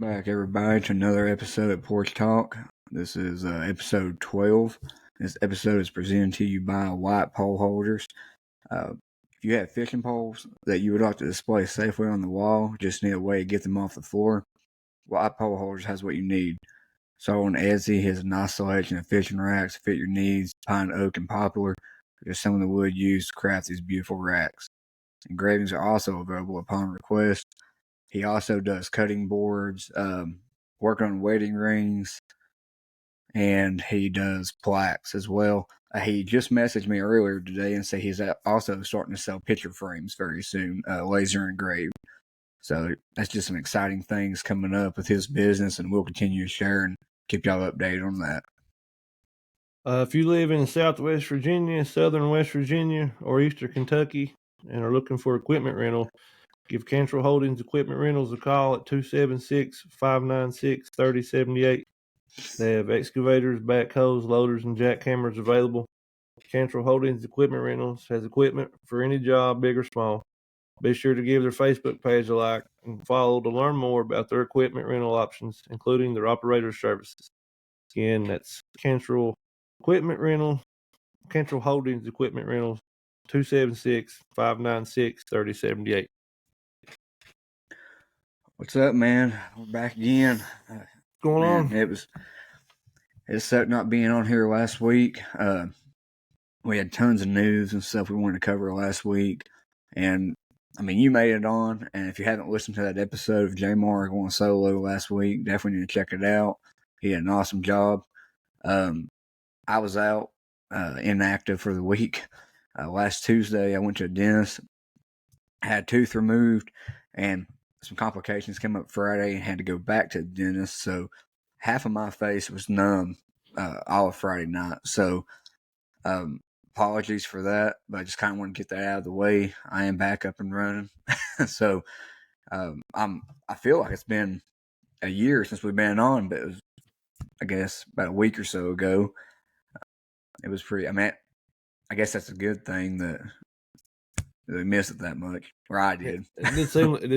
back, everybody, to another episode of Porch Talk. This is episode 12. This episode is presented to you by Wyatt pole holders. If you have fishing poles that you would like to display safely on the wall, just need a way to get them off the floor, Wyatt pole holders has what you need. So on Etsy, he has a nice selection of fishing racks to fit your needs. Pine, oak, and poplar are just some of the wood used to craft these beautiful racks. Engravings are also available upon request. He also does cutting boards, work on wedding rings, and he does plaques as well. He just messaged me earlier today and said he's also starting to sell picture frames very soon, laser engraved. So that's just some exciting things coming up with his business, and we'll continue to share and keep y'all updated on that. If you live in Southwest Virginia, Southern West Virginia, or Eastern Kentucky and are looking for equipment rental, give Cantrell Holdings Equipment Rentals a call at 276-596-3078. They have excavators, backhoes, loaders, and jackhammers available. Cantrell Holdings Equipment Rentals has equipment for any job, big or small. Be sure to give their Facebook page a like and follow to learn more about their equipment rental options, including their operator services. Again, that's Cantrell Holdings Equipment Rentals, 276-596-3078. What's up, man? We're back again. What's going on? It sucked not being on here last week. We had tons of news and stuff we wanted to cover last week. And, I mean, you made it on. And if you haven't listened to that episode of Jamar going solo last week, definitely need to check it out. He had an awesome job. I was out inactive for the week. Last Tuesday, I went to a dentist, had a tooth removed, and some complications came up Friday and had to go back to the dentist. So half of my face was numb all of Friday night. So apologies for that, but I just kind of want to get that out of the way. I am back up and running. So I feel like it's been a year since we've been on, but it was, I guess, about a week or so ago. It was pretty, I guess that's a good thing that we missed it that much, or I did. It did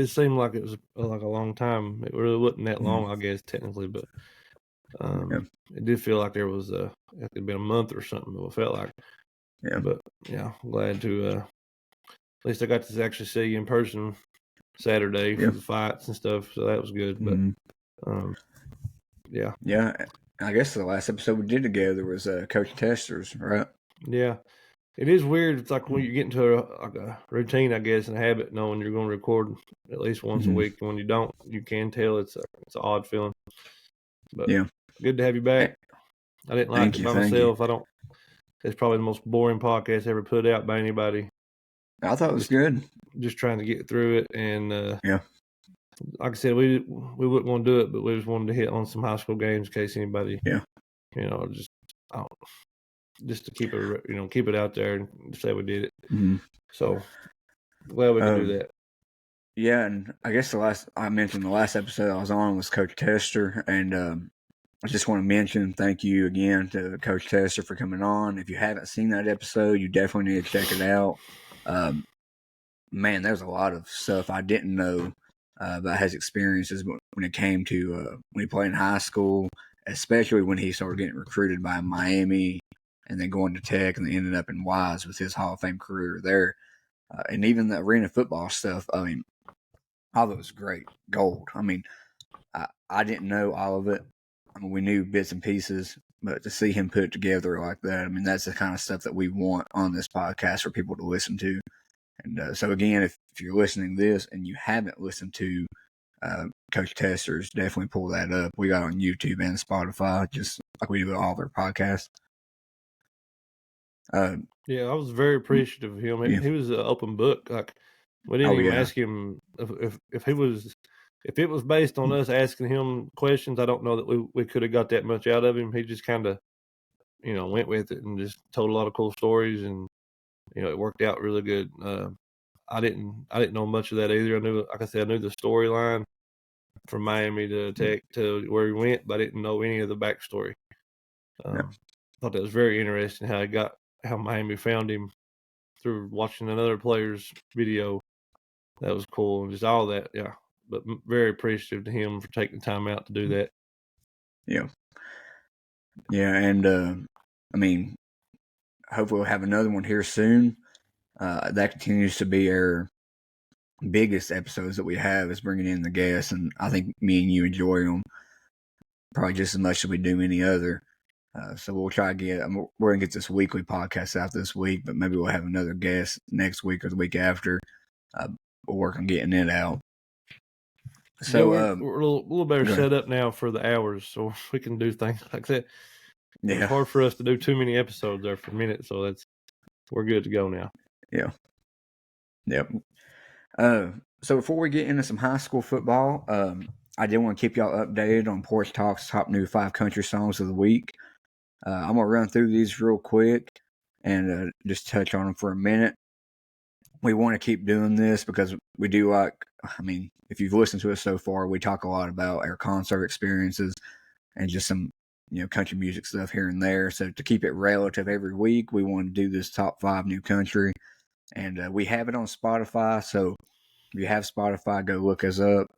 seem like it was like a long time. It really wasn't that long, I guess, technically, but It did feel like there was it had been a month or something. It felt like, But yeah, I'm glad to at least I got to actually see you in person Saturday for the fights and stuff, so that was good. But yeah. I guess the last episode we did together was Coach Testers, right? Yeah. It is weird. It's like when you get into a routine, I guess, and a habit, knowing you're going to record at least once a week. When you don't, you can tell it's an odd feeling. But good to have you back. I didn't like it by myself. It's probably the most boring podcast ever put out by anybody. I thought it was good. Just trying to get through it, and like I said, we wouldn't want to do it, but we just wanted to hit on some high school games in case anybody, just to keep it, keep it out there and say we did it. So glad we can do that. Yeah, and I guess I mentioned the last episode I was on was Coach Tester, and I just want to mention thank you again to Coach Tester for coming on. If you haven't seen that episode, you definitely need to check it out. Man, there's a lot of stuff I didn't know about his experiences when it came to when he played in high school, especially when he started getting recruited by Miami and then going to Tech and then ended up in Wise with his Hall of Fame career there. And even the arena football stuff, I mean, all of it was great. Gold. I mean, I didn't know all of it. I mean, we knew bits and pieces, but to see him put it together like that, I mean, that's the kind of stuff that we want on this podcast for people to listen to. And so, again, if you're listening to this and you haven't listened to Coach Testers, definitely pull that up. We got on YouTube and Spotify, just like we do with all of our podcasts. I was very appreciative of him. He was an open book. Like, we didn't even ask him if it was based on us asking him questions. I don't know that we could have got that much out of him. He just kind of, went with it and just told a lot of cool stories, and it worked out really good. I didn't know much of that either. I knew the storyline from Miami to Tech to where he went, but I didn't know any of the backstory. I thought that was very interesting how Miami found him through watching another player's video. That was cool, and just all that. Yeah, but very appreciative to him for taking the time out to do that. Yeah. Yeah, and I mean, hopefully we'll have another one here soon. That continues to be our biggest episodes that we have, is bringing in the guests, and I think me and you enjoy them probably just as much as we do any other. So we'll try to get. We're gonna get this weekly podcast out this week, but maybe we'll have another guest next week or the week after. We'll work on getting it out. So yeah, we're a little better set up now for the hours, so we can do things like that. It's hard for us to do too many episodes there for a minute, so we're good to go now. Yeah. Yep. So before we get into some high school football, I did want to keep y'all updated on Porch Talk's top new 5 country songs of the week. I'm going to run through these real quick and just touch on them for a minute. We want to keep doing this because we do if you've listened to us so far, we talk a lot about our concert experiences and just some, country music stuff here and there. So to keep it relative every week, we want to do this top 5 new country. And we have it on Spotify, so if you have Spotify, go look us up.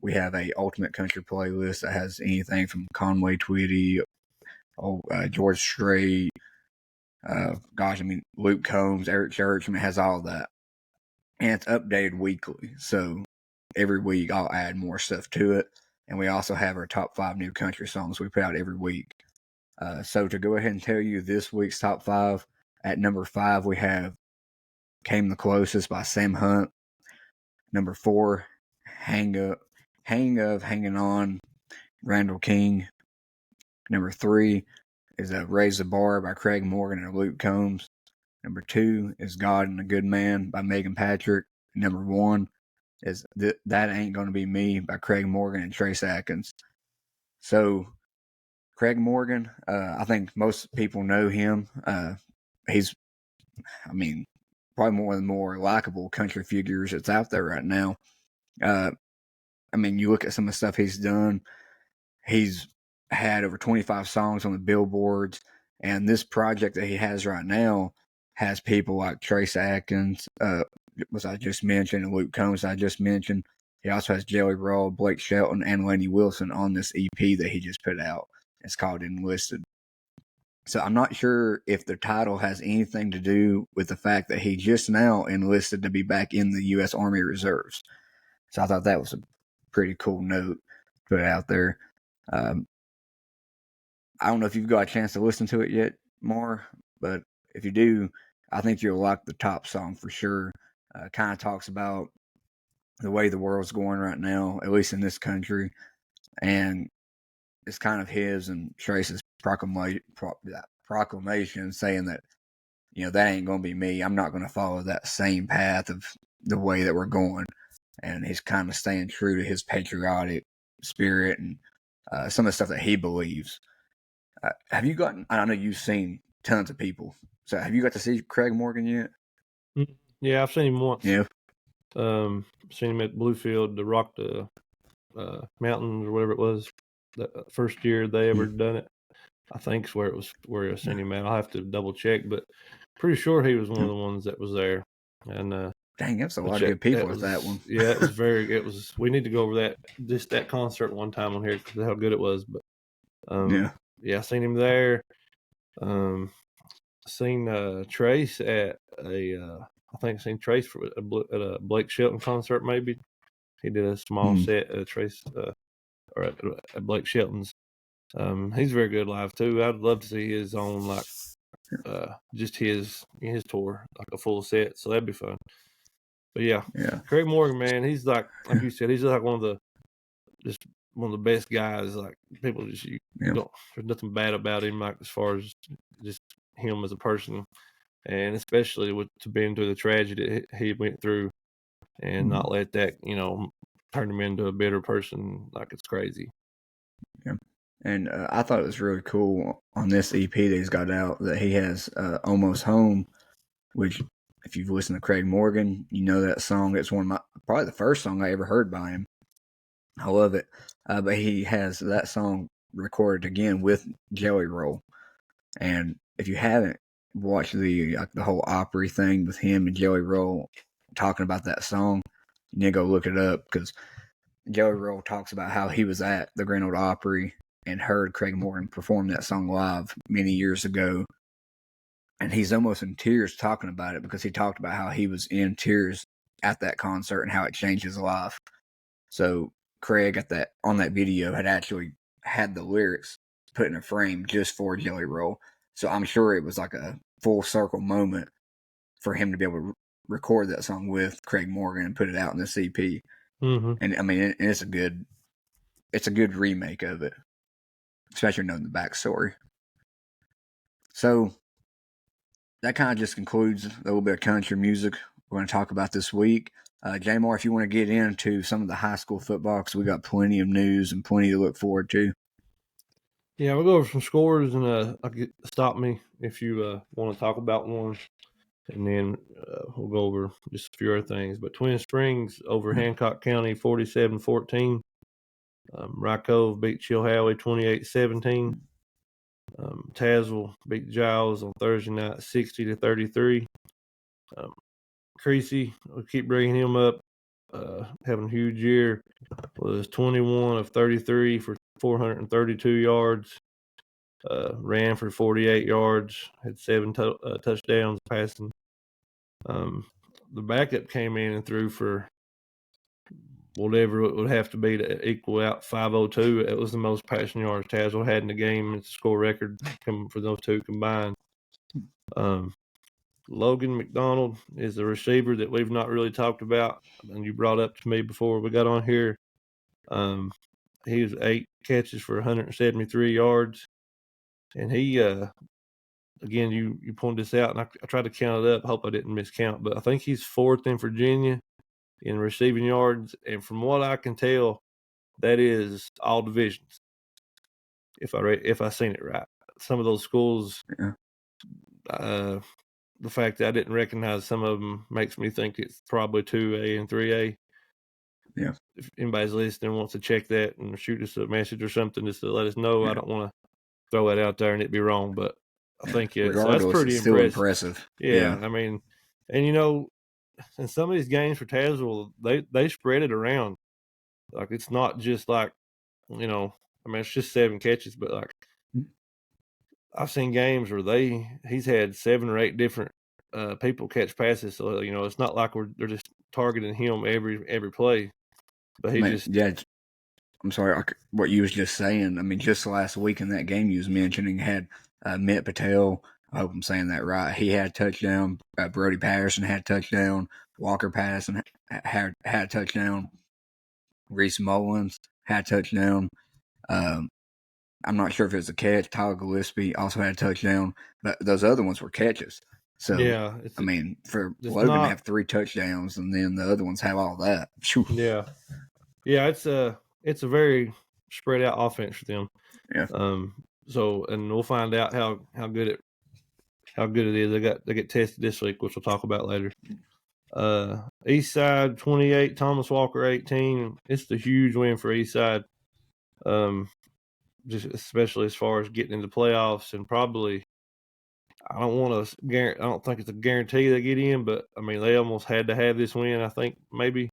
We have a ultimate country playlist that has anything from Conway Twitty, George Strait, Luke Combs, Eric Church. It has all that. And it's updated weekly, so every week I'll add more stuff to it. And we also have our top 5 new country songs we put out every week. So to go ahead and tell you this week's top 5, at number 5 we have Came the Closest by Sam Hunt. Number 4, Hanging On, Randall King. Number 3 is Raise the Bar by Craig Morgan and Luke Combs. Number 2 is God and a Good Man by Megan Patrick. Number 1 is That Ain't Gonna Be Me by Craig Morgan and Trace Atkins. So, Craig Morgan, I think most people know him. He's, probably one of the more likable country figures that's out there right now. You look at some of the stuff he's done. He's had over 25 songs on the billboards, and this project that he has right now has people like Trace Atkins, was I just mentioned, and Luke Combs I just mentioned. He also has Jelly Roll, Blake Shelton, and Lainey Wilson on this EP that he just put out. It's called Enlisted. So I'm not sure if the title has anything to do with the fact that he just now enlisted to be back in the U.S. Army Reserves. So I thought that was a pretty cool note to put out there. I don't know if you've got a chance to listen to it yet, more, but if you do, I think you'll like the top song for sure. Kind of talks about the way the world's going right now, at least in this country, and it's kind of his and Trace's proclamation saying that, that ain't going to be me. I'm not going to follow that same path of the way that we're going. And he's kind of staying true to his patriotic spirit and some of the stuff that he believes. I know you've seen tons of people. So have you got to see Craig Morgan yet? Yeah, I've seen him once. Yeah. Seen him at Bluefield to rock the mountains or whatever it was. The first year they ever done it, I think is where I seen him at. I'll have to double check, but pretty sure he was one of the ones that was there. And dang, that's a lot of good people at that one. Yeah, it was. We need to go over that concert one time on here because how good it was. But I seen him there. Seen Trace at I seen Trace at a Blake Shelton concert. Maybe he did a small set at Trace or at Blake Shelton's. He's very good live too. I'd love to see his own just his tour, like a full set. So that'd be fun. But yeah. Craig Morgan, man, he's like you said, he's like one of the best guys. Like people just don't. There's nothing bad about him, like as far as just him as a person, and especially to being through the tragedy he went through, and not let that turn him into a bitter person. Like it's crazy. Yeah. And I thought it was really cool on this EP that he's got out that he has Almost Home, which if you've listened to Craig Morgan, you know that song. It's probably the first song I ever heard by him. I love it. But he has that song recorded again with Jelly Roll. And if you haven't watched the whole Opry thing with him and Jelly Roll talking about that song, You need to go look it up because Joey Roll talks about how he was at the Grand Ole Opry and heard Craig Morgan perform that song live many years ago. And he's almost in tears talking about it because he talked about how he was in tears at that concert and how it changed his life. So Craig on that video had actually had the lyrics put in a frame just for Jelly Roll. So I'm sure it was like a full circle moment for him to be able to record that song with Craig Morgan and put it out in the CP. Mm-hmm. And I mean, it's a good remake of it, especially knowing the backstory. So that kind of just concludes a little bit of country music we're going to talk about this week. Jamar, if you want to get into some of the high school football, because we got plenty of news and plenty to look forward to. Yeah, we'll go over some scores and stop me if you want to talk about one. And then we'll go over just a few other things. But Twin Springs over Hancock County 47-14. Rye Cove beat Chilhowie 28-17. Tazewell beat Giles on Thursday night 60-33. Creasy, we'll keep bringing him up, having a huge year, was 21 of 33 for 432 yards, ran for 48 yards, had 7 touchdowns passing. The backup came in and threw for whatever it would have to be to equal out 502. It was the most passing yards Tazewell had in the game. It's a score record for those two combined. Logan McDonald is a receiver that we've not really talked about, and you brought up to me before we got on here. He was 8 catches for 173 yards, and he again, you pointed this out, and I tried to count it up. Hope I didn't miscount, but I think he's 4th in Virginia in receiving yards, and from what I can tell, that is all divisions. If I seen it right, some of those schools, the fact that I didn't recognize some of them makes me think it's probably 2A and 3A. Yeah. If anybody's listening wants to check that and shoot us a message or something just to let us know, I don't want to throw that out there and it be wrong, but I think so that's pretty it's impressive. Yeah, I mean, and in some of these games for Tazewell, they spread it around. Like it's not just like, I mean, it's just 7 catches, but like I've seen games where he's had 7 or 8 different people catch passes. So it's not like they're just targeting him every play. But I'm sorry, what you was just saying. I mean, just last week in that game you was mentioning had Mitt Patel. I hope I'm saying that right. He had a touchdown. Brody Patterson had a touchdown. Walker Patterson had a touchdown. Reese Mullins had a touchdown. I'm not sure if it was a catch. Tyler Gillespie also had a touchdown, but those other ones were catches. So, yeah, I mean, for Logan to have 3 touchdowns and then the other ones have all that. Yeah. Yeah, it's a very spread out offense for them. Yeah. So, and we'll find out how good it is. They get tested this week, which we'll talk about later. Eastside 28, Thomas Walker 18. It's the huge win for Eastside. Just especially as far as getting into playoffs, and probably I don't think it's a guarantee they get in, but I mean they almost had to have this win. I think maybe.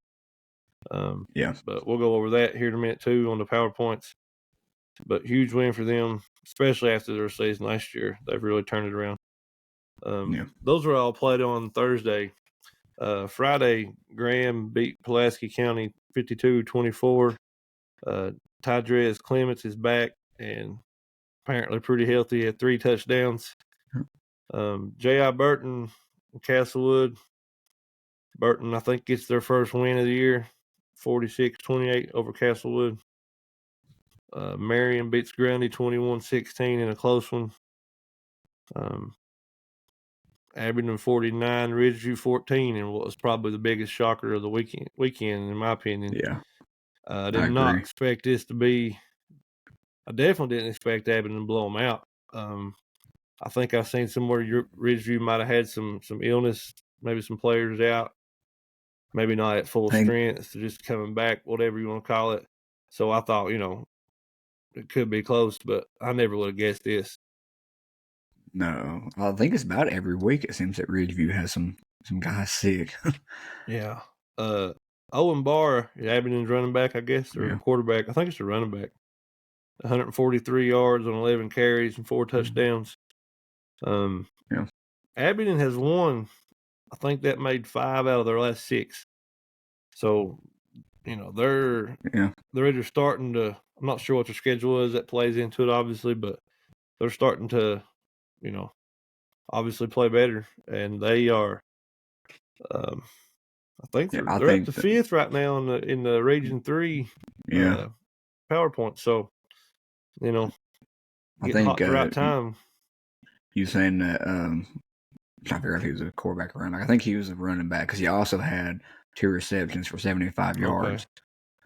Yeah. But we'll go over that here in a minute too on the PowerPoints. But huge win for them, especially after their season last year. They've really turned it around. Those were all played on Thursday. Friday, Graham beat Pulaski County 52-24. Tydrez Clements is back and apparently pretty healthy at 3 touchdowns. J.I. Burton, Castlewood. Burton, I think, gets their first win of the year, 46-28 over Castlewood. Marion beats Grundy 21-16 in a close one. Abingdon 49, Ridgeview 14, and what was probably the biggest shocker of the weekend, in my opinion. Yeah. I did not expect this to be. I definitely didn't expect Abingdon to blow them out. I think I've seen somewhere Ridgeview might have had some illness, maybe some players out, maybe not at full strength, just coming back, whatever you want to call it. So I thought, it could be close, but I never would have guessed this. No, I think it's about every week it seems that Ridgeview has some guys sick. Yeah. Owen Barr, Abington's running back, I guess, or quarterback. I think it's a running back. 143 yards on 11 carries and 4 touchdowns. Abington has won. I think that made 5 out of their last 6. So, they're either starting to. I'm not sure what their schedule is that plays into it, obviously, but they're starting to, obviously play better, and they are. I think they're up to 5th right now in the Region 3 PowerPoint. So, getting hot at the right time. You saying that I'm trying to figure out if he was a quarterback or running back. I think he was a running back because he also had 2 receptions for 75 yards,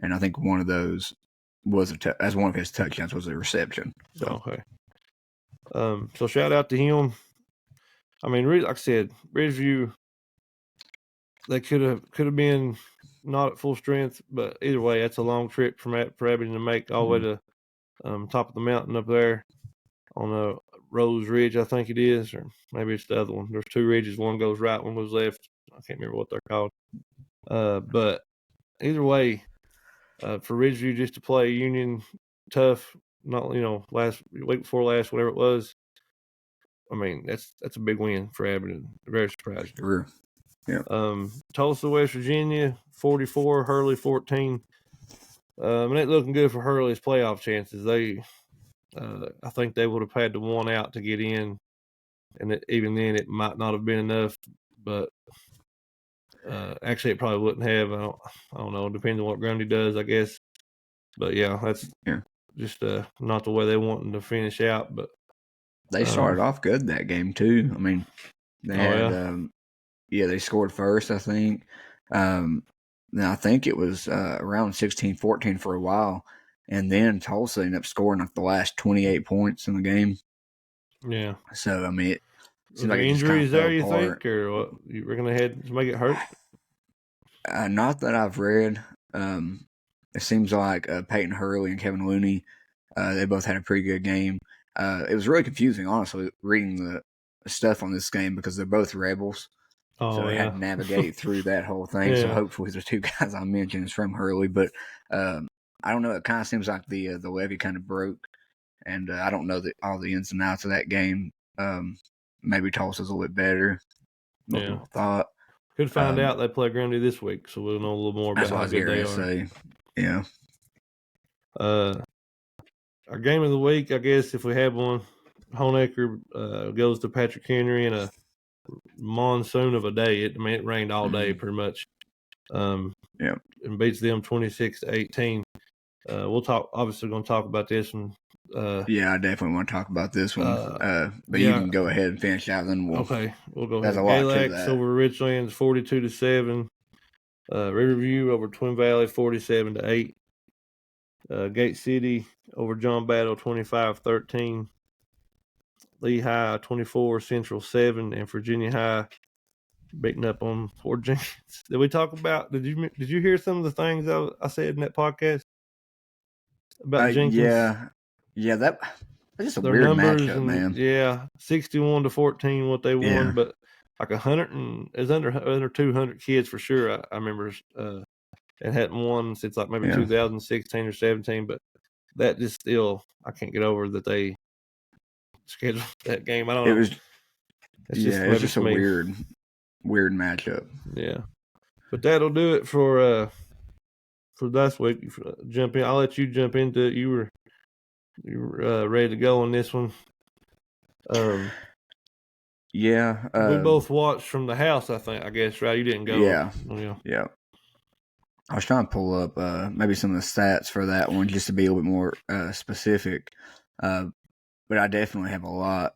and I think one of those was as one of his touchdowns was a reception. So. Okay. So shout out to him. I mean, like I said, Ridgeview, they could have been not at full strength, but either way, that's a long trip for Abington to make all the way to top of the mountain up there on Rose Ridge, I think it is, or maybe it's the other one. There's 2 ridges. One goes right, one goes left. I can't remember what they're called. But either way, for Ridgeview just to play Union tough, not last week before last, whatever it was. I mean, that's a big win for Abington. Very surprising. Sure. Yeah. Tulsa, West Virginia, 44, Hurley 14. And it looking good for Hurley's playoff chances. They, I think they would have had to 1 out to get in, and even then it might not have been enough. But actually, it probably wouldn't have. I don't know. Depends on what Grundy does, I guess. But yeah, that's just not the way they wanted to finish out. But they started off good that game too. I mean, they had they scored first, I think. Now I think it was around 16-14 for a while, and then Tulsa ended up scoring like the last 28 points in the game. Yeah. So I mean, it seems like injuries there, you think, or what? You reckon they had to make it hurt? Not that I've read. It seems like Peyton Hurley and Kevin Looney, they both had a pretty good game. It was really confusing, honestly, reading the stuff on this game because they're both Rebels. So they had to navigate through that whole thing. So hopefully the 2 guys I mentioned is from Hurley. But I don't know. It kind of seems like the levee kind of broke. And I don't know all the ins and outs of that game. Maybe Tulsa's a little bit better. Yeah. Thought. Could find out they play Grundy this week, so we'll know a little more about how good they are. Say. Yeah. Our game of the week, I guess, if we have one, Honecker goes to Patrick Henry in a monsoon of a day. It rained all day pretty much. And beats them 26-18. Obviously going to talk about this one. I definitely want to talk about this one. But you can go ahead and finish out, then we'll go ahead. Galax over Richlands 42-7. Riverview over Twin Valley 47-8. Gate City over John Battle 25-13. Lehigh 24, Central 7, and Virginia High beating up on Fort Jenkins. Did we talk about? Did you hear some of the things I said in that podcast about Jenkins? Yeah, that's just a weird matchup, man. Yeah, 61-14 what they won, but like 100 and it's under 200 kids for sure. I remember, and hadn't won since like maybe 2016 or 17, but that just still I can't get over that they scheduled that game. I don't know. It was just a weird matchup. Yeah, but that'll do it for last week. Jump in. I'll let you jump into it. You were ready to go on this one. We both watched from the house. I guess right. You didn't go. Yeah. I was trying to pull up maybe some of the stats for that one just to be a little bit more specific. But I definitely have a lot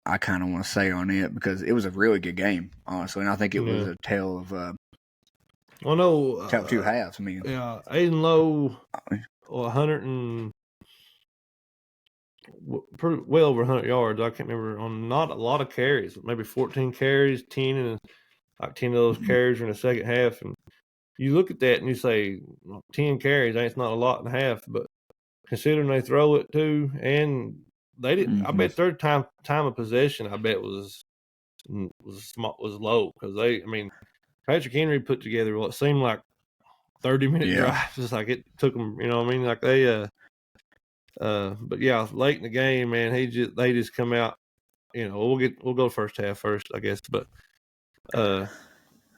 I kind of want to say on it because it was a really good game, honestly. And I think it was a tale of tale of 2 halves. I mean, Aiden Lowe, 100 and well over 100 yards. I can't remember on not a lot of carries, maybe 14 carries, 10 and like 10 of those carries were in the second half. And you look at that and you say 10 carries, it's not a lot and a half, but considering they throw it too, and they didn't. I bet their time of possession, I bet was low because Patrick Henry put together what seemed like 30-minute drive. Just like it took them, you know what I mean? Like they, but yeah, late in the game, man, they just come out. You know, we'll go first half first, I guess. But I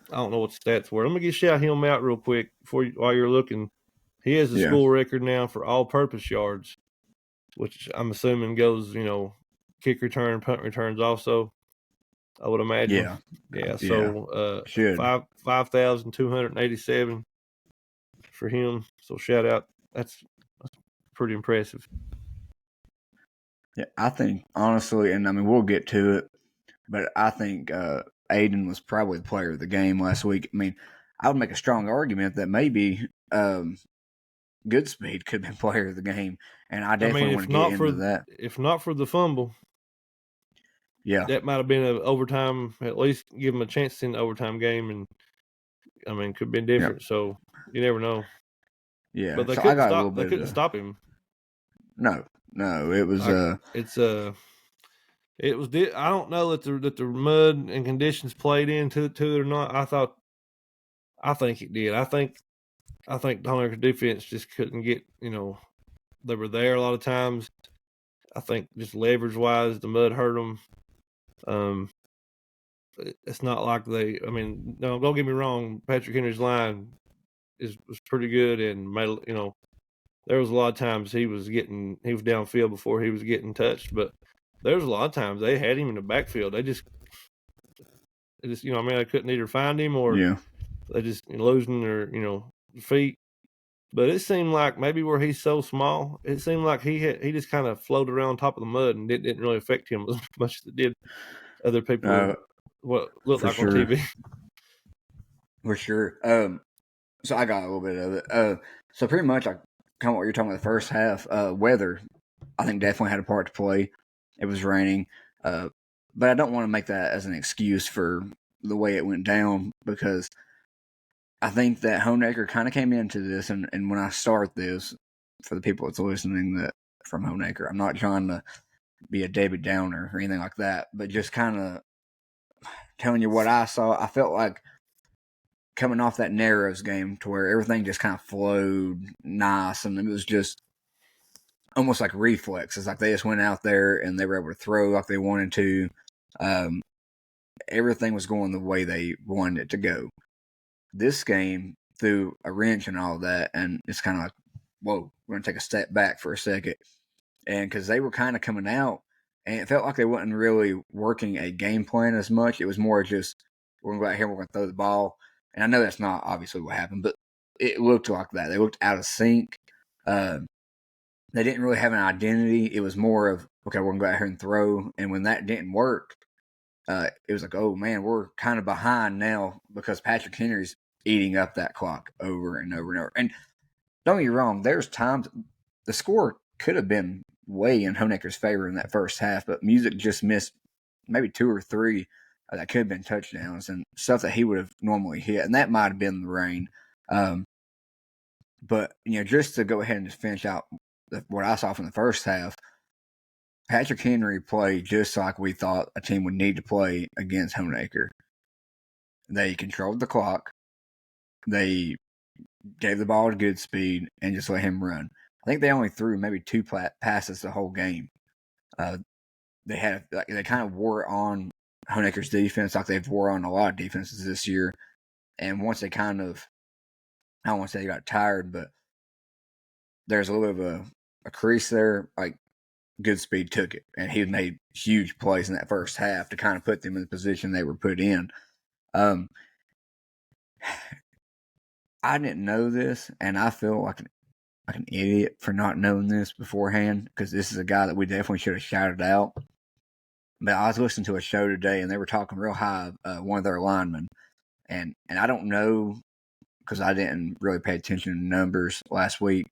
don't know what the stats were. Let me just shout him out real quick while you're looking. He has the school record now for all-purpose yards, which I'm assuming goes, you know, kick return, punt returns also. I would imagine. Yeah. So 5,287 for him. So shout out. That's pretty impressive. Yeah, I think honestly, and I mean we'll get to it, but I think Aiden was probably the player of the game last week. I mean, I would make a strong argument that maybe Goodspeed could have been player of the game, and I definitely want to get into that. If not for the fumble, that might have been an overtime. At least give him a chance in the overtime game, and I mean, could have been different. So you never know. Yeah, but they couldn't stop. They couldn't stop him. No, it was. It was. I don't know that the mud and conditions played into it or not. I think it did. I think the Homelaker defense just couldn't get. You know, they were there a lot of times. I think just leverage wise, the mud hurt them. It's not like they. I mean, no, don't get me wrong. Patrick Henry's line was pretty good and made. You know, there was a lot of times he was downfield before he was getting touched, but there was a lot of times they had him in the backfield. They just you know, I mean, they couldn't either find him or they just losing their, you know, feet. But it seemed like maybe where he's so small, it seemed like he just kind of floated around on top of the mud and it didn't really affect him as much as it did other people. What looked like on TV. For sure. So I got a little bit of it. So pretty much like kind of what you're talking about the first half. Weather, I think definitely had a part to play. It was raining. But I don't want to make that as an excuse for the way it went down because I think that Homelaker kind of came into this, and when I start this, for the people that's listening that from Homelaker, I'm not trying to be a Debbie Downer or anything like that, but just kind of telling you what I saw. I felt like coming off that Narrows game to where everything just kind of flowed nice, and it was just almost like reflexes. Like they just went out there and they were able to throw like they wanted to. Everything was going the way they wanted it to go. This game threw a wrench and all that, and it's kind of like, whoa, we're going to take a step back for a second. And because they were kind of coming out, and it felt like they wasn't really working a game plan as much. It was more just, we're going to go out here, we're going to throw the ball. And I know that's not obviously what happened, but it looked like that. They looked out of sync. They didn't really have an identity. It was more of, okay, we're going to go out here and throw. And when that didn't work, it was like, oh, man, we're kind of behind now because Patrick Henry's eating up that clock over and over and over. And don't get me wrong, there's times the score could have been way in Honekar's favor in that first half, but Music just missed maybe 2 or 3 that could have been touchdowns and stuff that he would have normally hit, and that might have been the rain. But, you know, just to go ahead and just finish out what I saw from the first half, Patrick Henry played just like we thought a team would need to play against Honecker. They controlled the clock. They gave the ball to Goodspeed and just let him run. I think they only threw maybe 2 passes the whole game. They kind of wore on Honecker's defense like they've wore on a lot of defenses this year. And once they kind of, I don't want to say they got tired, but there's a little bit of a crease there. Like Goodspeed took it, and he made huge plays in that first half to kind of put them in the position they were put in. I didn't know this, and I feel like an idiot for not knowing this beforehand because this is a guy that we definitely should have shouted out. But I was listening to a show today, and they were talking real high of one of their linemen. And I don't know because I didn't really pay attention to numbers last week,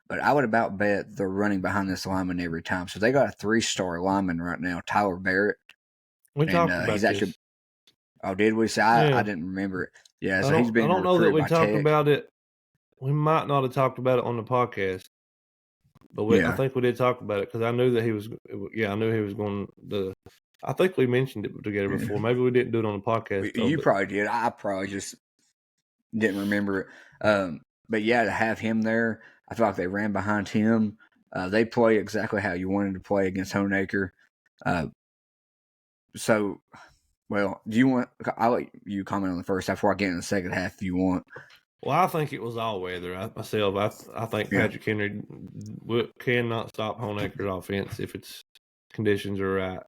but I would about bet they're running behind this lineman every time. So they got a 3-star lineman right now, Tyler Barrett. We talked about he's this. Actually, oh, did we? I didn't remember it. Yeah, so he's been. I don't know that we talked about it. We might not have talked about it on the podcast, but I think we did talk about it because I knew that he was. Yeah, I knew he was going to. I think we mentioned it together before. Maybe we didn't do it on the podcast. Probably did. I probably just didn't remember it. But yeah, to have him there, I feel like they ran behind him. They played exactly how you wanted to play against Honaker. So, well, do you want? I'll let you comment on the first half before I get in the second half if you want. Well, I think it was all weather. I think Patrick Henry cannot stop Honaker's offense if its conditions are right.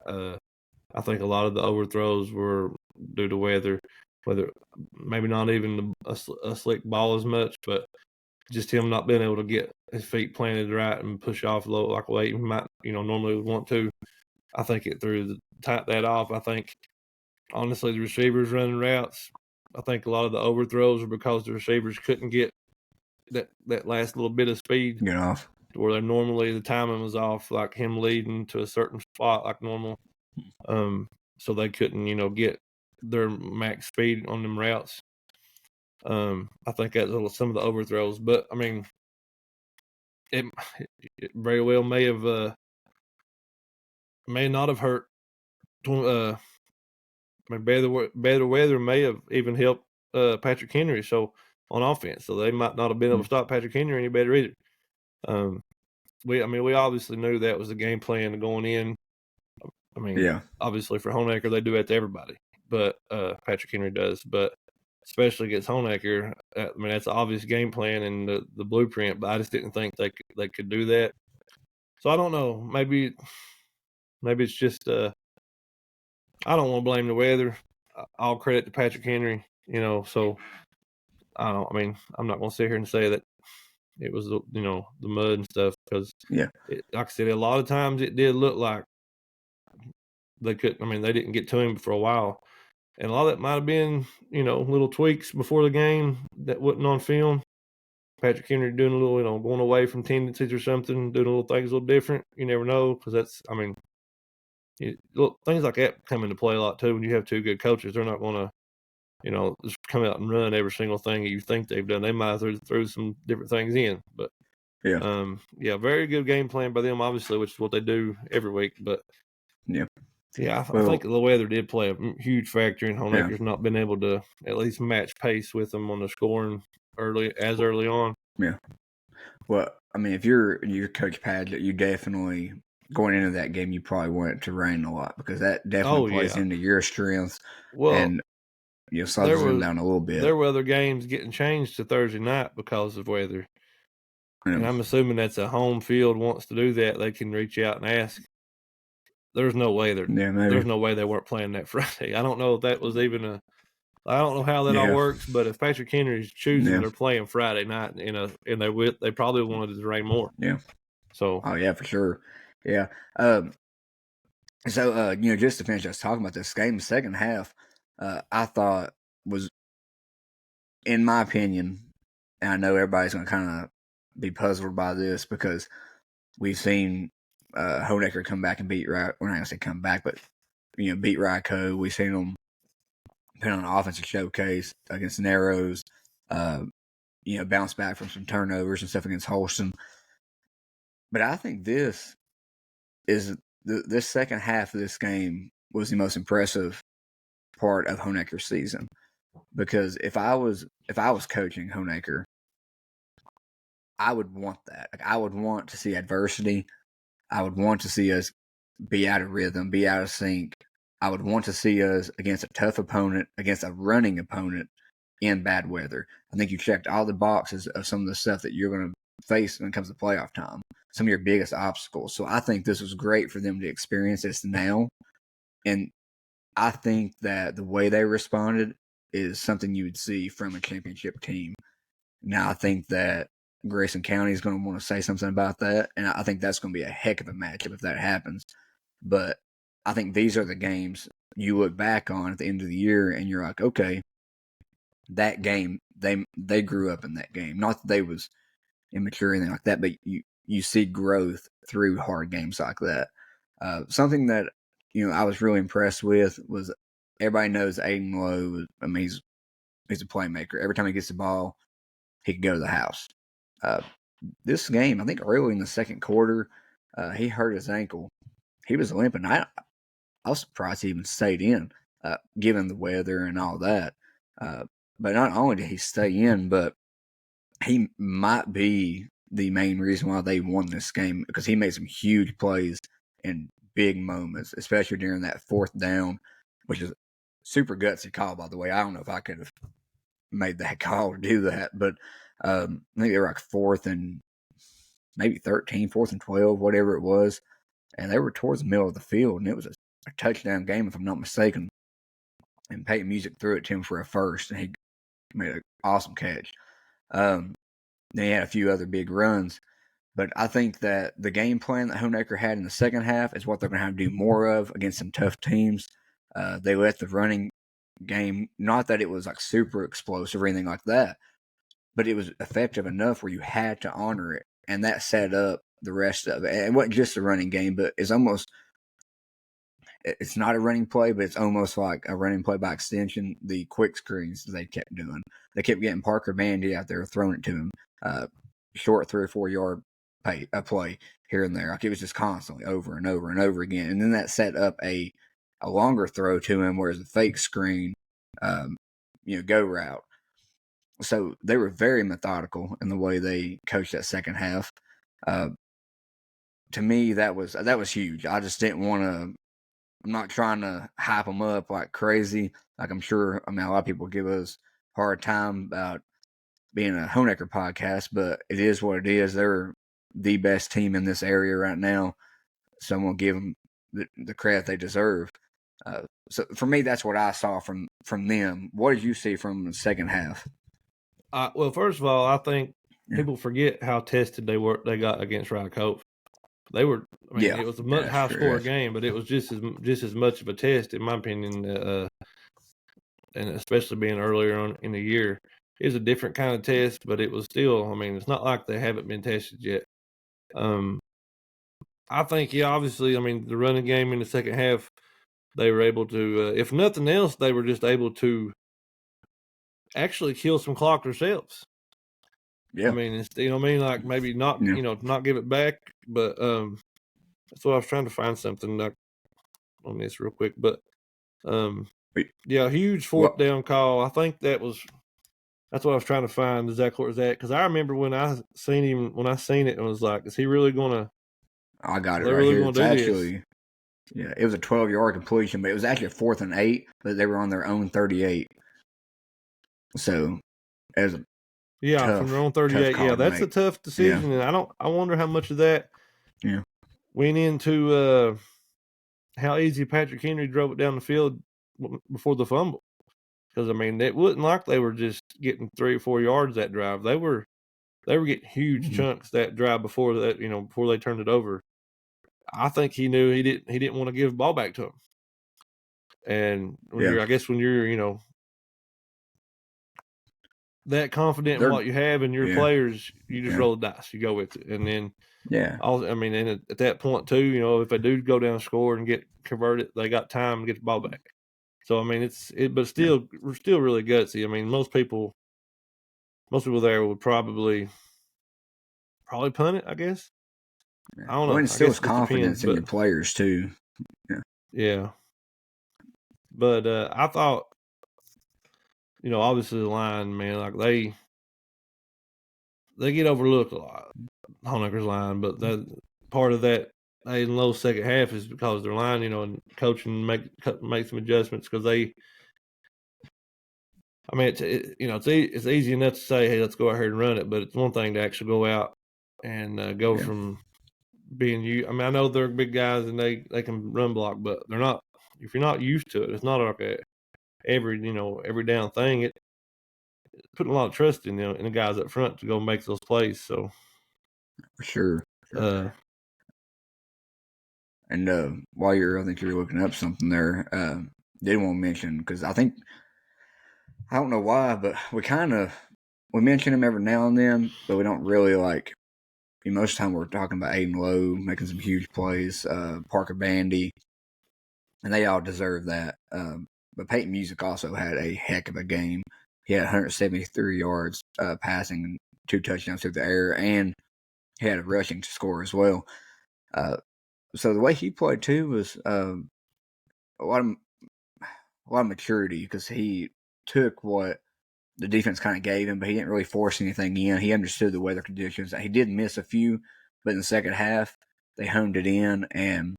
I think a lot of the overthrows were due to weather, whether maybe not even a slick ball as much, but just him not being able to get his feet planted right and push off low like he might, normally would want to. I think it threw that off. I think, honestly, the receivers running routes, I think a lot of the overthrows are because the receivers couldn't get that last little bit of speed. Get off. Where they're normally the timing was off, like him leading to a certain spot like normal. So they couldn't, get their max speed on them routes. I think that's some of the overthrows, but I mean, it very well may not have hurt. I mean, better weather may have even helped Patrick Henry. So on offense, so they might not have been able to stop Patrick Henry any better either. We obviously knew that was the game plan going in. I mean, obviously for Honaker, they do that to everybody, but Patrick Henry does. But especially against Honaker, I mean, that's an obvious game plan and the blueprint. But I just didn't think they could do that. So I don't know. Maybe it's just I don't want to blame the weather. All credit to Patrick Henry. So I don't. I mean, I'm not going to sit here and say that it was the mud and stuff because like I said, a lot of times it did look like they couldn't. I mean, they didn't get to him for a while, and a lot of that might have been little tweaks before the game that wasn't on film. Patrick Henry doing a little going away from tendencies or something, doing little things a little different. You never know because that's. I mean, things like that come into play a lot too when you have two good coaches. They're not going to just come out and run every single thing you think they've done. They might have threw some different things in, but very good game plan by them, obviously, which is what they do every week. But I think the weather did play a huge factor in Honaker's not been able to at least match pace with them on the scoring early on. Yeah. Well, I mean, if you're Coach Pad, you definitely going into that game, you probably want it to rain a lot because that definitely plays into your strengths. Well, and slows them down a little bit. There were other games getting changed to Thursday night because of weather. And I'm assuming that's a home field wants to do that. They can reach out and ask. There's no way there's no way they weren't playing that Friday. I don't know if that was even I don't know how that all works, but if Patrick Henry's choosing, they're playing Friday night, and they probably wanted it to rain more. Yeah. So. Oh yeah, for sure. Yeah. So just to finish us talking about this game, the second half, I thought was, in my opinion, and I know everybody's going to kind of be puzzled by this because we've seen Honaker come back and beat We're not going to say come back, but beat Ryco. We've seen them put on an offensive showcase against Narrows. Bounce back from some turnovers and stuff against Holston. But I think this second half of this game was the most impressive part of Honaker's season, because if I was coaching Honaker, I would want that. Like, I would want to see adversity. I would want to see us be out of rhythm, be out of sync. I would want to see us against a tough opponent, against a running opponent in bad weather. I think you checked all the boxes of some of the stuff that you're going to face when it comes to playoff time, some of your biggest obstacles. So I think this was great for them to experience this now. And I think that the way they responded is something you would see from a championship team. Now, I think that Grayson County is going to want to say something about that, and I think that's going to be a heck of a matchup if that happens. But I think these are the games you look back on at the end of the year, and you're like, okay, that game, they grew up in that game. Not that they was immature or anything like that, but you see growth through hard games like that. Something that I was really impressed with was, everybody knows Aiden Lowe. I mean, he's a playmaker. Every time he gets the ball, he can go to the house. This game, I think early in the second quarter, he hurt his ankle. He was limping. I was surprised he even stayed in, given the weather and all that. But not only did he stay in, but he might be the main reason why they won this game because he made some huge plays in big moments, especially during that fourth down, which is super gutsy call, by the way. I don't know if I could have made that call to do that, but I think they were like fourth and maybe 13, fourth and 12, whatever it was. And they were towards the middle of the field, and it was a touchdown game, if I'm not mistaken. And Peyton Music threw it to him for a first, and he made an awesome catch. They had a few other big runs, but I think that the game plan that Honecker had in the second half is what they're going to have to do more of against some tough teams. They let the running game, not that it was like super explosive or anything like that, but it was effective enough where you had to honor it, and that set up the rest of it. And it wasn't just a running game, but it's not a running play, but it's almost like a running play by extension. The quick screens they kept doing. They kept getting Parker Bandy out there, throwing it to him. Short 3 or 4 yard play here and there. Like it was just constantly over and over and over again. And then that set up a longer throw to him, whereas the fake screen, go route. So they were very methodical in the way they coached that second half. To me, that was huge. I just didn't want to. I'm not trying to hype them up like crazy. Like I'm sure, a lot of people give us a hard time about being a Honecker podcast, but it is what it is. They're the best team in this area right now. So I'm going to give them the credit they deserve. So for me, that's what I saw from them. What did you see from the second half? Well, first of all, I think people forget how tested they got against Rycote. They were. It was a much high score game, but it was just as much of a test, in my opinion. And especially being earlier on in the year, it was a different kind of test, but it was still. It's not like they haven't been tested yet. I think, obviously, the running game in the second half, they were able to, if nothing else, they were just able to actually kill some clock themselves. Yeah. It's, like maybe not, not give it back, but that's what I was trying to find something on this real quick. But huge fourth down call. I think that's what I was trying to find exactly where it's at, because I remember when I seen it, and was like, is he really gonna? I got it right here. It's actually, it was a 12-yard completion, but it was actually a 4th and 8, but they were on their own 38. So it was from their own 38. Yeah, that's a tough decision, and I wonder how much of that went into how easy Patrick Henry drove it down the field before the fumble. Because it wasn't like they were just getting 3 or 4 yards that drive. They were getting huge chunks that drive before that, before they turned it over. I think he knew he didn't want to give the ball back to him. And when you're that confident in what you have in your players, you just roll the dice, you go with it. And then and at that point too, if they do go down and score and get converted, they got time to get the ball back. So but still, we're still really gutsy. Most people there would probably punt it, I guess. I don't know. Well, it instills confidence in your players too. Yeah. But I thought, obviously the line, man, like they get overlooked a lot, Honecker's line, but that part of that in low second half is because their line, and coaching make some adjustments, because they. It's easy enough to say, hey, let's go out here and run it, but it's one thing to actually go out and go from being you. I know they're big guys and they can run block, but they're not. If you're not used to it, it's not like every down thing. It putting a lot of trust in the guys up front to go make those plays. So for sure. And while I think you're looking up something there, did want to mention, because I don't know why, but we mention him every now and then, but we don't really most of the time we're talking about Aiden Lowe making some huge plays, Parker Bandy, and they all deserve that. But Peyton Music also had a heck of a game. He had 173 yards passing and 2 touchdowns through the air, and he had a rushing score as well. So the way he played too was a lot of maturity, because he took what the defense kind of gave him, but he didn't really force anything in. He understood the weather conditions. He did miss a few, but in the second half, they honed it in and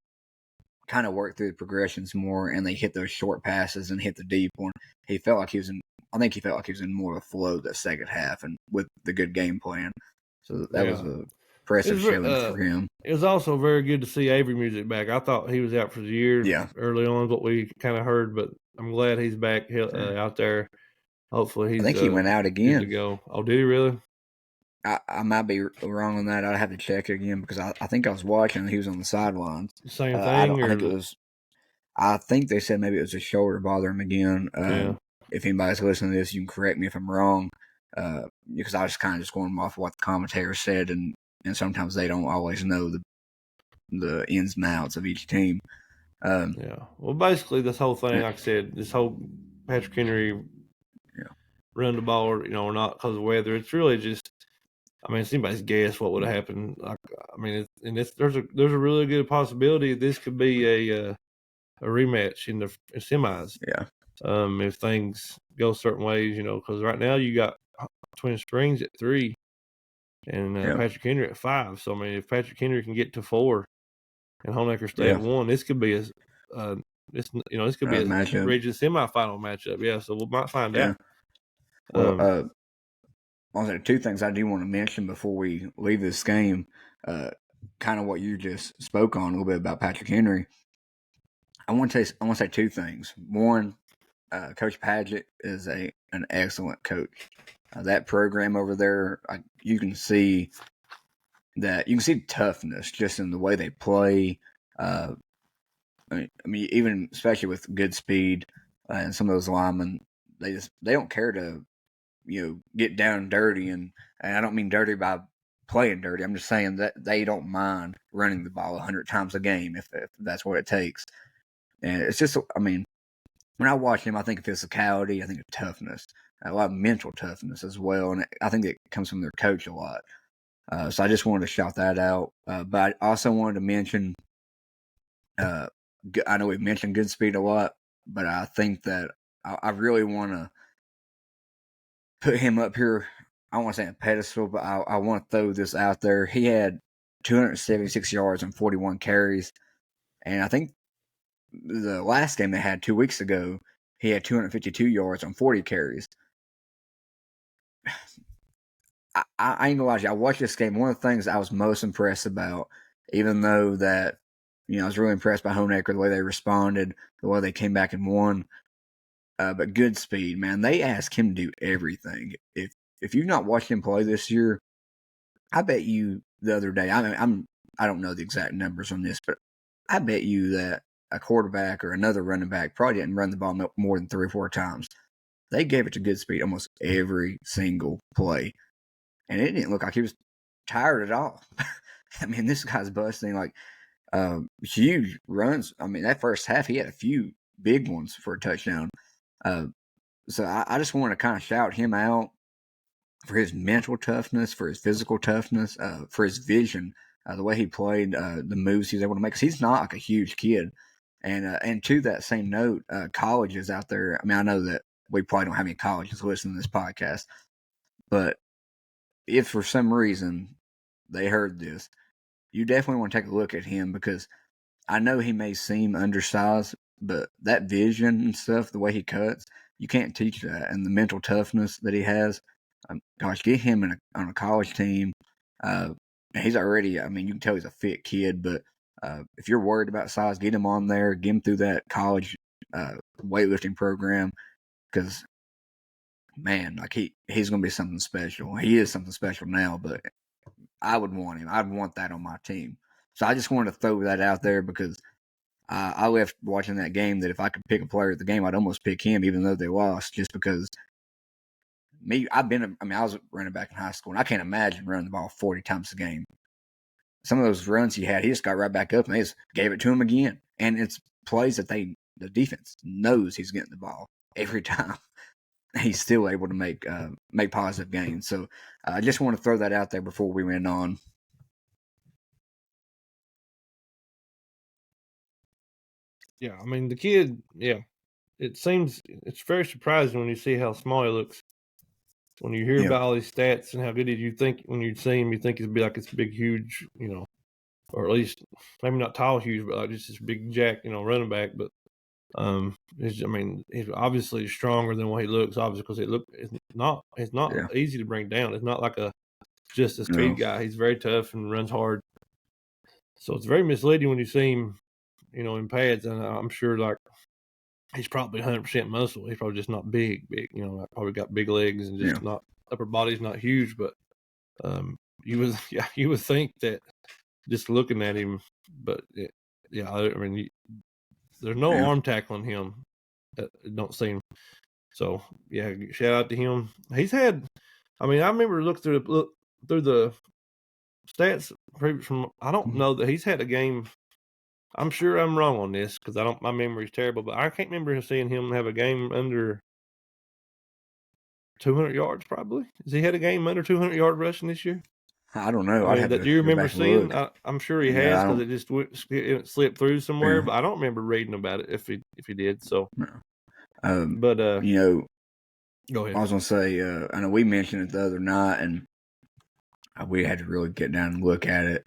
kind of worked through the progressions more, and they hit those short passes and hit the deep one. He felt like he was in. I think he felt like he was in more of a flow that second half, and with the good game plan. So that was a impressive showing for him. It was also very good to see Avery Music back. I thought he was out for the year early on, what we kind of heard, but I'm glad he's back out there. Hopefully he's. I think he went out again. Good to go. Oh, did he really? I might be wrong on that. I'd have to check it again because I think I was watching and he was on the sidelines. Same thing? I think it was. I think they said maybe it was a shoulder bothering him again. If anybody's listening to this, you can correct me if I'm wrong. Because I was kind of just going off what the commentator said, and sometimes they don't always know the ins and outs of each team. Well, basically, this whole thing, like I said, this whole Patrick Henry run the ball, or not because of weather. It's really just, I mean, it's anybody's guess what would have happened. Like, I mean, there's a really good possibility this could be a rematch in the semis. Yeah. If things go certain ways, because right now you got Twin Springs at 3 and Patrick Henry at 5. So I mean, if Patrick Henry can get to 4 and Honaker stay at 1, this could be this could be a region semifinal matchup. Yeah, so we might find out. Well, also, two things I do want to mention before we leave this game. Kind of what you just spoke on a little bit about Patrick Henry. I want to say two things. One, Coach Padgett is an excellent coach. That program over there, you can see toughness just in the way they play. I mean, even especially with good speed and some of those linemen, they don't care to get down and dirty, and I don't mean dirty by playing dirty. I'm just saying that they don't mind running the ball 100 times a game if that's what it takes. And it's just, I mean, when I watch him, I think of physicality, I think of toughness, a lot of mental toughness as well, and I think it comes from their coach a lot. So I just wanted to shout that out. But I also wanted to mention, I know we've mentioned good speed a lot, but I think that I really want to put him up here. I don't want to say a pedestal, but I want to throw this out there. He had 276 yards and 41 carries, and I think the last game they had 2 weeks ago, he had 252 yards on 40 carries. I ain't gonna lie to you. I watched this game. One of the things I was most impressed about, even though that, I was really impressed by Honaker, the way they responded, the way they came back and won. But good speed, man. They asked him to do everything. If you've not watched him play this year, I bet you the other day. I don't know the exact numbers on this, but I bet you that a quarterback or another running back probably didn't run the ball more than 3 or 4 times. They gave it to good speed almost every single play, and it didn't look like he was tired at all. I mean, this guy's busting like huge runs. I mean, that first half he had a few big ones for a touchdown. So I just want to kind of shout him out for his mental toughness, for his physical toughness, for his vision, the way he played, the moves he was able to make. Because he's not like a huge kid. And to that same note, colleges out there. I mean, I know that we probably don't have any colleges listening to this podcast, but if for some reason they heard this, you definitely want to take a look at him, because I know he may seem undersized, but that vision and stuff, the way he cuts, you can't teach that. And the mental toughness that he has, gosh, get him on a college team. He's already, I mean, you can tell he's a fit kid, but if you're worried about size, get him on there, get him through that college weightlifting program, because, man, like he's going to be something special. He is something special now, but I would want him. I'd want that on my team. So I just wanted to throw that out there, because I left watching that game that if I could pick a player at the game, I'd almost pick him, even though they lost, just because I was a running back in high school, and I can't imagine running the ball 40 times a game. Some of those runs he had, he just got right back up and they just gave it to him again. And it's plays that the defense knows he's getting the ball every time. He's still able to make positive gains. So I just want to throw that out there before we went on. Yeah, I mean, the kid, it's very surprising when you see how small he looks when you hear about all these stats and how good you think when you see him, you think he'd be like this big, huge, or at least maybe not tall, huge, but like just this big jack, running back. But he's obviously stronger than what he looks, obviously, because it's not easy to bring down. It's not like just a speed guy. He's very tough and runs hard. So it's very misleading when you see him, in pads. And I'm sure like he's probably 100% muscle. He's probably just not big. Like probably got big legs and just not upper body's not huge. But you would think that just looking at him. But there's no arm tackling him. Don't seem. So yeah, shout out to him. He's had. I remember look through the stats from. I don't know that he's had a game. I'm sure I'm wrong on this because my memory's terrible, but I can't remember seeing him have a game under 200 yards. Probably has he had a game under 200 yard rushing this year? I don't know. Do you remember seeing? I'm sure he has because it slipped through somewhere, but I don't remember reading about it if he did. So, no. But go ahead. I was gonna say, I know we mentioned it the other night, and we had to really get down and look at it.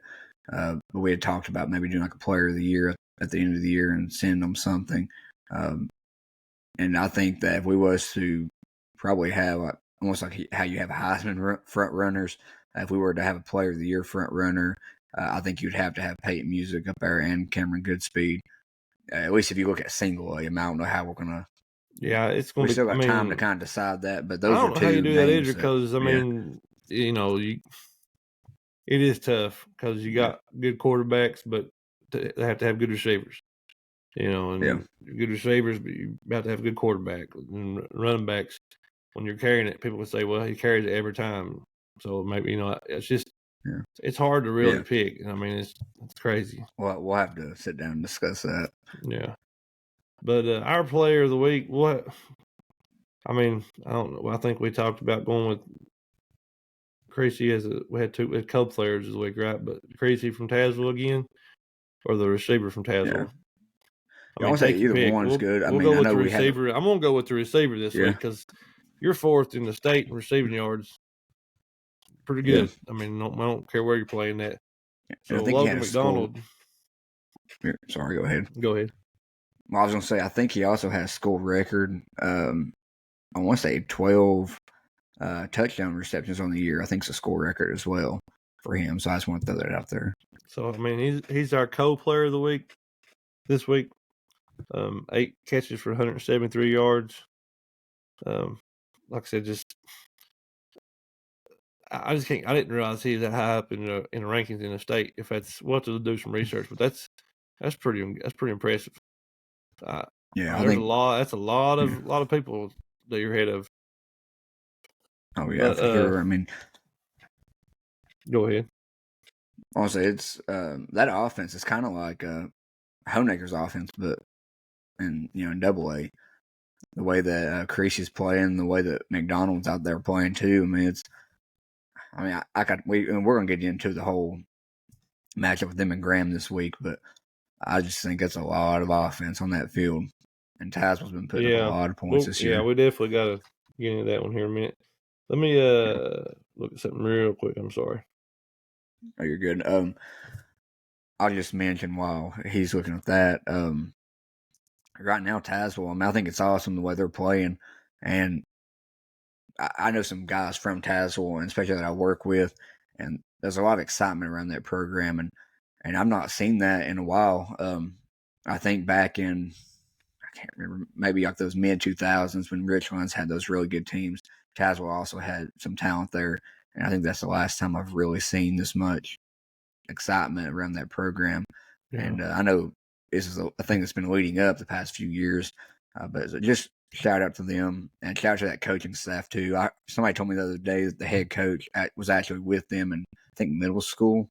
But we had talked about maybe doing like a player of the year at the end of the year and send them something. And I think that if we was to probably have almost like how you have Heisman front runners, if we were to have a player of the year front runner, I think you'd have to have Peyton Music up there and Cameron Goodspeed. At least if you look at single A, I don't know how we're gonna. Yeah, it's going to be. We still got time to kind of decide that, but those I don't are two. know how you do that either because it is tough because you got good quarterbacks, but they have to have good receivers. And good receivers, but you have to have a good quarterback and running backs. When you're carrying it, people would say, "Well, he carries it every time." So maybe it's just it's hard to really pick. It's crazy. Well, we'll have to sit down and discuss that. Yeah, but our player of the week, what? I don't know. I think we talked about going with Creasy we had co-players this week, right? But Creasy from Tazewell again, or the receiver from Tazewell. I want to say either one's good. We'll go with the receiver. I'm going to go with the receiver this week because you're fourth in the state in receiving yards. Pretty good. I don't care where you're playing that. So I think Logan McDonald. Sorry, go ahead. Go ahead. Well, I was going to say, I think he also has a school record. I want to say 12 touchdown receptions on the year. I think it's a school record as well for him. So I just want to throw that out there. So, he's our co-player of the week this week. 8 catches for 173 yards. Like I said, I just can't. I didn't realize he was that high up in the rankings in the state. If we'll have to do some research, but that's pretty impressive. There's a lot. That's a lot of people that you're ahead of. Oh yeah, for sure. Go ahead. Honestly, it's that offense is kind of like Honaker's offense, but in Double A, the way that Creasy's playing, the way that McDonald's out there playing too. We're gonna get into the whole matchup with them and Graham this week, but I just think it's a lot of offense on that field, and Tazewell's been putting up a lot of points this year. Yeah, we definitely got to get into that one here in a minute. Let me look at something real quick. I'm sorry. Oh, you're good. I'll just mention while he's looking at that. Right now, Tazewell, I think it's awesome the way they're playing, and I know some guys from Tazewell, and especially that I work with, and there's a lot of excitement around that program, and I've not seen that in a while. I think back in, I can't remember, maybe like those mid-2000s when Richlands had those really good teams, Tazewell also had some talent there, and I think that's the last time I've really seen this much excitement around that program. Yeah. And I know this is a thing that's been leading up the past few years, but just shout out to them and shout out to that coaching staff too. Somebody told me the other day that the head coach was actually with them, and I think middle school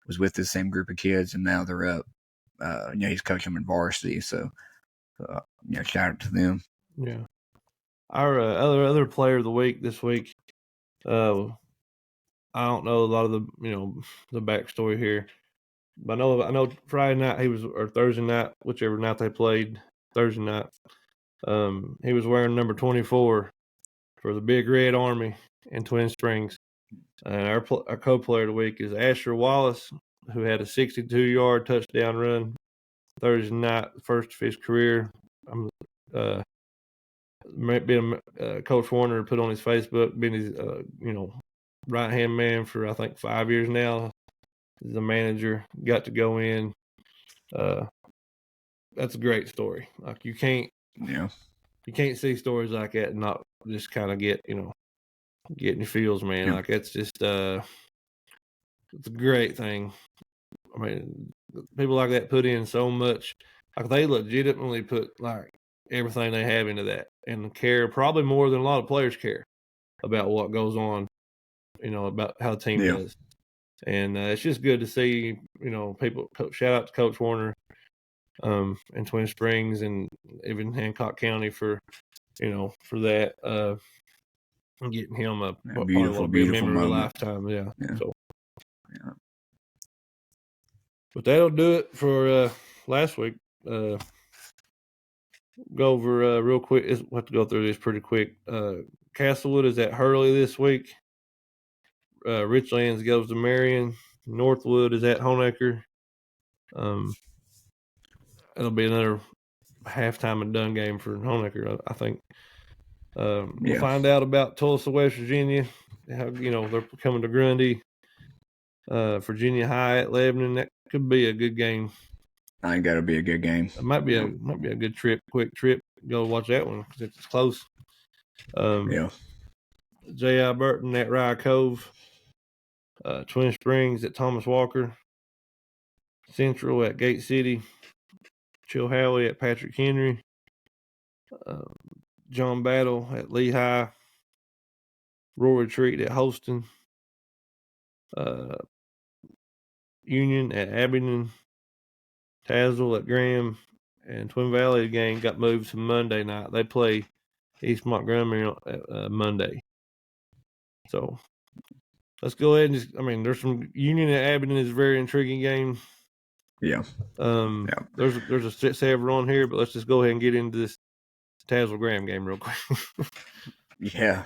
was with the same group of kids, and now they're up. He's coaching them in varsity, so shout out to them. Yeah, our other player of the week this week. I don't know a lot of the backstory here, but I know Friday night or Thursday night, whichever night they played, Thursday night. He was wearing number 24 for the Big Red Army, in Twin Springs. And our co-player of the week is Asher Wallace, who had a 62-yard touchdown run Thursday night, first of his career. Coach Warner put on his Facebook, been his right-hand man for I think 5 years now. He's a manager, got to go in. That's a great story. Like you can't see stories like that and not just kind of get in your feels, man. Like that's just it's a great thing. I mean, people like that put in so much. Like they legitimately put like everything they have into that and care probably more than a lot of players care about what goes on, about how the team does. And it's just good to see, people. Shout out to Coach Warner, in Twin Springs and even Hancock County for that. Getting him a beautiful memory moment. of a lifetime. Yeah. So, but that'll do it for last week. Go over real quick. We'll have to go through this pretty quick. Castlewood is at Hurley this week. Richlands goes to Marion. Northwood is at Honaker. It'll be another halftime and done game for Honaker, I think. We'll find out about Tulsa, West Virginia. How, they're coming to Grundy. Virginia High at Lebanon. That could be a good game. I think that'll be a good game. It might be a good quick trip. Go watch that one because it's close. J.I. Burton at Rye Cove. Twin Springs at Thomas Walker. Central at Gate City. Chilhowie at Patrick Henry. John Battle at Lehigh. Royal Retreat at Holston. Union at Abingdon. Tazewell at Graham. And Twin Valley game got moved to Monday night. They play East Montgomery on Monday. So let's go ahead and there's some Union at Abingdon is a very intriguing game. Yeah. There's a several on here, but let's just go ahead and get into this Tazewell Graham game real quick. Yeah.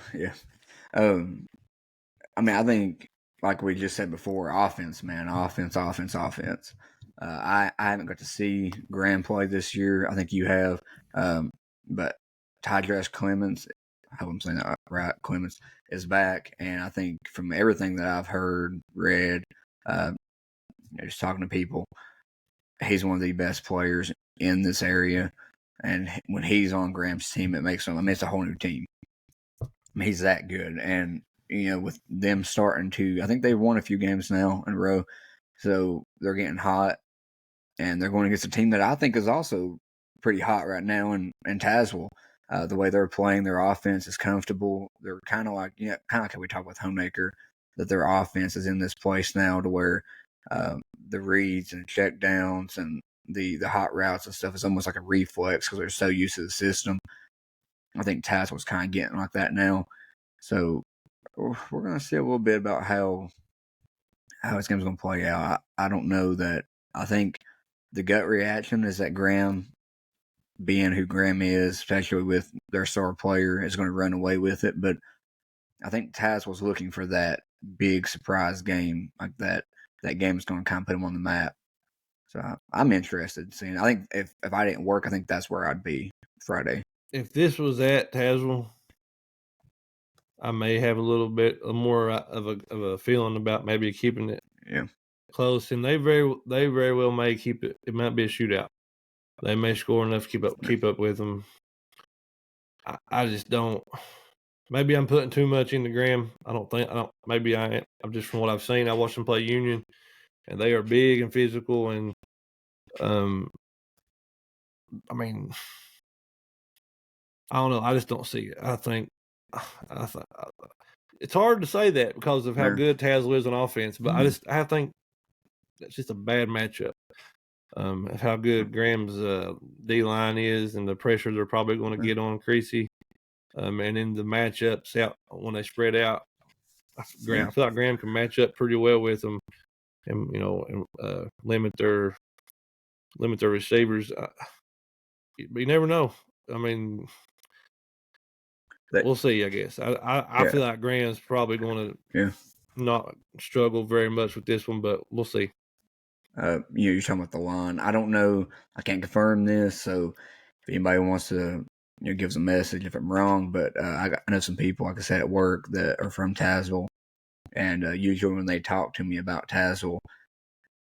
I think like we just said before, offense, man, offense. I haven't got to see Graham play this year. I think you have, but Tydress Clemens, I hope I'm saying that right, Clemens is back, and I think from everything that I've heard, read, just talking to people, he's one of the best players in this area, and when he's on Graham's team, it makes him. It's a whole new team. He's that good, and with them starting to, I think they've won a few games now in a row, so they're getting hot, and they're going against a team that I think is also pretty hot right now in Tazewell. The way they're playing, their offense is comfortable. They're kind of like how we talk with Homemaker, that their offense is in this place now to where the reads and check downs and the hot routes and stuff is almost like a reflex because they're so used to the system. I think Tazewell's kind of getting like that now. So we're going to see a little bit about how this game's going to play out. I don't know that. I think the gut reaction is that Graham, being who Graham is, especially with their star player, is going to run away with it. But I think Tazewell's looking for that big surprise game, like that game is going to kind of put him on the map. So I'm interested in seeing. I think if I didn't work, I think that's where I'd be Friday. If this was at Tazewell, I may have a little bit more of a feeling about maybe keeping it close, and they very well may keep it. It might be a shootout. They may score enough to keep up with them. I just don't. Maybe I'm putting too much into Graham. Maybe I am. I'm just from what I've seen. I watched them play Union, and they are big and physical, and I don't know. I just don't see it. I think it's hard to say that because of how good Tazewell is on offense, but I think that's just a bad matchup. Of how good Graham's D line is and the pressure they're probably going to get on Creasy, and in the matchups out when they spread out, I feel like Graham can match up pretty well with them, and limit their receivers. But you never know. we'll see. I guess I feel like Graham's probably going to not struggle very much with this one, but we'll see. You're talking about the line. I don't know. I can't confirm this, so if anybody wants to, give us a message if I'm wrong. But I know some people, like I said, at work that are from Tazewell, and usually when they talk to me about Tazewell,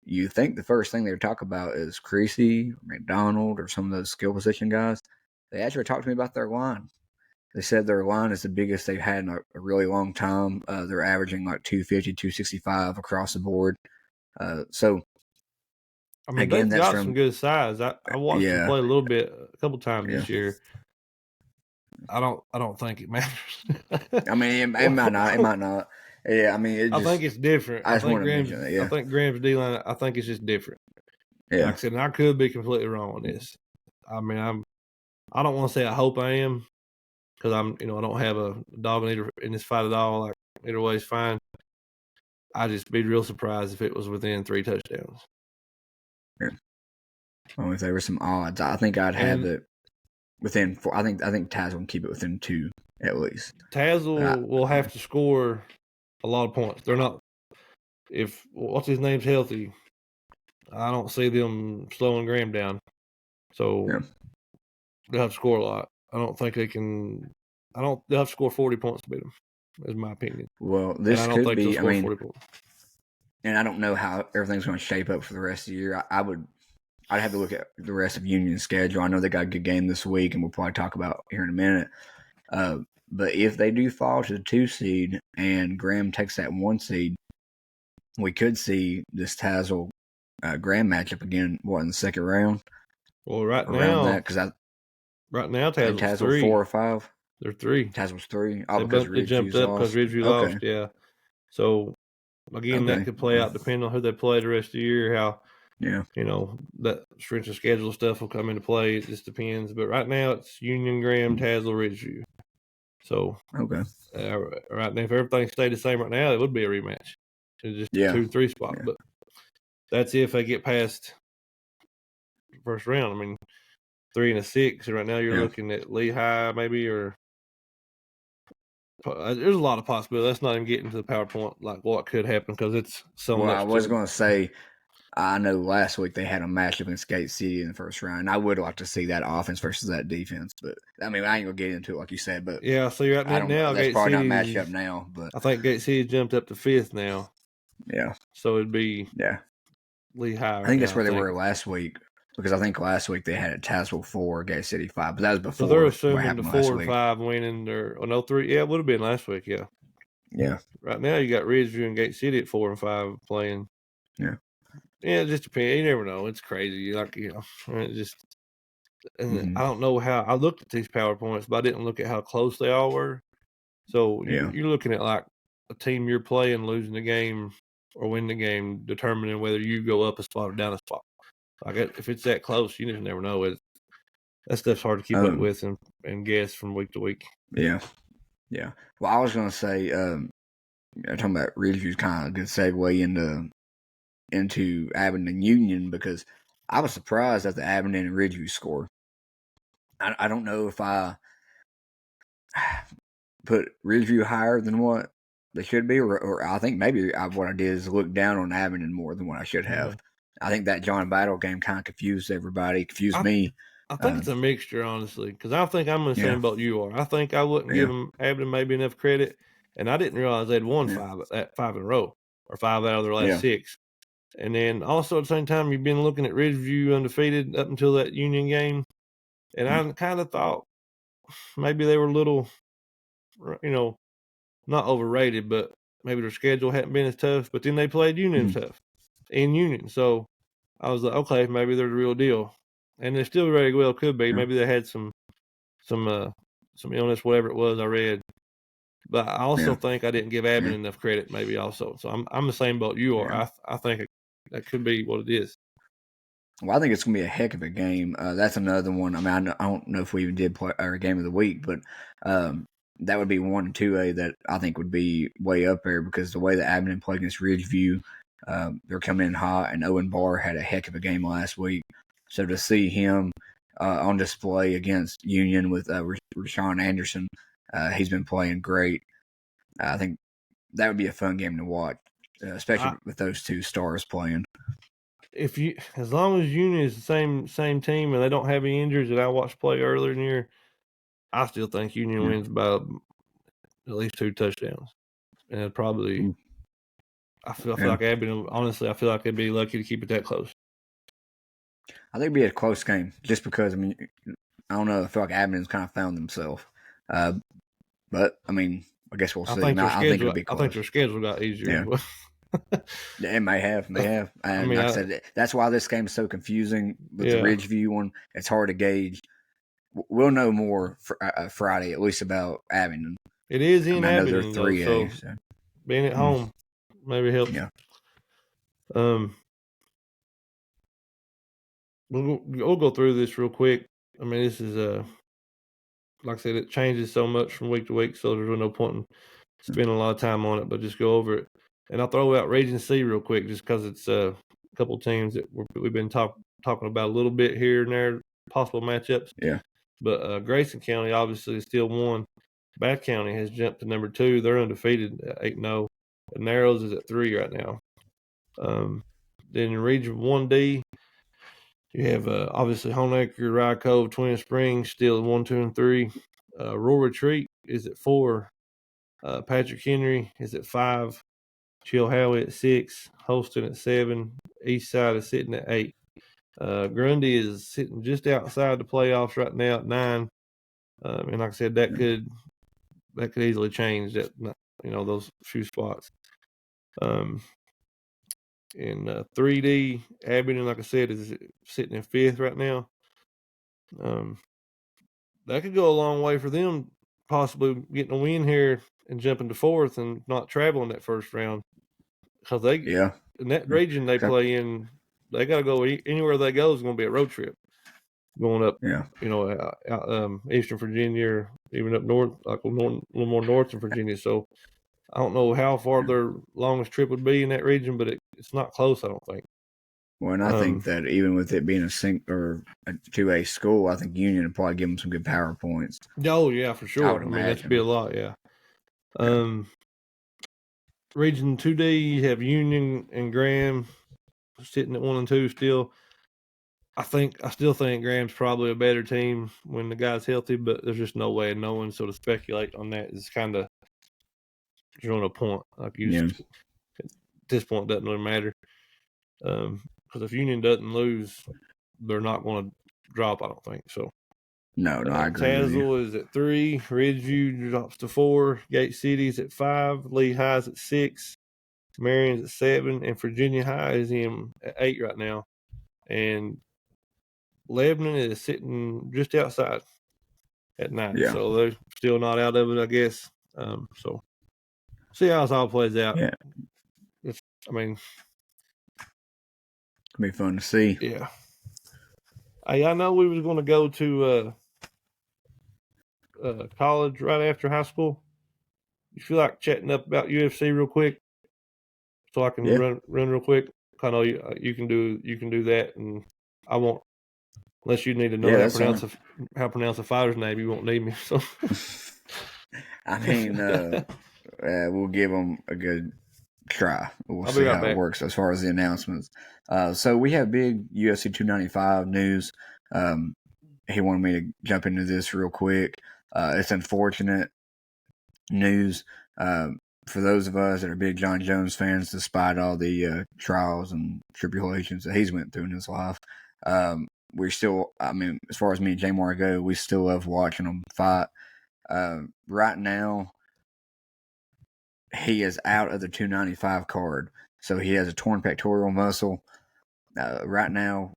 you think the first thing they talk about is Creasy, McDonald, or some of those skill position guys. They actually talked to me about their line. They said their line is the biggest they've had in a really long time. They're averaging like 250, 265 across the board. So, I mean, again, they've got some good size. I watched them play a little bit, a couple times this year. I don't think it matters. I mean, it might not. It might not. Yeah, I mean, I think it's different. I just want to mention that. Yeah, I think Graham's D-line. I think it's just different. Yeah, like I said, and I could be completely wrong on this. I mean, I don't want to say I hope I am, because I don't have a dog in this fight at all. Like, either way is fine. I'd just be real surprised if it was within 3 touchdowns. Yeah. Well, if there were some odds, I think I'd have it within 4. I think Taz will keep it within 2 at least. Taz will have to score a lot of points. They're not. If what's his name's healthy, I don't see them slowing Graham down. So they'll have to score a lot. I don't think they can. They'll have to score 40 points to beat them. Is my opinion. Well, this could be. I mean, and I don't know how everything's going to shape up for the rest of the year. I'd have to look at the rest of Union's schedule. I know they got a good game this week, and we'll probably talk about here in a minute. But if they do fall to the 2 seed and Graham takes that 1 seed, we could see this Tazewell Graham matchup again. What, in the second round? Well, right now Tazewell's 3. 4 or 5. They're 3. Tazewell's 3. They jumped up because Ridgeview lost. Yeah. So again, that could play out depending on who they play the rest of the year. How that strength of schedule stuff will come into play. It just depends. But right now it's Union, Graham, Tazewell, Ridgeview. So right now, if everything stayed the same right now, it would be a rematch. It's just 2-3 spot. But that's if they get past the first round. I mean, 3 and a 6. And right now you're looking at Lehigh maybe, or there's a lot of possibilities. Let's not even get into the PowerPoint like what could happen, because it's so much. I was going to say, I know last week they had a matchup against Gate City in the first round. I would like to see that offense versus that defense, but I mean, I ain't gonna get into it like you said. But yeah, so you're right now. That's probably not matched up now, but I think Gate City jumped up to 5th now. Yeah, so it'd be Lehigh. I think that's where they were last week, because I think last week they had a Tazewell 4, Gate City 5, but that was before. So they're assuming the 4 and 5 winning, or 3. Yeah, it would have been last week. Yeah. Yeah. Right now you got Ridgeview and Gate City at 4 and 5 playing. Yeah. Yeah, it just depends. You never know. It's crazy. Like, it just. And I don't know how. I looked at these PowerPoints, but I didn't look at how close they all were. So you're looking at like a team you're playing losing the game or winning the game, determining whether you go up a spot or down a spot. Like, if it's that close, you just never know. That stuff's hard to keep up with and guess from week to week. Yeah. Yeah. Well, I was going to say, talking about Ridgeview's kind of a good segue into Abingdon Union, because I was surprised at the Abingdon and Ridgeview score. I don't know if I put Ridgeview higher than what they should be, or I think maybe what I did is look down on Abingdon more than what I should have. I think that John Battle game kind of confused everybody, me. I think it's a mixture, honestly, because I think I'm in the same boat you are. I think I wouldn't give them Abingdon maybe enough credit, and I didn't realize they'd won 5 in a row, or 5 out of their last 6. And then also at the same time, you've been looking at Ridgeview undefeated up until that Union game. And I kind of thought maybe they were a little, not overrated, but maybe their schedule hadn't been as tough. But then they played Union tough in Union. So I was like, okay, maybe they're the real deal. And they still very well could be. Maybe they had some illness, whatever it was I read. But I also think I didn't give Abingdon enough credit, maybe also. So I'm the same boat you are. I think that could be what it is. Well, I think it's going to be a heck of a game. That's another one. I mean, I don't know if we even did play our game of the week, but that would be 1 and 2A that I think would be way up there, because the way that Abingdon played against Ridgeview, they're coming in hot, and Owen Barr had a heck of a game last week. So to see him on display against Union with Rashawn Anderson, He's been playing great. I think that would be a fun game to watch, especially with those two stars playing. As long as Union is the same team and they don't have any injuries that I watched play earlier in the year, I still think Union wins by at least 2 touchdowns, and it probably. I feel like Abington. Honestly, I feel like they'd be lucky to keep it that close. I think it'd be a close game, just because I don't know. I feel like Abington's kind of found themselves, but I guess we'll see. I think it'll be close. I think their schedule got easier. Yeah. It may have. And like I said, that's why this game is so confusing with the Ridgeview one. It's hard to gauge. We'll know more Friday, at least, about Abington. It is in Abington, though, so being at home maybe helps. Yeah. We'll go through this real quick. This is like I said, it changes so much from week to week, so there's no point in spending a lot of time on it, but just go over it. And I'll throw out Region C real quick, just because it's a couple teams that we've been talking about a little bit here and there, possible matchups. Yeah. But Grayson County obviously is still 1. Bath County has jumped to number 2. They're undefeated at 8-0. And Narrows is at 3 right now. Then in Region 1D, you have obviously Honaker, Rye Cove, Twin Springs still 1, 2, and 3. Rural Retreat is at 4. Patrick Henry is at 5. Chilhowie at 6. Holston at 7. Eastside is sitting at 8. Grundy is sitting just outside the playoffs right now at 9. And like I said, that could easily change that, those few spots. In 3D, Abington, like I said, is sitting in 5th right now. That could go a long way for them, possibly getting a win here and jumping to 4th and not traveling that first round. Because in that region they play in, they got to go anywhere they go is going to be a road trip. Going up, Eastern Virginia, or even up north, like a little more north of Virginia. So I don't know how far their longest trip would be in that region, but it's not close, I don't think. Well, and I think that even with it being a 2A school, I think Union would probably give them some good power points. Oh, yeah, for sure. That'd be a lot, yeah. Region 2D, you have Union and Graham sitting at 1 and 2 still. I still think Graham's probably a better team when the guy's healthy, but there's just no way of knowing. So to speculate on that is kind of drawing a point. At this point, it doesn't really matter. Because if Union doesn't lose, they're not going to drop, I don't think. So no, I agree. Tazewell is at 3. Ridgeview drops to 4. Gate City's at 5. Lee High's at 6. Marion's at 7. And Virginia High is in at 8 right now. And Lebanon is sitting just outside at 9. Yeah. So they're still not out of it, I guess. So see how this all plays out. Yeah. It's it'll be fun to see. Yeah. Hey, I know we was going to go to college right after high school. You feel like chatting up about UFC real quick, so I can run real quick? I know you can do that, and I won't. Unless you need to know how to pronounce a fighter's name, you won't need me. So, we'll give them a good try. We'll see how it works as far as the announcements. So we have big UFC 295 news. He wanted me to jump into this real quick. It's unfortunate news for those of us that are big John Jones fans, despite all the trials and tribulations that he's went through in his life. We're still, as far as me and Jamar go, we still love watching him fight. Right now, he is out of the 295 card. So he has a torn pectoral muscle. Right now,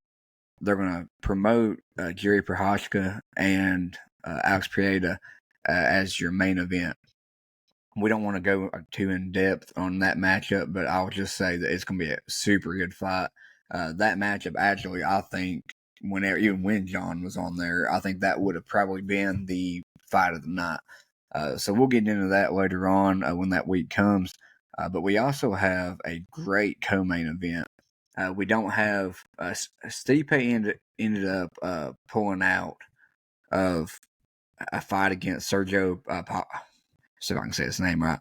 they're going to promote Jerry Prochazka and Alex Pieda as your main event. We don't want to go too in depth on that matchup, but I'll just say that it's going to be a super good fight. That matchup, actually, I think, even when John was on there, I think that would have probably been the fight of the night. So we'll get into that later on when that week comes. But we also have a great co-main event. We don't have Stipe ended up pulling out of a fight against Sergio. See if I can say his name right.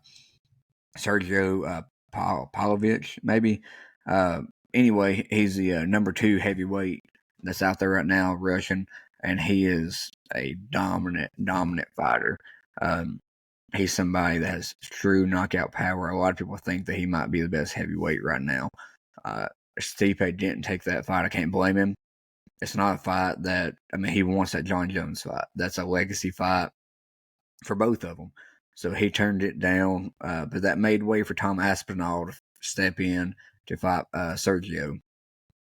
Sergio Pavlovich, maybe. Anyway, he's the number 2 heavyweight that's out there right now, Russian, and he is a dominant fighter. He's somebody that has true knockout power. A lot of people think that he might be the best heavyweight right now. Stipe didn't take that fight. I can't blame him. It's not a fight that, he wants that John Jones fight. That's a legacy fight for both of them. So he turned it down, but that made way for Tom Aspinall to step in to fight Sergio.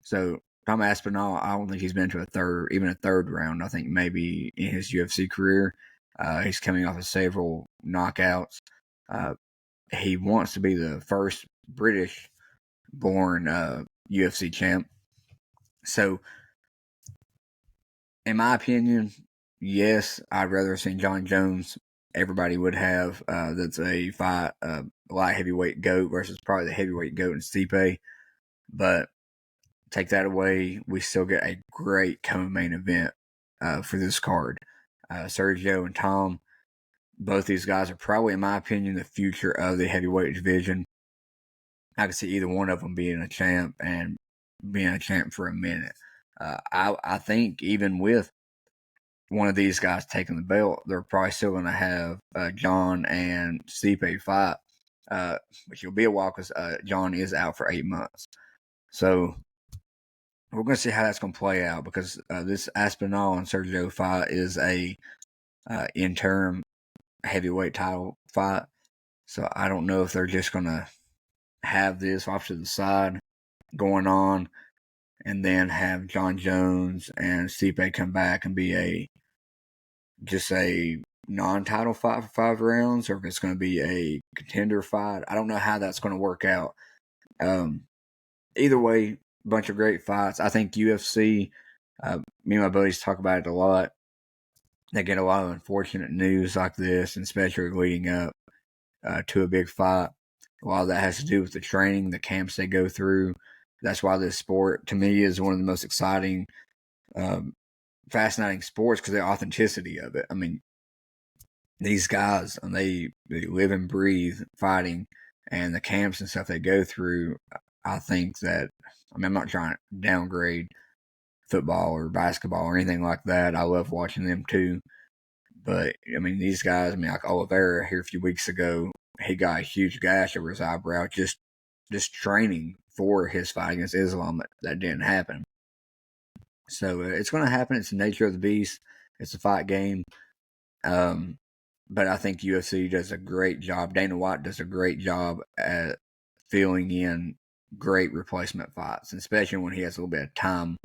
So Tom Aspinall, I don't think he's been to a third round. I think maybe in his UFC career. He's coming off of several knockouts. He wants to be the first British-born UFC champ. So, in my opinion, yes, I'd rather have seen John Jones. Everybody would have. That's a fight, light heavyweight GOAT versus probably the heavyweight GOAT in Stipe. But take that away, we still get a great main event for this card. Sergio and Tom, both these guys are probably, in my opinion, the future of the heavyweight division. I could see either one of them being a champ and being a champ for a minute. I think even with one of these guys taking the belt, they're probably still going to have John and Stipe fight, which will be a while because John is out for 8 months. So we're going to see how that's going to play out because this Aspinall and Sergio fight is a interim heavyweight title fight. So I don't know if they're just going to have this off to the side going on and then have John Jones and Stipe come back and be just a non-title fight for 5 rounds, or if it's going to be a contender fight. I don't know how that's going to work out. Either way, bunch of great fights. I think UFC, me and my buddies talk about it a lot. They get a lot of unfortunate news like this, and especially leading up to a big fight. A lot of that has to do with the training, the camps they go through. That's why this sport, to me, is one of the most exciting, fascinating sports because of the authenticity of it. These guys, they live and breathe fighting, and the camps and stuff they go through, I think that, I'm not trying to downgrade football or basketball or anything like that. I love watching them too. But, these guys, like Oliveira here a few weeks ago, he got a huge gash over his eyebrow just training for his fight against Islam. That didn't happen. So it's going to happen. It's the nature of the beast. It's a fight game. But I think UFC does a great job. Dana White does a great job at filling in great replacement fights, especially when he has a little bit of time,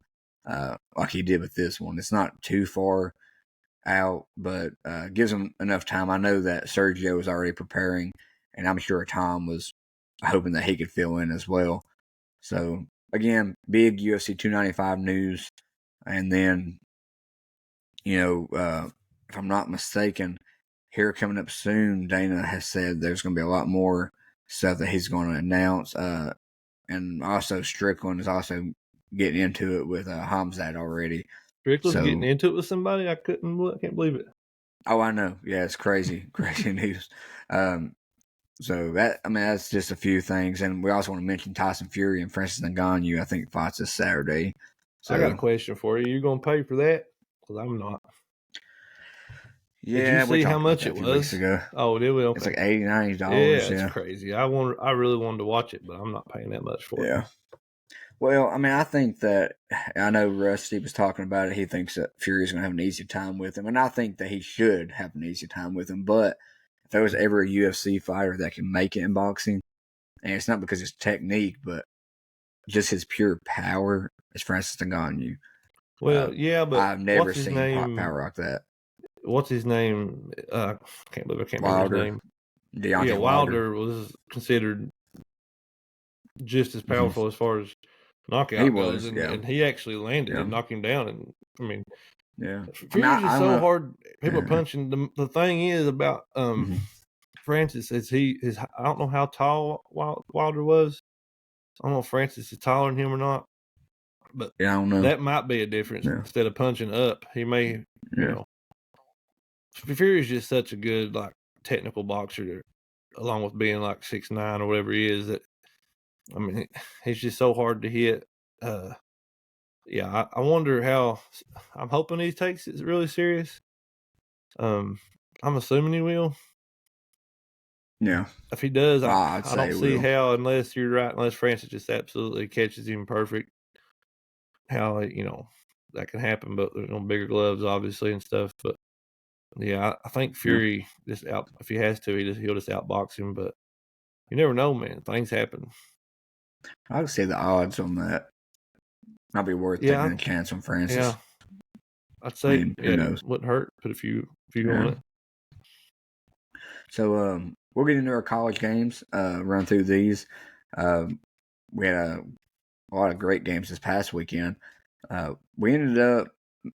like he did with this one. It's not too far out, but gives him enough time. I know that Sergio was already preparing, and I'm sure Tom was hoping that he could fill in as well. So, again, big UFC 295 news. And then, if I'm not mistaken, here coming up soon, Dana has said there's going to be a lot more stuff that he's going to announce. And also Strickland is also getting into it with Hamzat already. Strickland's getting into it with somebody? I can't believe it. Oh, I know. Yeah, it's crazy. Crazy news. So that's just a few things. And we also want to mention Tyson Fury and Francis Ngannou, I think, fights this Saturday. So I got a question for you. You going to pay for that? Because I'm not. Yeah, did you see how much it was? Weeks ago. Oh, did we? Okay. It's like $80, $90. Yeah, it's crazy. I really wanted to watch it, but I'm not paying that much for it. Yeah. Well, I think that, I know Rusty was talking about it. He thinks that Fury's going to have an easy time with him, and I think that he should have an easy time with him. But if there was ever a UFC fighter that can make it in boxing, and it's not because it's technique, but just his pure power, it's Francis Ngannou. Well, yeah, but I've never seen power like that. What's his name? I can't remember his name. Deontay Wilder was considered just as powerful as far as knockout goes, and he actually landed and knocked him down. And Fury's is so hard. People are punching. The thing is about Francis is I don't know how tall Wilder was. I don't know if Francis is taller than him or not, but I don't know. That might be a difference. Instead of punching up, he may, Fury's just such a good technical boxer, along with being 6'9" or whatever he is. That I mean, he's just so hard to hit. Yeah, I wonder how. I'm hoping he takes it really serious. I'm assuming he will. Yeah. If he does, I don't see will. how, unless you're right, unless Francis just absolutely catches him perfect, how that can happen. But there's no bigger gloves, obviously, and stuff. But yeah, I think Fury just out. If he has to, he'll just outbox him. But you never know, man. Things happen. I would say the odds on that might be worth taking a chance on Francis. Yeah, I'd say who knows? Wouldn't hurt. Put a few on it. So we'll get into our college games. Run through these. We had a lot of great games this past weekend. We ended up,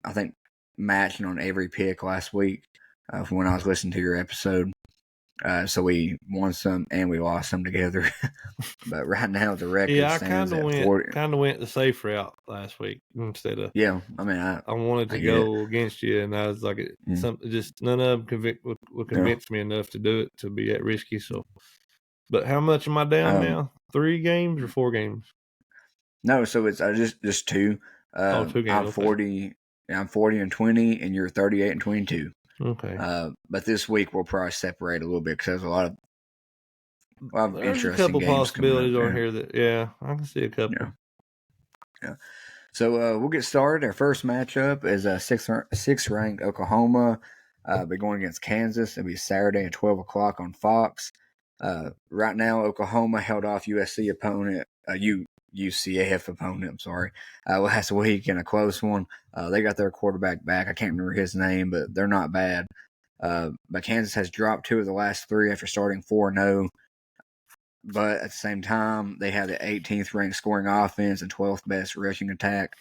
I think, matching on every pick last week from when I was listening to your episode. So we won some and we lost some together. But right now the record stands at 40. Kind of went the safe route last week instead of. Yeah, I mean, I wanted to go against you, and I was like, just none of them would convince me enough to do it, to be that risky. So, but how much am I down now? 3 games or 4 games? No, so it's just 2. 2 games. I'm 40. I'm 40-20, and you're 38-22. Okay. But this week we'll probably separate a little bit because there's a lot of there's interesting a couple games possibilities on here that I can see a couple. Yeah. So we'll get started. Our first matchup is a 6th ranked Oklahoma. Be going against Kansas. It'll be Saturday at 12 o'clock on Fox. Right now, Oklahoma held off USC opponent, UCF opponent. I'm sorry, last week in a close one. They got their quarterback back. I can't remember his name, but they're not bad. But Kansas has dropped 2 of the last 3 after starting 4-0. But at the same time, they have the 18th ranked scoring offense and 12th best rushing attack.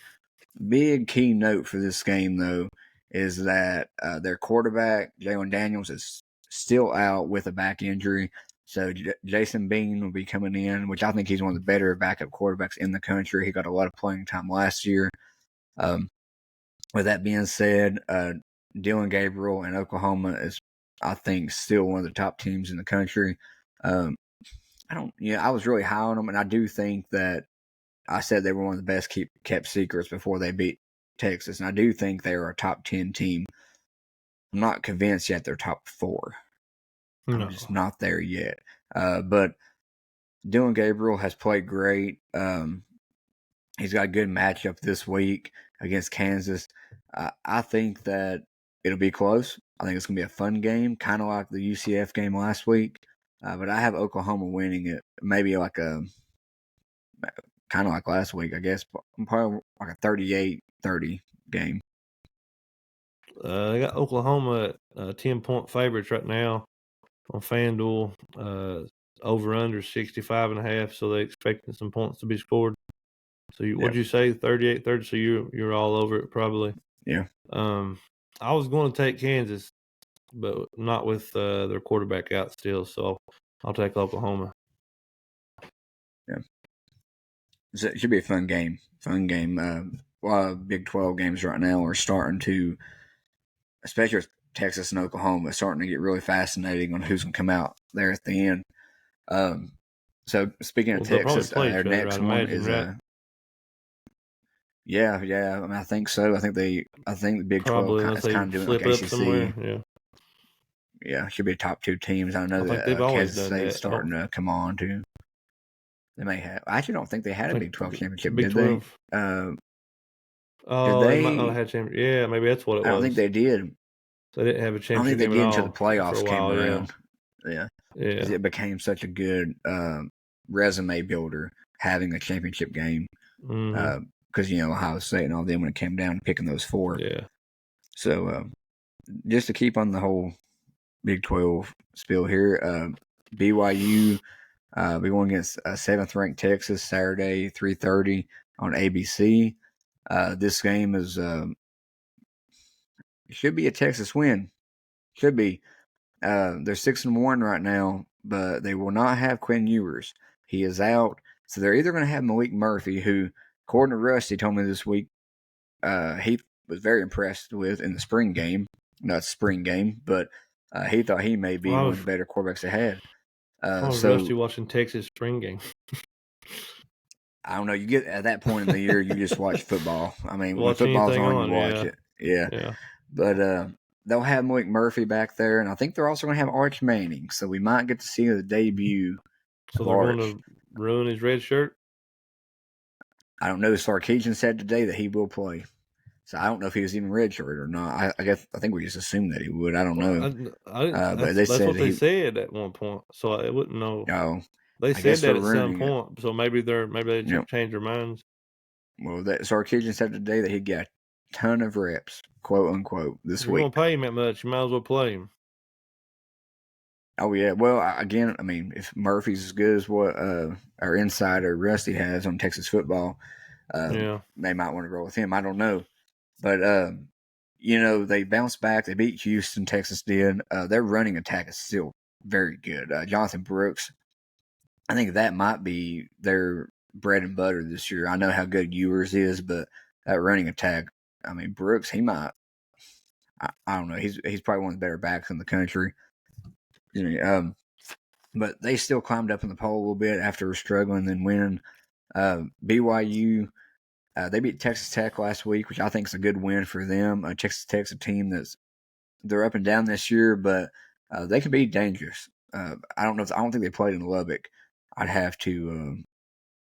Big key note for this game, though, is that their quarterback, Jalen Daniels, is still out with a back injury. So Jason Bean will be coming in, which I think he's one of the better backup quarterbacks in the country. He got a lot of playing time last year. With that being said, Dylan Gabriel and Oklahoma is, I think, still one of the top teams in the country. I was really high on them, and I do think that I said they were one of the best kept secrets before they beat Texas, and I do think they are a top 10 team. I'm not convinced yet they're top 4. I'm just not there yet. But Dylan Gabriel has played great. He's got a good matchup this week against Kansas. I think that it'll be close. I think it's going to be a fun game, kind of like the UCF game last week. But I have Oklahoma winning it, maybe kind of like last week, I guess. Probably like a 38-30 game. They got Oklahoma at 10-point favorites right now on FanDuel. Over under 65.5, so they're expecting some points to be scored. So what'd you say, 38-30? So you're all over it probably. Yeah. I was going to take Kansas, but not with their quarterback out still. So I'll take Oklahoma. Yeah. So it should be a fun game. A lot of Big 12 games right now are starting to, especially with Texas and Oklahoma, starting to get really fascinating on who's going to come out there at the end. So speaking of Texas, their next one is yeah. I mean, I think so. I think the Big 12 is kind of doing like ACC. Yeah, should be top 2 teams. I know that Kansas State's starting to come on too. They may have. I actually don't think they had a Big 12 championship. Did they? They might not have had championship. Yeah, maybe that's what it was. I don't think they did. They didn't have a championship. I don't think they did until the playoffs came around. Yeah. Because it became such a good resume builder having a championship game. Because Ohio State and all them when it came down to picking those 4. Yeah. So just to keep on the whole Big 12 spiel here, BYU be going against 7th ranked Texas Saturday 3:30 on ABC. This game is should be a Texas win. Should be. They're 6-1 right now, but they will not have Quinn Ewers. He is out, so they're either going to have Malik Murphy, who, according to Rusty, told me this week, he was very impressed with in the spring game. not spring game, but he thought he may be one of the better quarterbacks they had. I was rusty watching Texas spring game. I don't know. You get at that point in the year, you just watch football. I mean, when Watch football's anything on, you watch it. Yeah. But they'll have Malik Murphy back there, and I think they're also going to have Arch Manning, so we might get to see the debut. So they're going to ruin his red shirt? I don't know. Sarkisian said today that he will play. So I don't know if he was even redshirted or not. I think we just assumed that he would. I don't know. But that's what they said at one point. So I wouldn't know. Oh, they said that at some point. So maybe they changed their minds. Well, Sarkisian said today that he'd get a ton of reps, quote unquote, this week. You're going to pay him that much, you might as well play him. Oh yeah. Well, again, I mean, if Murphy's as good as what our insider Rusty has on Texas football, they might want to roll with him. I don't know. But, they bounced back. They beat Houston, Texas did. Their running attack is still very good. Jonathan Brooks, I think that might be their bread and butter this year. I know how good Ewers is, but that running attack, I mean, Brooks, he might, I don't know. He's probably one of the better backs in the country. But they still climbed up in the poll a little bit after struggling and winning. BYU, they beat Texas Tech last week, which I think is a good win for them. Texas Tech's a team they're up and down this year, but they can be dangerous. I don't think they played in Lubbock. I'd have to.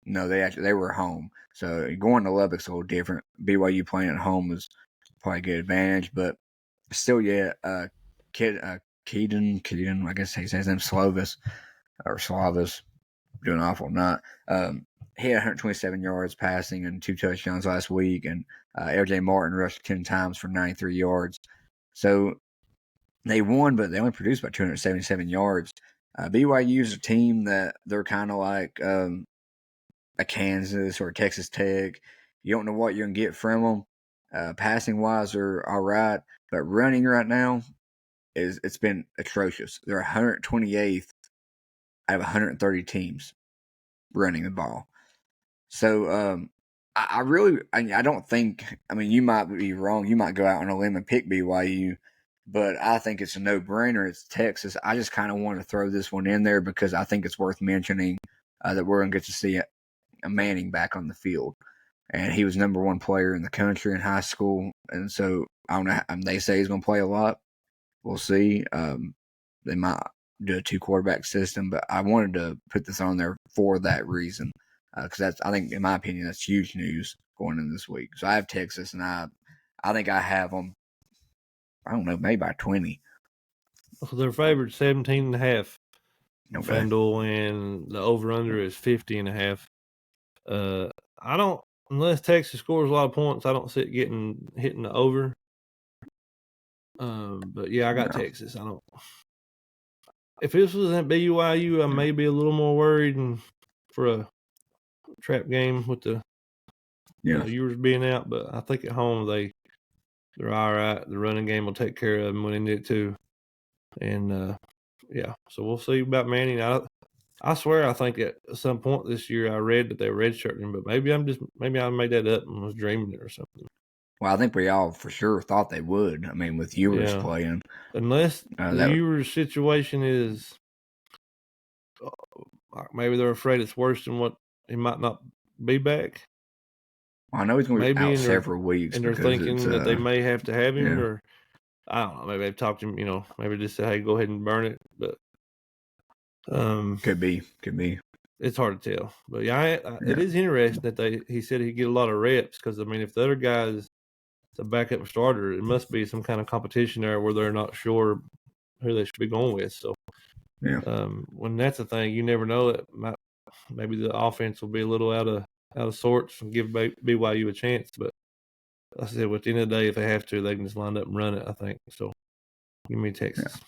No, they were home, so going to Lubbock's a little different. BYU playing at home is probably a good advantage, but still, yeah. Keaton, I guess he says him Slavas, doing awful. Not. He had 127 yards passing and 2 touchdowns last week, and LJ Martin rushed 10 times for 93 yards. So they won, but they only produced about 277 yards. BYU is a team that they're kind of like a Kansas or a Texas Tech. You don't know what you're going to get from them. Passing wise, they're all right, but running right now it's been atrocious. They're 128th out of 130 teams running the ball. So I don't think. I mean, you might be wrong. You might go out on a limb and pick BYU, but I think it's a no-brainer. It's Texas. I just kind of want to throw this one in there because I think it's worth mentioning that we're going to get to see a Manning back on the field, and he was number 1 player in the country in high school, and so I don't know. They say he's going to play a lot. We'll see. They might do a 2-quarterback system, but I wanted to put this on there for that reason. Because I think, in my opinion, that's huge news going in this week. So I have Texas, and I think I have them, I don't know, maybe by 20. So they're favored 17.5. Okay. FanDuel, and the over-under is 50.5. I don't, unless Texas scores a lot of points, I don't see it hitting the over. But yeah, I got Texas. I don't. If this was at BYU, I may be a little more worried for a trap game with the Ewers being out, but I think at home they're all right. The running game will take care of them when they need to, and so we'll see about Manning. I swear I think at some point this year I read that they were redshirting, but maybe I made that up and was dreaming it or something. Well, I think we all for sure thought they would. I mean, with Ewers playing, unless the Ewers situation is maybe they're afraid it's worse than what he might not be back. Well, I know he's going to be out several weeks, and they're thinking that they may have to have him, or I don't know. Maybe they've talked to him. Maybe just say, "Hey, go ahead and burn it." But could be. It's hard to tell. But it is interesting that he said he'd get a lot of reps because I mean, if the other guy's a backup starter, it must be some kind of competition there where they're not sure who they should be going with. So when that's a thing, you never know. It maybe the offense will be a little out of sorts and give BYU a chance. But like I said, at the end of the day, if they have to, they can just line up and run it, I think. So give me Texas.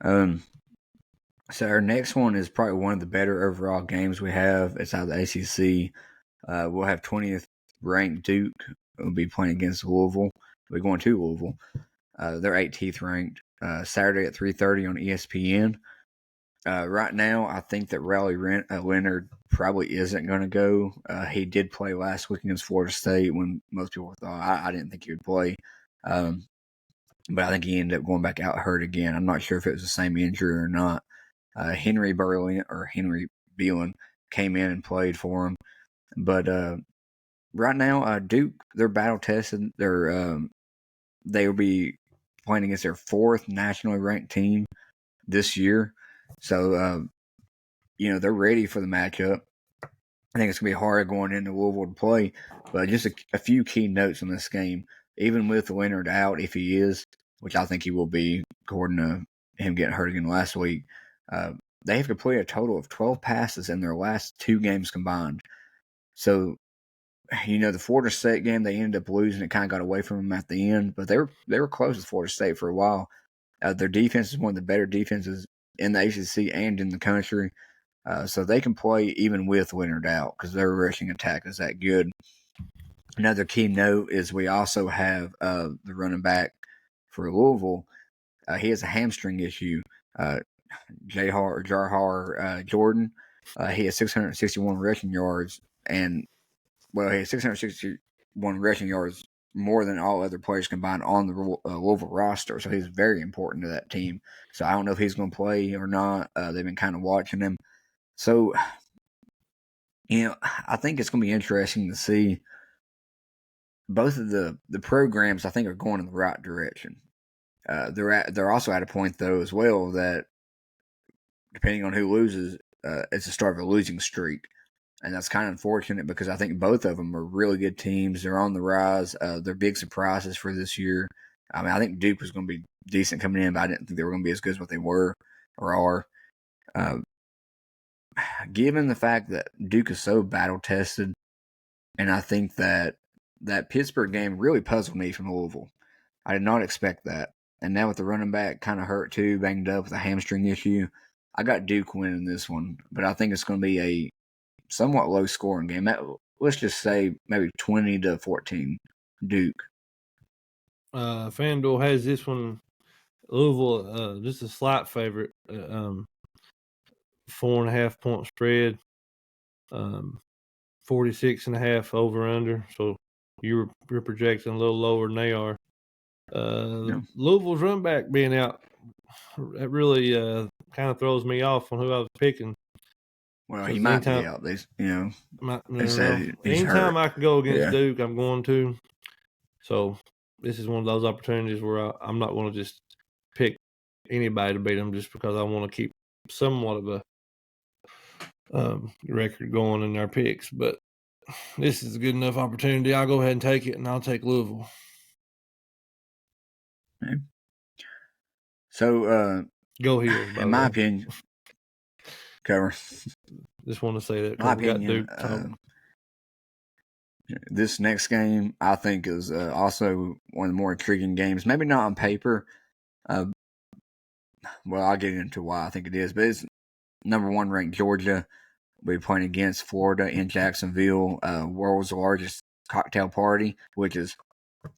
So our next one is probably one of the better overall games we have. It's out of the ACC. We'll have 20th ranked Duke. We'll be playing against Louisville. We're going to Louisville. They're 18th ranked. Saturday at 3:30 on ESPN. Right now, I think that Riley Leonard probably isn't going to go. He did play last week against Florida State when most people thought I didn't think he would play. but I think he ended up going back out hurt again. I'm not sure if it was the same injury or not. Henry Beelan came in and played for him. But right now, Duke, they're battle tested. They will be playing against their 4th nationally ranked team this year. So, they're ready for the matchup. I think it's going to be hard going into Louisville to play. But just a few key notes on this game. Even with Leonard out, if he is, which I think he will be, according to him getting hurt again last week, they have completed a total of 12 passes in their last 2 games combined. So, the Florida State game, they ended up losing. It kind of got away from them at the end, but they were close with Florida State for a while. Their defense is one of the better defenses in the ACC and in the country. So they can play even with Leonard out because their rushing attack is that good. Another key note is we also have the running back for Louisville. He has a hamstring issue. Jarhar Jordan. He has 661 rushing yards, and he has 661 rushing yards more than all other players combined on the Louisville roster. So he's very important to that team. So I don't know if he's going to play or not. They've been kind of watching him. So, I think it's going to be interesting to see. Both of the programs, I think, are going in the right direction. They're also at a point, though, as well, that depending on who loses, it's the start of a losing streak. And that's kind of unfortunate because I think both of them are really good teams. They're on the rise. They're big surprises for this year. I mean, I think Duke was going to be decent coming in, but I didn't think they were going to be as good as what they were or are. Given the fact that Duke is so battle-tested, and I think that Pittsburgh game really puzzled me from Louisville. I did not expect that. And now with the running back kind of hurt too, banged up with a hamstring issue, I got Duke winning this one. But I think it's going to be a somewhat low-scoring game. Let's just say maybe 20-14 Duke. FanDuel has this one, Louisville, just a slight favorite, 4.5 point spread, 46.5 over under. So you're projecting a little lower than they are. Louisville's run back being out, that really kind of throws me off on who I was picking. Well, he might be out. They said anytime hurt. I can go against Duke, I'm going to. So this is one of those opportunities where I'm not going to just pick anybody to beat them just because I want to keep somewhat of a record going in our picks. But this is a good enough opportunity. I'll go ahead and take it, and I'll take Louisville. Okay. So, go here. In my opinion, cover. Just want to say that. My opinion, this next game I think is also one of the more intriguing games. Maybe not on paper. Well, I'll get into why I think it is, but it's number 1 ranked Georgia. We'll be playing against Florida in Jacksonville, world's largest cocktail party, which is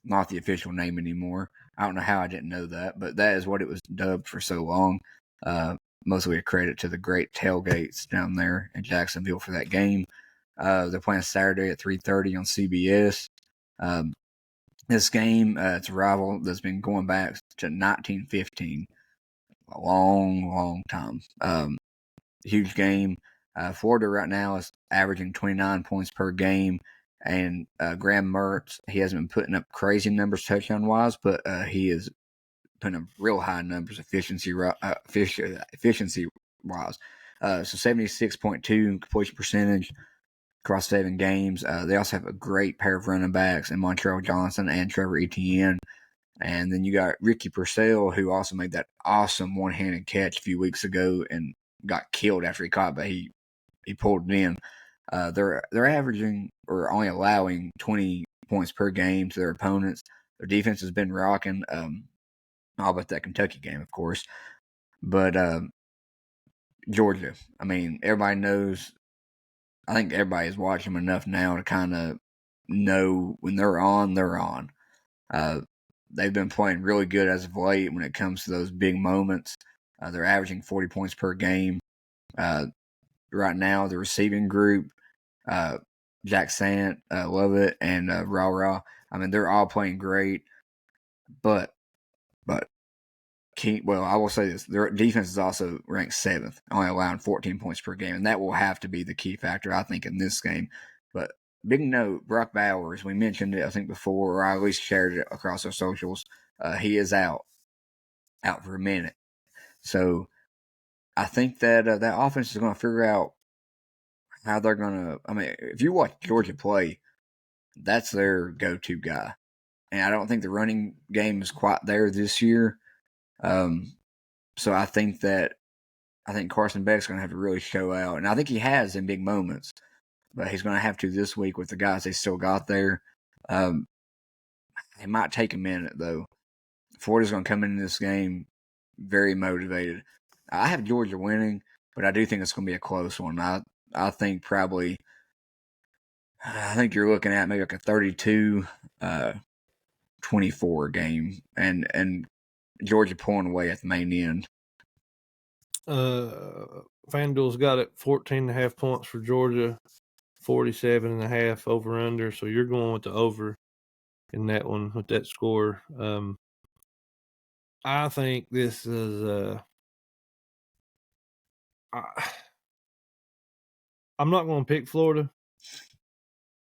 not the official name anymore. I don't know how I didn't know that, but that is what it was dubbed for so long. Mostly a credit to the great tailgates down there in Jacksonville for that game. They're playing Saturday at 3:30 on CBS. This game, it's a rival that's been going back to 1915. A long, long time. Huge game. Florida right now is averaging 29 points per game. And Graham Mertz, he hasn't been putting up crazy numbers touchdown-wise, but he is putting up real high numbers efficiency-wise. So 76.2 completion percentage across 7 games. They also have a great pair of running backs in Montreal Johnson and Trevor Etienne. And then you got Ricky Purcell, who also made that awesome one-handed catch a few weeks ago and got killed after he caught, but he pulled it in. They're averaging or only allowing 20 points per game to their opponents. Their defense has been rocking. All but that Kentucky game, of course. But Georgia, I mean, everybody knows. I think everybody's watching them enough now to kind of know when they're on, they're on. They've been playing really good as of late when it comes to those big moments. They're averaging 40 points per game. Right now, the receiving group, Jack Sant, Lovett, and Ra. I mean, they're all playing great. But But I will say this: their defense is also ranked 7th, only allowing 14 points per game, and that will have to be the key factor, I think, in this game. But big note: Brock Bowers. We mentioned it, I think, before, or I at least shared it across our socials. He is out for a minute, so I think that that offense is going to figure out how they're going to. I mean, if you watch Georgia play, that's their go-to guy, and I don't think the running game is quite there this year. So I think Carson Beck's going to have to really show out, and I think he has in big moments, but he's going to have to this week with the guys they still got there. It might take a minute though. Florida's going to come into this game very motivated. I have Georgia winning, but I do think it's going to be a close one. I think you're looking at maybe like a 32-24 game, and Georgia pulling away at the main end. FanDuel's got it 14.5 points for Georgia, 47.5 over under. So you're going with the over in that one with that score. I think this is I'm not going to pick Florida.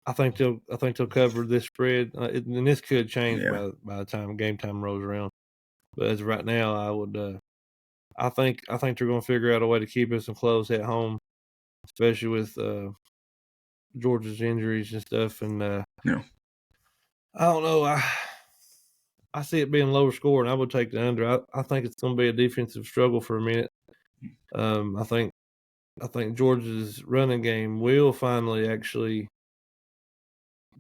I think they'll cover this spread, and this could change by the time game time rolls around. But as of right now, I would. I think they're going to figure out a way to keep us close at home, especially with Georgia's injuries and stuff. And I don't know. I see it being lower score, and I would take the under. I think it's going to be a defensive struggle for a minute. I think Georgia's running game will finally actually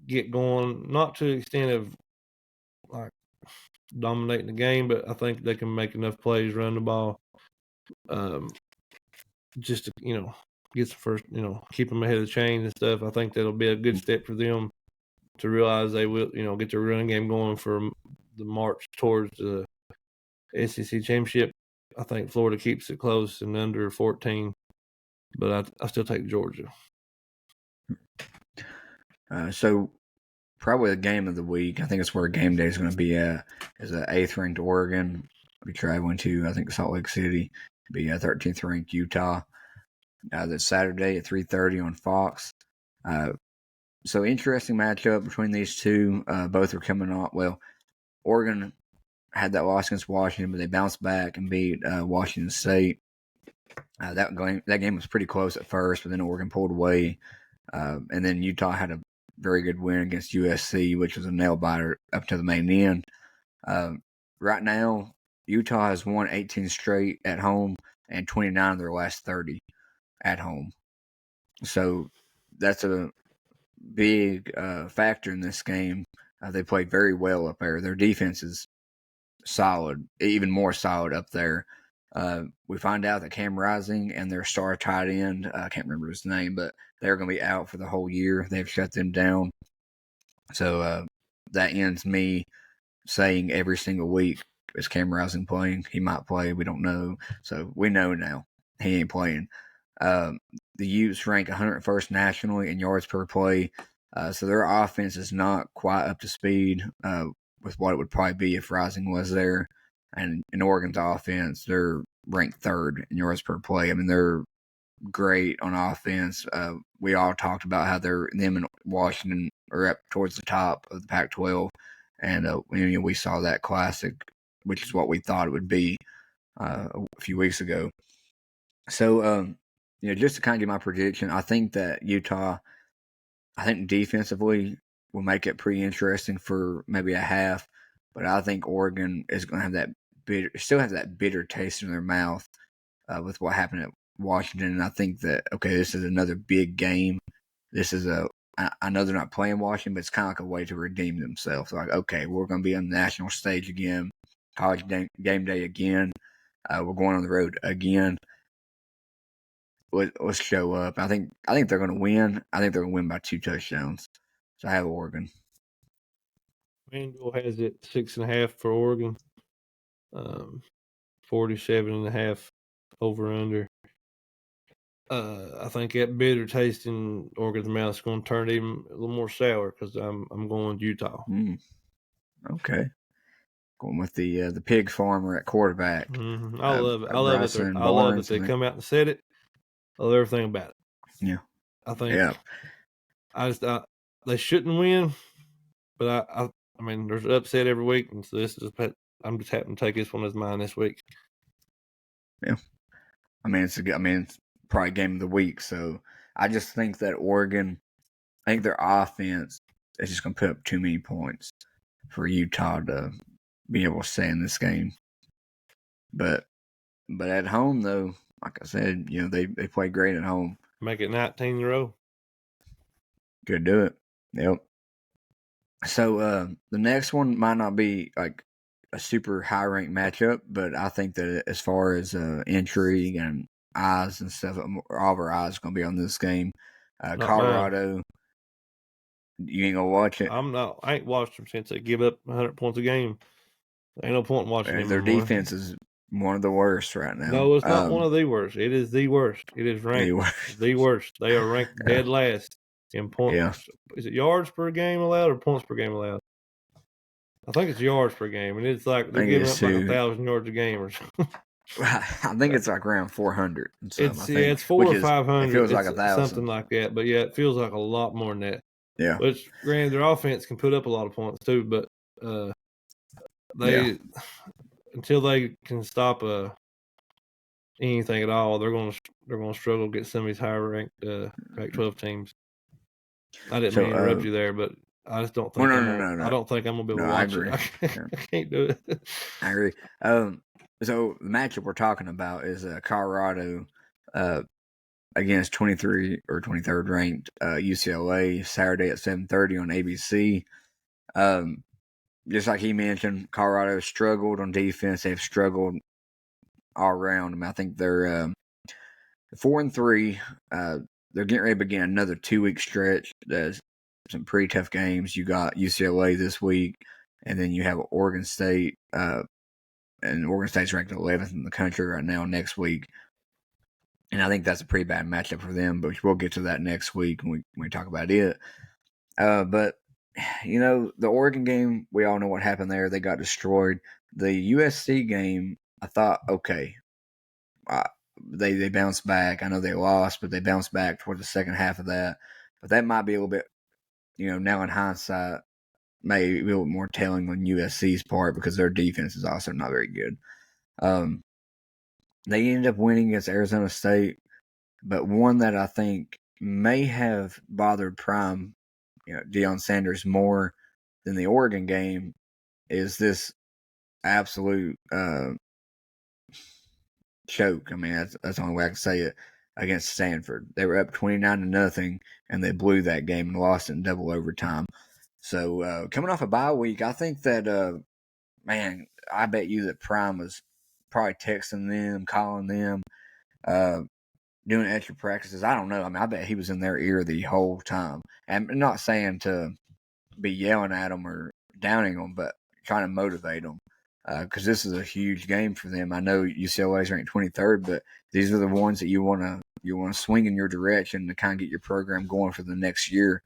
get going, not to the extent of like dominating the game, but I think they can make enough plays, run the ball, just to get some first, keep them ahead of the chain and stuff. I think that'll be a good step for them to realize they will, get their running game going for the march towards the SEC championship. I think Florida keeps it close and under 14, but I still take Georgia. So probably the game of the week, I think it's where game day is going to be at, is 8th ranked Oregon. We'll be traveling to, I think, Salt Lake City. Be 13th ranked Utah. That's Saturday at 3:30 on Fox. So interesting matchup between these two. Both are coming off. Well, Oregon had that loss against Washington, but they bounced back and beat Washington State. That game was pretty close at first, but then Oregon pulled away. And then Utah had a very good win against USC, which was a nail biter up to the main end. Right now, Utah has won 18 straight at home and 29 of their last 30 at home. So that's a big factor in this game. They played very well up there. Their defense is solid, even more solid up there. We find out that Cam Rising and their star tight end, I can't remember his name, but they're going to be out for the whole year. They've shut them down. So that ends me saying every single week, is Cam Rising playing? He might play. We don't know. So we know now he ain't playing. The Utes rank 101st nationally in yards per play. So their offense is not quite up to speed with what it would probably be if Rising was there. And in Oregon's offense, they're ranked 3rd in yards per play. I mean, they're great on offense. We all talked about how them and Washington are up towards the top of the Pac-12. And we saw that classic, which is what we thought it would be a few weeks ago. So, just to kind of give my prediction, I think that Utah, defensively will make it pretty interesting for maybe a half. But I think Oregon is going to have that bitter taste in their mouth with what happened at Washington. And I think that, this is another big game. This is I know they're not playing Washington, but it's kind of like a way to redeem themselves. Like, we're going to be on the national stage again, college game day again. We're going on the road again. Let's show up. I think they're going to win. I think they're going to win by 2 touchdowns. So I have Oregon. FanDuel has it 6.5 for Oregon, 47.5 over under. I think that bitter taste in Oregon's mouth is going to turn even a little more sour because I'm going Utah. Okay. going with the pig farmer at quarterback. Mm-hmm. I love it. I love it. I love that they come out and said it. I love everything about it. Yeah, I think. Yeah. They shouldn't win, but I mean, there's upset every week, and so I'm just happy to take this one as mine this week. Yeah, I mean it's probably game of the week. So I just think that Oregon, I think their offense is just going to put up too many points for Utah to be able to stay in this game. But at home though, like I said, they play great at home. Make it 19 in a row. Could do it. Yep. So the next one might not be like a super high ranked matchup, but I think that as far as intrigue and eyes and stuff, all of our eyes are going to be on this game. Colorado, you ain't gonna watch it. I ain't watched them since they give up 100 points a game. Ain't no point in watching them. Their defense is one of the worst right now. No, it's not one of the worst. It is the worst. It is ranked the worst. They are ranked dead last in points. Yeah. Is it yards per game allowed or points per game allowed? I think it's yards per game, and it's like they're giving up like 1,000 yards a game or something. I think it's like around 400. It's 400 or 500. It feels like 1,000, something like that. But yeah, it feels like a lot more than that. Yeah. Which, granted, their offense can put up a lot of points too, but until they can stop anything at all, they're going to struggle to get some of these higher ranked Pac-12 teams. I didn't mean to interrupt you there, but I just don't think. No. I don't think I'm going to be able to watch it. I can't do it. I agree. So the matchup we're talking about is Colorado against 23 or 23rd ranked UCLA Saturday at 7:30 on ABC. Just like he mentioned, Colorado struggled on defense. They've struggled all around. I mean, I think they're 4-3. They're getting ready to begin another 2-week stretch. There's some pretty tough games. You got UCLA this week, and then you have Oregon State. And Oregon State's ranked 11th in the country right now next week. And I think that's a pretty bad matchup for them, but we'll get to that next week when we talk about it. But, the Oregon game, we all know what happened there. They got destroyed. The USC game, I thought, okay, they bounced back. I know they lost, but they bounced back toward the second half of that. But that might be a little bit, now in hindsight, maybe a little more telling on USC's part because their defense is also not very good. They ended up winning against Arizona State, but one that I think may have bothered Prime, Deion Sanders more than the Oregon game is this absolute choke. I mean, that's the only way I can say it, against Stanford. They were up 29-0, and they blew that game and lost in double overtime. So coming off a bye week, I think that, I bet you that Prime was probably texting them, calling them, doing extra practices. I don't know. I mean, I bet he was in their ear the whole time. And I'm not saying to be yelling at them or downing them, but trying to motivate them. Because this is a huge game for them. I know UCLA is ranked 23rd, but these are the ones that you want to swing in your direction to kind of get your program going for the next year.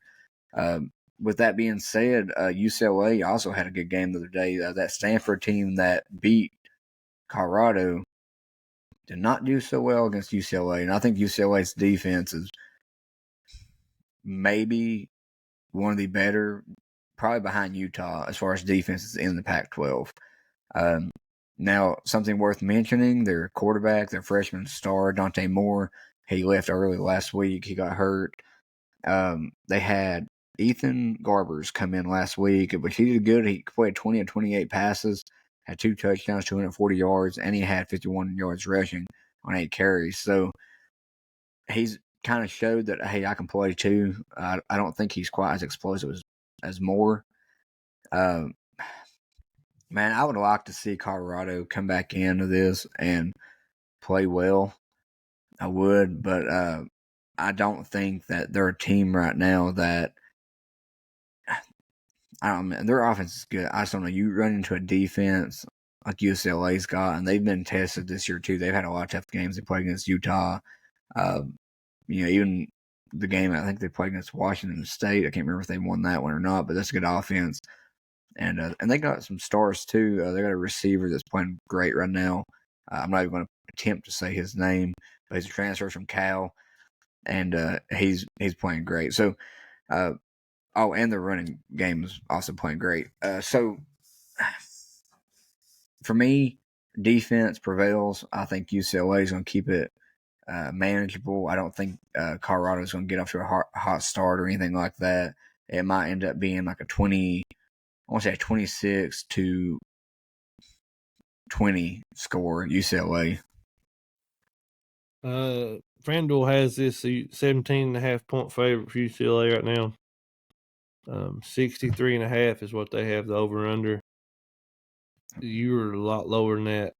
With that being said, UCLA also had a good game the other day. That Stanford team that beat Colorado did not do so well against UCLA, and I think UCLA's defense is maybe one of the better, probably behind Utah as far as defenses in the Pac-12. Now, something worth mentioning, their quarterback, their freshman star, Dante Moore, he left early last week. He got hurt. They had Ethan Garbers come in last week, but he did good. He played 20 of 28 passes, had 2 touchdowns, 240 yards, and he had 51 yards rushing on 8 carries. So he's kind of showed that, hey, I can play too. I don't think he's quite as explosive as Moore. Man, I would like to see Colorado come back into this and play well. I would, but I don't think that they're a team right now that their offense is good. I just don't know. You run into a defense like UCLA's got, and they've been tested this year too. They've had a lot of tough games. They played against Utah. Even the game I think they played against Washington State. I can't remember if they won that one or not, but that's a good offense. and they got some stars too. They got a receiver that's playing great right now. I'm not even going to attempt to say his name, but he's a transfer from Cal, and he's playing great. So, and the running game is also playing great. So, for me, defense prevails. I think UCLA is going to keep it manageable. I don't think Colorado is going to get off to a hot start or anything like that. It might end up being like a 26-20 score UCLA. FanDuel has this 17.5 point favorite for UCLA right now. 63.5 is what they have the over under. You're a lot lower than that.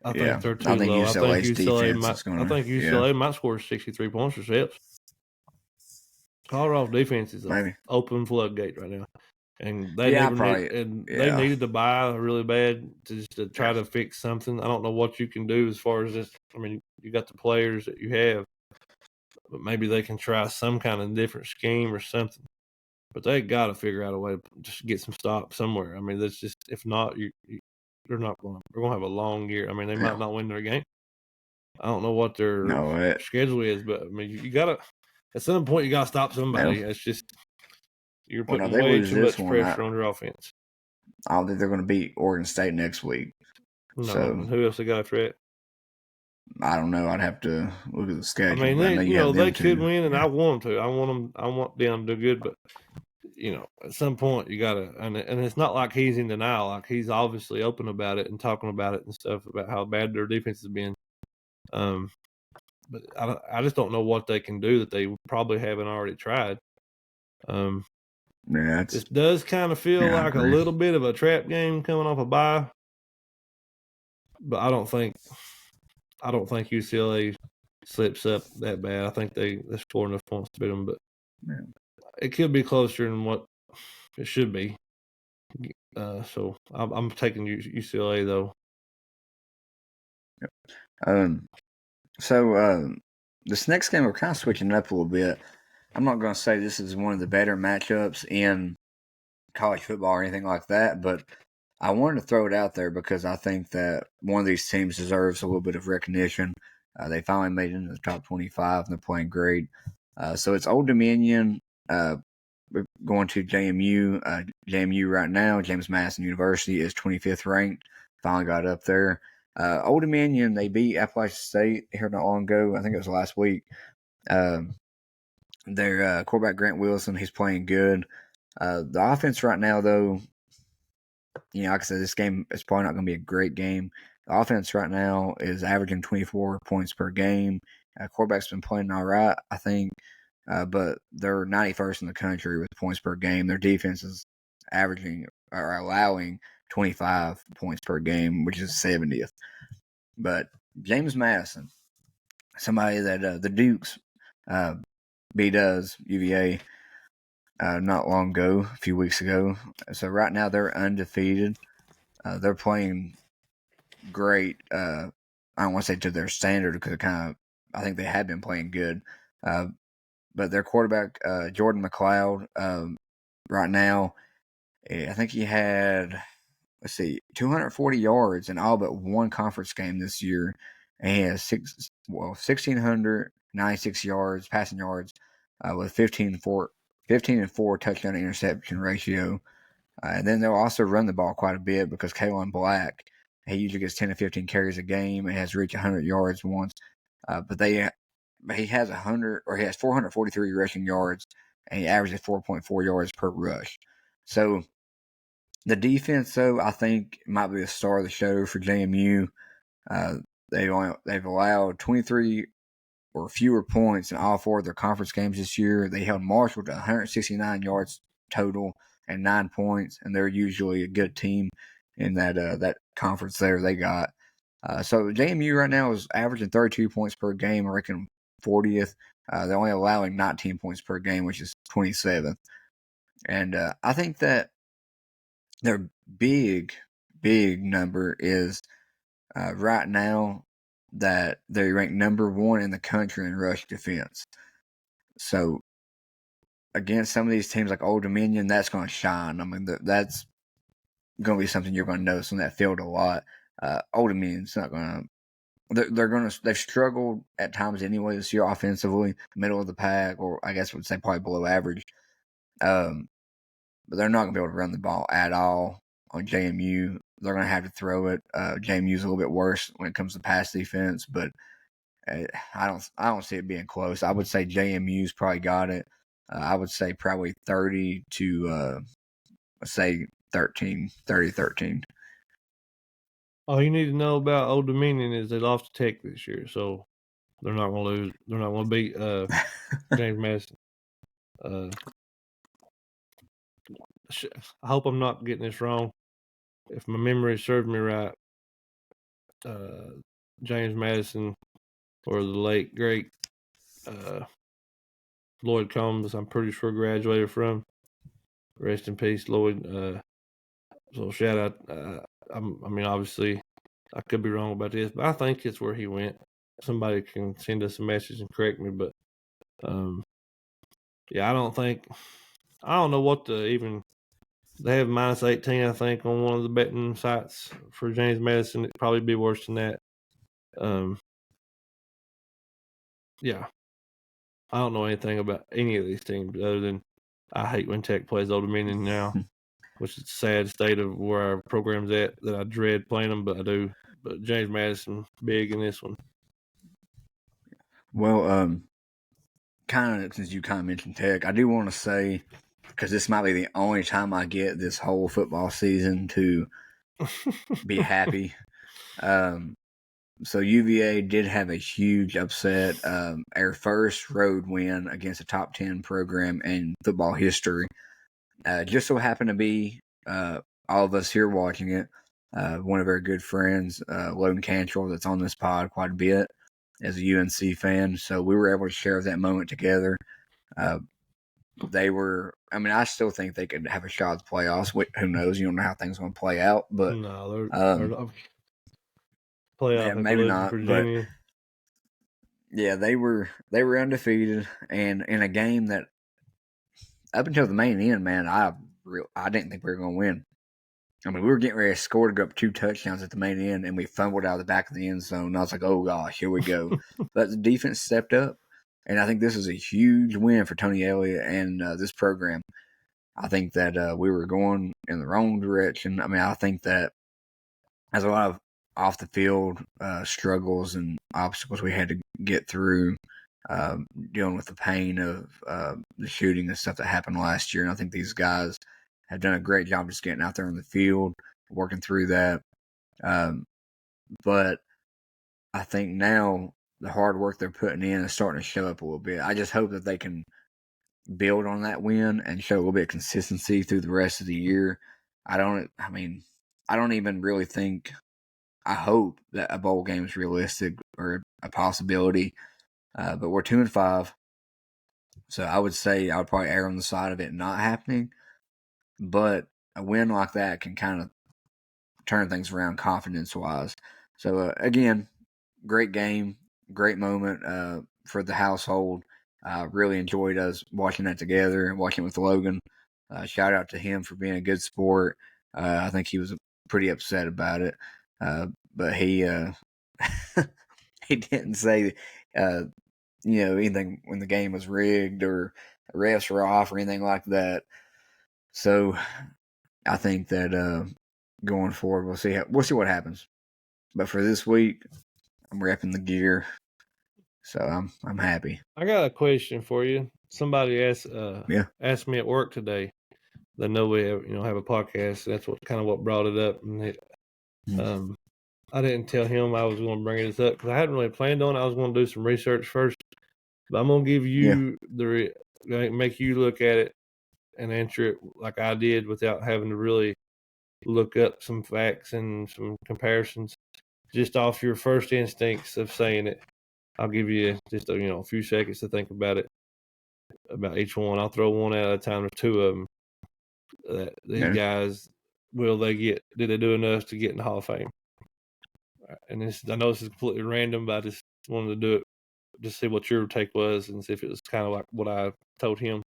I think they're too low. I think UCLA might score 63 points themselves. Colorado defense is an open floodgate right now, and they they needed to buy really bad to try to fix something. I don't know what you can do as far as this. I mean, you got the players that you have, but maybe they can try some kind of different scheme or something. But they got to figure out a way to just get some stops somewhere. I mean, that's just if not, they're not going. They're going to have a long year. I mean, they might not win their game. I don't know what their schedule is, but I mean, you got to at some point you got to stop somebody. It's just you're putting way too much pressure on your offense. I don't think they're going to beat Oregon State next week. No, so who else they got after that? I don't know. I'd have to look at the schedule. I mean, they could win, and I want them to. I want them to do good, but at some point you gotta, and it's not like he's in denial. Like he's obviously open about it and talking about it and stuff about how bad their defense has been. But I just don't know what they can do that they probably haven't already tried. This does kind of feel like a little bit of a trap game coming off a bye, but I don't think UCLA slips up that bad. I think they score enough points to beat them, but it could be closer than what it should be. So I'm taking UCLA though. So this next game we're kind of switching up a little bit. I'm not going to say this is one of the better matchups in college football or anything like that, but I wanted to throw it out there because I think that one of these teams deserves a little bit of recognition. They finally made it into the top 25 and they're playing great. So it's Old Dominion. We're going to JMU. JMU right now, James Madison University, is 25th ranked. Finally got up there. Old Dominion, they beat Appalachian State here not long ago. I think it was last week. Their quarterback, Grant Wilson, he's playing good. The offense right now, though, like I said, this game is probably not going to be a great game. The offense right now is averaging 24 points per game. Quarterback's been playing all right, I think, but they're 91st in the country with points per game. Their defense is averaging or allowing 25 points per game, which is 70th. But James Madison, somebody that the Dukes beat us, UVA, not long ago, a few weeks ago. So right now they're undefeated. They're playing great. I don't want to say to their standard because I think they have been playing good. But their quarterback, Jordan McLeod, right now, I think he had, 240 yards in all but one conference game this year. And he has 1,696 yards, passing yards, with 15 and 4 touchdown to interception ratio. And then they'll also run the ball quite a bit because Kalen Black, he usually gets 10 to 15 carries a game and has reached 100 yards once. But he has 443 rushing yards, and he averages 4.4 yards per rush. So the defense, though, I think might be the star of the show for JMU. They've allowed 23 or fewer points in all four of their conference games this year. They held Marshall to 169 yards total and 9 points, and they're usually a good team in that conference there they got. So JMU right now is averaging 32 points per game, I reckon 40th. They're only allowing 19 points per game, which is 27th. And I think that their big number is right now that they rank number 1 in the country in rush defense. So against some of these teams like Old Dominion, that's going to shine. I mean, that's going to be something you're going to notice on that field a lot. Old Dominion's not going to. They've struggled at times anyway this year offensively, middle of the pack, or I guess I would say probably below average. But they're not going to be able to run the ball at all on JMU. They're going to have to throw it. JMU's a little bit worse when it comes to pass defense, but I don't see it being close. I would say JMU's probably got it. I would say probably 30 to let's say 30-13. All you need to know about Old Dominion is they lost to Tech this year, so they're not going to lose. They're not going to beat James Madison. I hope I'm not getting this wrong. If my memory serves me right, James Madison or the late great Lloyd Combs, I'm pretty sure graduated from. Rest in peace, Lloyd. So shout out. I mean, obviously, I could be wrong about this, but I think it's where he went. Somebody can send us a message and correct me, but yeah, I don't know what to even. They have minus 18, I think, on one of the betting sites for James Madison. It'd probably be worse than that. Yeah, I don't know anything about any of these teams other than I hate when Tech plays Old Dominion now, which is a sad state of where our program's at that I dread playing them, but I do. But James Madison, big in this one. Well, kind of since you kind of mentioned Tech, I do want to say, because this might be the only time I get this whole football season to be happy. So UVA did have a huge upset, our first road win against a top 10 program in football history. Just so happened to be all of us here watching it. One of our good friends, Logan Cantrell, that's on this pod quite a bit, as a UNC fan. So we were able to share that moment together. They were, I mean, I still think they could have a shot at the playoffs. Who knows? You don't know how things are going to play out. But no, they're not. Playoff, yeah, maybe not. Virginia. But yeah, they were undefeated, and in a game that up until the main end, man, I didn't think we were going to win. I mean, we were getting ready to score to go up 2 touchdowns at the main end, and we fumbled out of the back of the end zone. And I was like, oh, gosh, here we go. But the defense stepped up, and I think this is a huge win for Tony Elliott and this program. I think that we were going in the wrong direction. I mean, I think that there's a lot of off-the-field struggles and obstacles we had to get through dealing with the pain of the shooting and stuff that happened last year. And I think these guys have done a great job just getting out there in the field, working through that. But I think now the hard work they're putting in is starting to show up a little bit. I just hope that they can build on that win and show a little bit of consistency through the rest of the year. I don't even really think, I hope that a bowl game is realistic or a possibility. But we're 2-5. So I would say I would probably err on the side of it not happening. But a win like that can kind of turn things around confidence-wise. So, again, great game, great moment for the household. Really enjoyed us watching that together and watching with Logan. Shout out to him for being a good sport. I think he was pretty upset about it. But he he didn't say anything when the game was rigged or refs were off or anything like that. So I think that going forward we'll see what happens. But for this week, I'm repping the gear, so I'm happy. I got a question for you. Somebody asked me at work today. They know we have a podcast. That's what brought it up. And I didn't tell him I was going to bring this up because I hadn't really planned on it. I was going to do some research first, but I'm going to give you make you look at it and answer it like I did without having to really look up some facts and some comparisons, just off your first instincts of saying it. I'll give you just a few seconds to think about it, about each one. I'll throw one at a time. There's 2 of them. These guys, did they do enough to get in the Hall of Fame? And I know this is completely random, but I just wanted to do it just see what your take was and see if it was kind of like what I told him.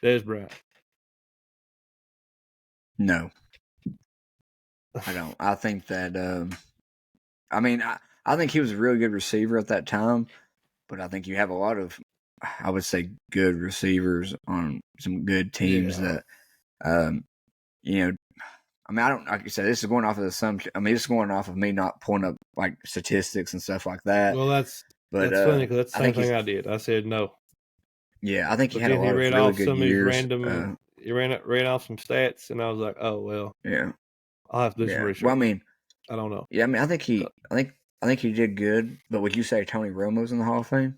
Des Bryant. No. I don't. I think that. I mean, I think he was a really good receiver at that time, but I think you have a lot of, I would say, good receivers on some good teams that, you know. I mean, I don't, like you said, this is going off of assumption. I mean, this is going off of me not pulling up like statistics and stuff like that. Well, that's funny because that's the same thing I did. I said no. Yeah, I think he But had a then he lot of read really off good some of these years. random. He ran off some stats, and I was like, oh well. Yeah, I'll have to do some research. Well, I mean, I don't know. Yeah, I mean, I think he did good. But would you say Tony Romo's in the Hall of Fame?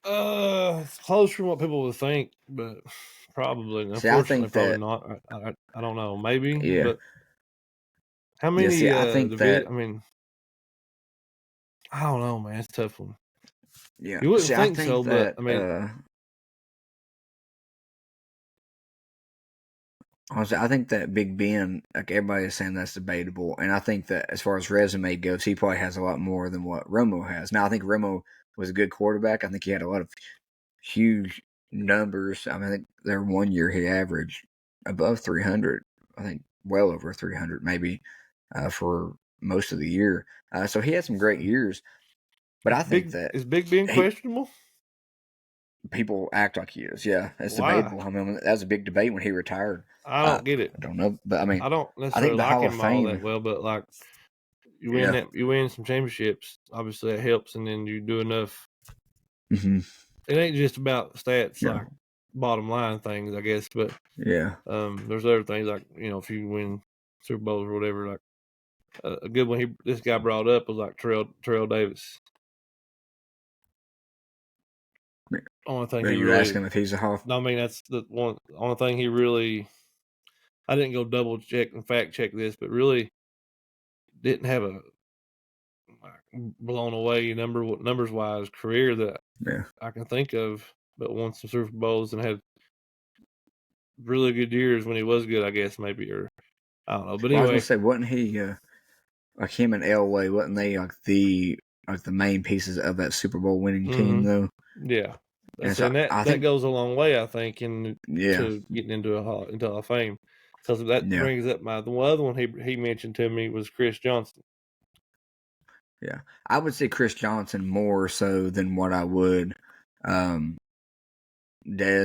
It's close from what people would think, but probably. See, I Unfortunately, think probably that, not. I don't know. Maybe. yeah. But how many? Yeah, see, I think that. I mean, I don't know, man. It's a tough one. Yeah. You wouldn't See, I think think so, that. but I mean, Honestly, I think that Big Ben, like everybody is saying, that's debatable, and I think that as far as resume goes, he probably has a lot more than what Romo has. Now, I think Romo was a good quarterback. I think he had a lot of huge numbers. I mean, I think there 1 year he averaged above 300. I think well over 300, maybe for most of the year. So he had some great years. But I think that is Big Ben questionable? People act like he is. Yeah, it's Why? debatable. I mean, that was a big debate when he retired. I don't get it. I don't know, but I mean, I don't I necessarily think the like Hall of him all Fame. that well, but like you win some championships. Obviously, that helps, and then you do enough. Mm-hmm. It ain't just about stats, like bottom line things, I guess. But there's other things like if you win Super Bowls or whatever. Like a good one this guy brought up was like Terrell Davis. Only thing you asking if he's a Hall? I mean, that's the only thing he really. I didn't go double check and fact check this, but really didn't have a blown away numbers wise career that I can think of, but won some Super Bowls and had really good years when he was good, I guess maybe, or I don't know. But anyway, I was gonna say, wasn't he like him and Elway? Wasn't they like the main pieces of that Super Bowl winning team though? Yeah, that goes a long way, I think, to getting into Hall of Fame. Because that brings up the other one he mentioned to me was Chris Johnson. Yeah, I would say Chris Johnson more so than what I would Dez,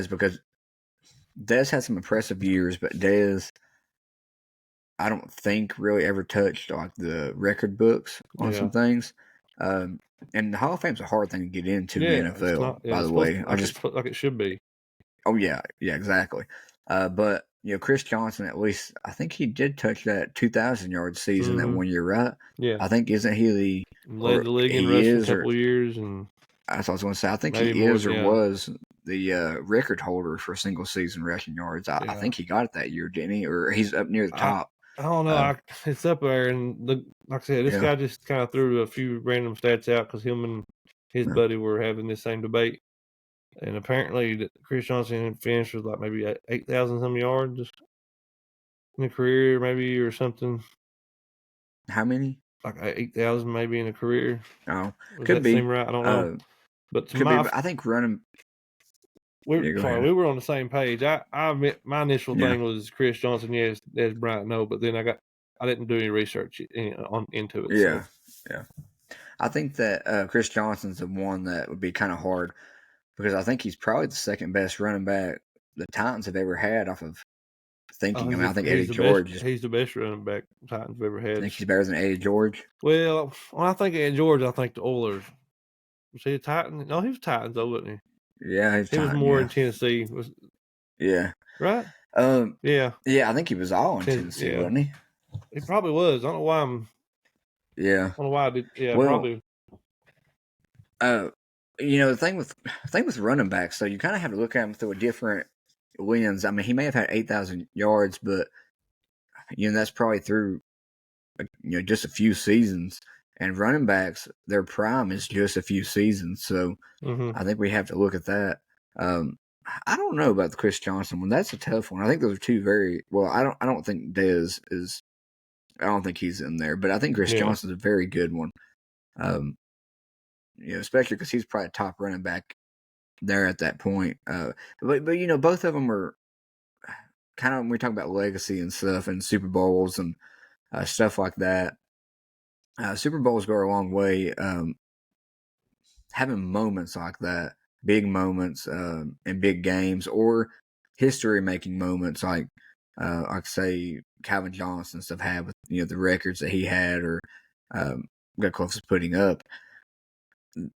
because Dez had some impressive years, but Dez, I don't think really ever touched like the record books on some things. And the Hall of Fame's a hard thing to get into in the NFL. By the way, like it should be. Oh yeah, exactly. But Chris Johnson, at least I think he did touch that 2,000-yard season that 1 year, right? Yeah, I think isn't he led the league in rushing a couple years, and that's what I was going to say. I think he is or was the record holder for single season rushing yards. I think he got it that year, didn't he? Or he's up near the top. I don't know. It's up there, and like I said, this guy just kind of threw a few random stats out because him and his buddy were having the same debate. And apparently, Chris Johnson finished with like maybe 8,000 some yards in a career, maybe, or something. How many? Like 8,000 maybe in a career. Oh, Does that seem right? I don't know. But to I think running. We were on the same page. I admit my initial thing was Chris Johnson. Yes, Des Bryant. No, but then I didn't do any research into it. Yeah, so. I think that Chris Johnson's the one that would be kind of hard because I think he's probably the second best running back the Titans have ever had off of thinking. I think Eddie George. He's the best running back the Titans have ever had. I think he's better than Eddie George. Well, when I think of Eddie George, I think the Oilers. Was he a Titan? No, he was Titans though, wasn't he? Yeah, he was more in Tennessee. Right? Yeah. Yeah, I think he was all in Tennessee, wasn't he? He probably was. I don't know why I'm. Yeah. I don't know why I did. Yeah, well, probably. The thing with running backs, so you kind of have to look at him through a different lens. I mean, he may have had 8,000 yards, but that's probably through just a few seasons. And running backs, their prime is just a few seasons, so I think we have to look at that. I don't know about the Chris Johnson one. That's a tough one. I think those are two very well. I don't think Dez is. I don't think he's in there, but I think Chris Johnson's a very good one. Especially because he's probably a top running back there at that point. But both of them are. kind of when we talk about legacy and stuff and Super Bowls and stuff like that, Super Bowls go a long way. Having moments like that, big moments in big games, or history-making moments like say Calvin Johnson stuff had with the records that he had or got close to putting up.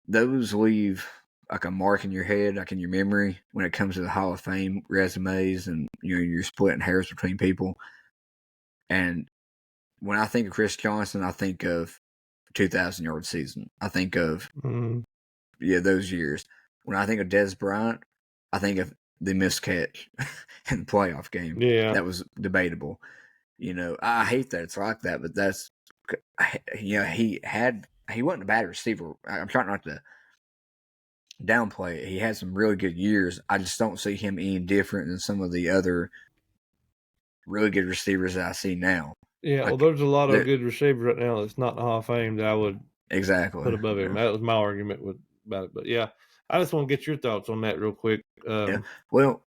Those leave like a mark in your head, like in your memory, when it comes to the Hall of Fame resumes, and you're splitting hairs between people. And when I think of Chris Johnson, I think of 2,000-yard season. I think of those years. When I think of Dez Bryant, I think of the missed catch in the playoff game. Yeah, that was debatable. I hate that it's like that, but that's he wasn't a bad receiver. I'm trying not to downplay it. He had some really good years. I just don't see him any different than some of the other really good receivers that I see now. Yeah, well, there's a lot of good receivers right now that's not in the Hall of Fame that I would put above him. That was my argument about it. But yeah, I just want to get your thoughts on that real quick. Well,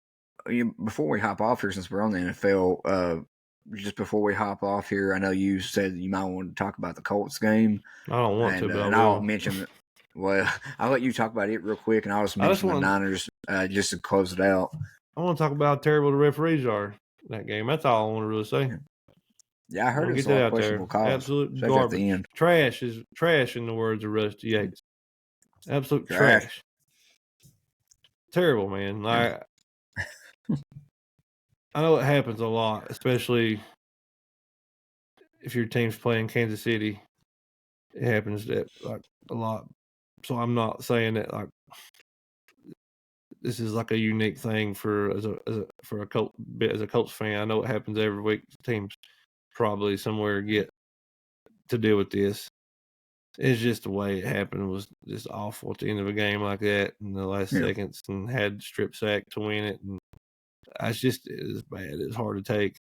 before we hop off here, since we're on the NFL, just before we hop off here, I know you said you might want to talk about the Colts game. I don't want to, but I'll mention. Well, I'll let you talk about it real quick, and I'll just mention the Niners just to close it out. I want to talk about how terrible the referees are in that game. That's all I want to really say. Yeah, I heard it was a lot of questionable calls. Absolute garbage. At the end. Trash is trash, in the words of Rusty Yates. Absolute trash. Terrible, man. I know it happens a lot, especially if your team's playing Kansas City. It happens a lot. So I'm not saying that this is a unique thing as a Colts fan. I know it happens every week. Teams probably somewhere get to deal with this. It's just the way it happened. It was just awful at the end of a game like that in the last seconds, and had strip sack to win it. And it's bad. It's hard to take.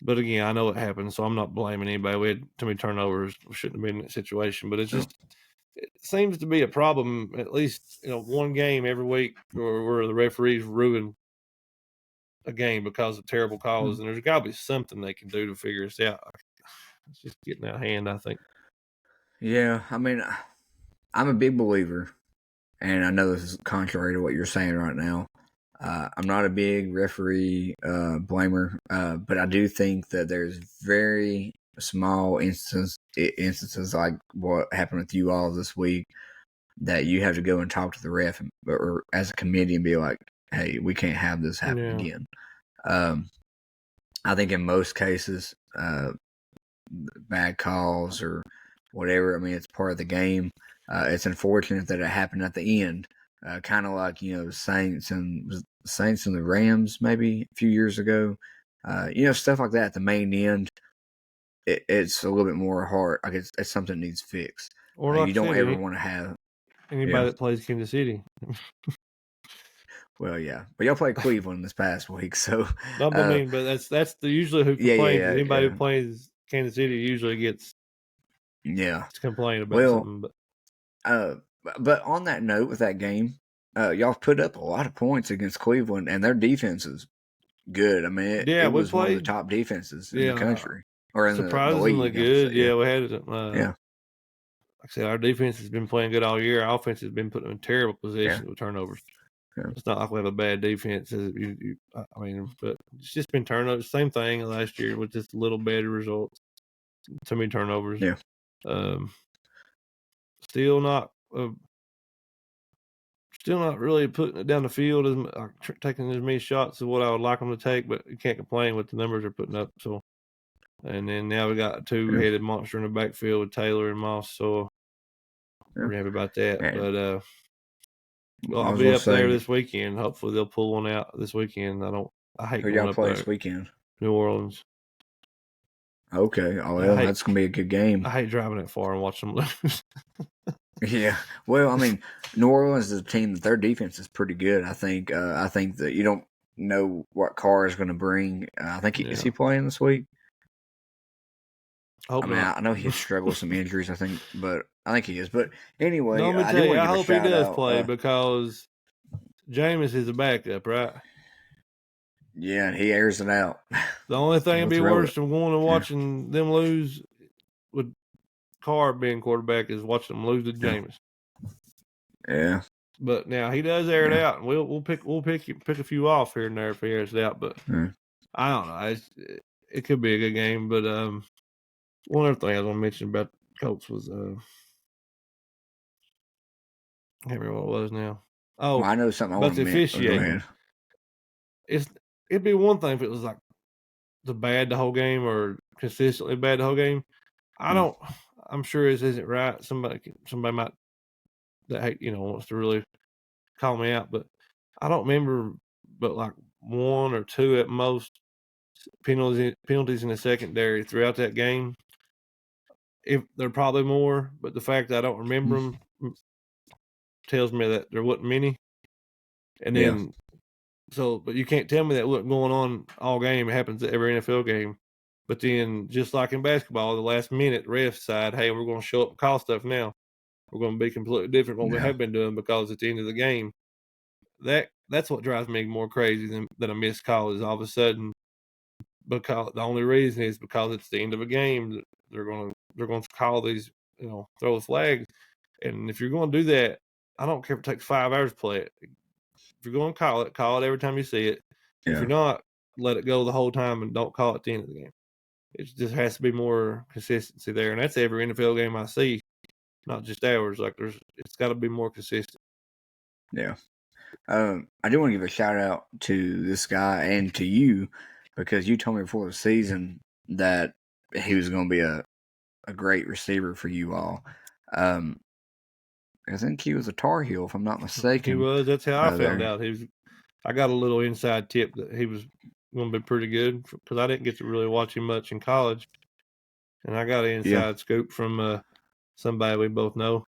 But again, I know it happened, so I'm not blaming anybody. We had too many turnovers. We shouldn't have been in that situation. But it seems to be a problem, at least one game every week where the referees ruin a game because of terrible calls. And there's got to be something they can do to figure this out. It's just getting out of hand, I think. Yeah, I mean, I'm a big believer, and I know this is contrary to what you're saying right now. I'm not a big referee blamer, but I do think that there's very small instances like what happened with you all this week that you have to go and talk to the ref or as a committee and be like, hey, we can't have this happen again. I think in most cases, bad calls or whatever, I mean, it's part of the game. It's unfortunate that it happened at the end. Kind of like the Saints and the Rams maybe a few years ago. Stuff like that at the main end. It's a little bit more hard. Like it's something that needs fixed. Or like you don't ever want to have anybody that plays Kansas City. Well, yeah, but y'all played Cleveland this past week, so. No, but that's usually who complains. Anybody who plays Kansas City usually gets. Yeah. To complain about something, but on that note, with that game, y'all put up a lot of points against Cleveland, and their defense is good. I mean, it was one of the top defenses in the country, or in surprisingly the league, good. Yeah, we had it. Like I said, our defense has been playing good all year. Our offense has been put in terrible positions with turnovers. Yeah. It's not like we have a bad defense. But it's just been turnovers. Same thing last year with just a little better results. Too many turnovers. Yeah. Still not really putting it down the field taking as many shots as what I would like them to take, but you can't complain with the numbers they're putting up. So, and then now we got a two-headed monster in the backfield with Taylor and Moss. So we're happy about that. Man. But I'll be up there this weekend. Hopefully they'll pull one out this weekend. I hate who y'all play this weekend? New Orleans. Okay. Oh, well, that's going to be a good game. I hate driving that far and watching them lose. Yeah. Well, I mean, New Orleans is a team that their defense is pretty good. I think that you don't know what Carr is going to bring. I think is he playing this week? I know he struggled with some injuries, I think, but I think he is. But anyway, I hope he does play because Jameis is a backup, right? Yeah, he airs it out. The only thing that'd be worse than going and watching them lose with Carr being quarterback is watching them lose to Jameis. Yeah. But now he does air it out, and we'll pick a few off here and there if he airs it out. But I don't know. It could be a good game. But one other thing I was going to mention about Colts was I can't remember what it was now. Oh, well, I know something about the officiating. It'd be one thing if it was like the whole game or consistently bad the whole game. I'm sure this isn't right. Somebody might that wants to really call me out, but I don't remember but like one or two at most penalties in the secondary throughout that game. If they're probably more, but the fact that I don't remember them tells me that there wasn't many. And then but you can't tell me that wasn't going on all game. It happens at every NFL game. But then, just like in basketball, the last minute refs decide, hey, we're going to show up and call stuff now. We're going to be completely different from what we have been doing because at the end of the game, that's what drives me more crazy than a missed call is all of a sudden, because the only reason is because it's the end of a game, they're going to call these, throw the flags. And if you're going to do that, I don't care if it takes 5 hours to play it. If you're going to call it every time you see it. If you're not, let it go the whole time and don't call it at the end of the game. It just has to be more consistency there, and that's every NFL game I see, not just ours. Like it's got to be more consistent. Yeah, I do want to give a shout out to this guy and to you because you told me before the season that he was going to be a great receiver for you all. I think he was a Tar Heel, if I'm not mistaken. He was. That's how I found out. I got a little inside tip that he was going to be pretty good because I didn't get to really watch him much in college, and I got an inside scoop from somebody we both know.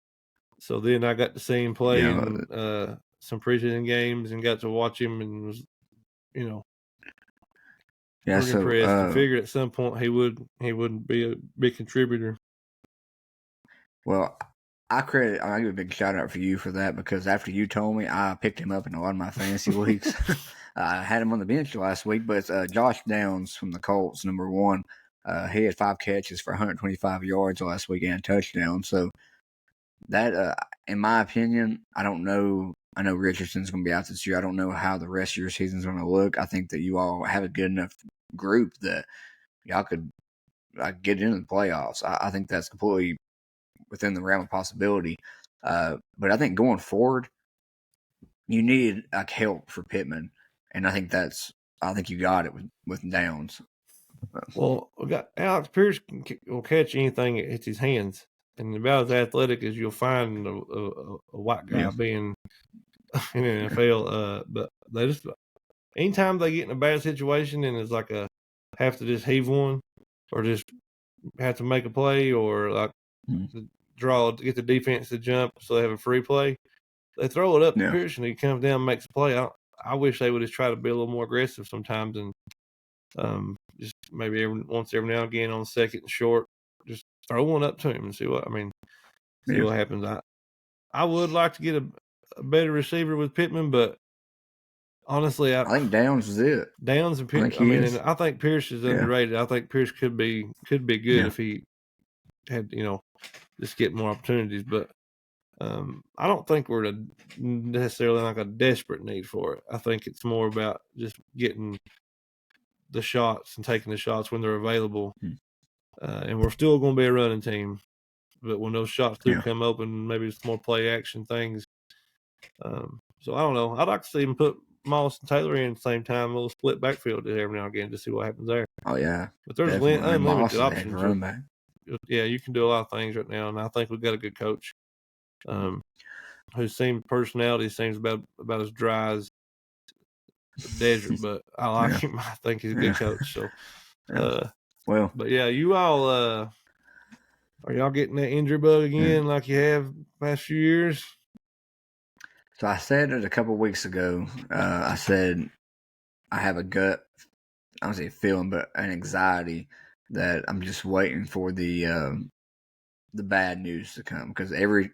So then I got to see him play in some preseason games and got to watch him and was, pretty impressed. And figured at some point he would be a big contributor. Well, I give a big shout out for you for that because after you told me, I picked him up in a lot of my fantasy leagues. I had him on the bench last week, but it's Josh Downs from the Colts, number 1. He had 5 catches for 125 yards last week and a touchdown. So that, in my opinion, I don't know. I know Richardson's going to be out this year. I don't know how the rest of your season's going to look. I think that you all have a good enough group that y'all could get into the playoffs. I think that's completely within the realm of possibility. But I think going forward, you need help for Pittman, and I think you got it with Downs. Well, we got Alex Pierce will catch anything that hits his hands, and about as athletic as you'll find a white guy being in the NFL. But they just anytime they get in a bad situation and it's like have to just heave one, or just have to make a play, or like get the defense to jump so they have a free play, they throw it up to Pierce and he comes down and makes a play. I wish they would just try to be a little more aggressive sometimes and just maybe every now and again on second and short, just throw one up to him and see what happens. I would like to get a better receiver with Pittman, but honestly, I think Downs is it. Downs and Pierce. And I think Pierce is underrated. I think Pierce could be good if he had just get more opportunities. But I don't think we're necessarily like a desperate need for it. I think it's more about just getting the shots and taking the shots when they're available. And we're still going to be a running team, but when those shots do come open, maybe it's more play action things. So I don't know. I'd like to see him put Moss and Taylor in at the same time, a little split backfield every now and again to see what happens there. Oh yeah, but there's unlimited options. Yeah, you can do a lot of things right now, and I think we've got a good coach. Whose personality seems about as dry as the desert, but I like him. I think he's a good coach. So, but yeah, you all are y'all getting that injury bug again like you have past few years? So I said it a couple of weeks ago. I said I have a gut, I don't say feeling, but an anxiety that I'm just waiting for the bad news to come because every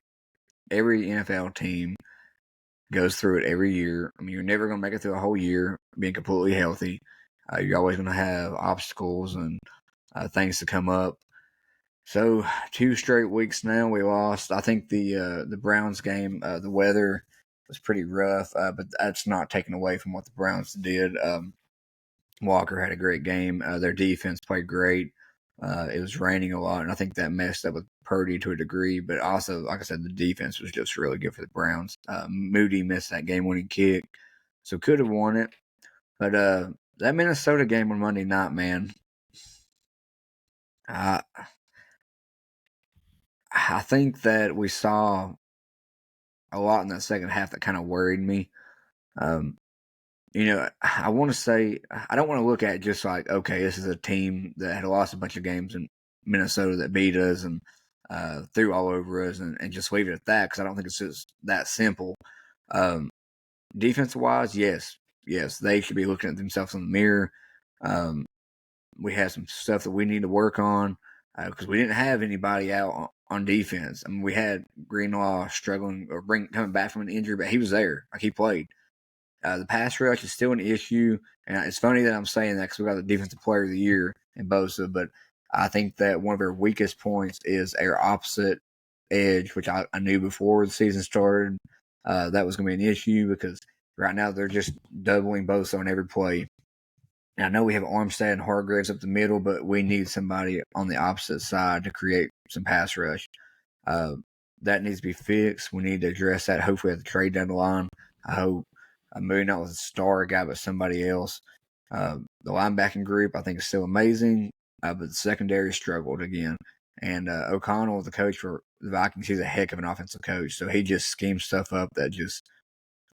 NFL team goes through it every year. I mean, you're never going to make it through a whole year being completely healthy. You're always going to have obstacles and things to come up. So 2 straight weeks now we lost. I think the Browns game, the weather was pretty rough, but that's not taken away from what the Browns did. Walker had a great game. Their defense played great. It was raining a lot, and I think that messed up with Purdy to a degree. But also, like I said, the defense was just really good for the Browns. Moody missed that game-winning kick, so could have won it. But that Minnesota game on Monday night, man, I think that we saw a lot in that second half that kind of worried me. I want to say, I don't want to look at it just like, okay, this is a team that had lost a bunch of games in Minnesota that beat us and threw all over us and just leave it at that, because I don't think it's just that simple. Defensive-wise, yes, they should be looking at themselves in the mirror. We have some stuff that we need to work on because we didn't have anybody out on defense. I mean, we had Greenlaw struggling or coming back from an injury, but he was there. Like, he played. The pass rush is still an issue, and it's funny that I'm saying that because we got the Defensive Player of the Year in Bosa, but I think that one of our weakest points is our opposite edge, which I knew before the season started that was going to be an issue because right now they're just doubling Bosa on every play. And I know we have Armstead and Hargraves up the middle, but we need somebody on the opposite side to create some pass rush. That needs to be fixed. We need to address that hopefully at the trade deadline. I hope maybe not with a star guy, but somebody else. The linebacking group, I think, is still amazing, but the secondary struggled again. And O'Connell, the coach for the Vikings, he's a heck of an offensive coach. So he just schemes stuff up that just,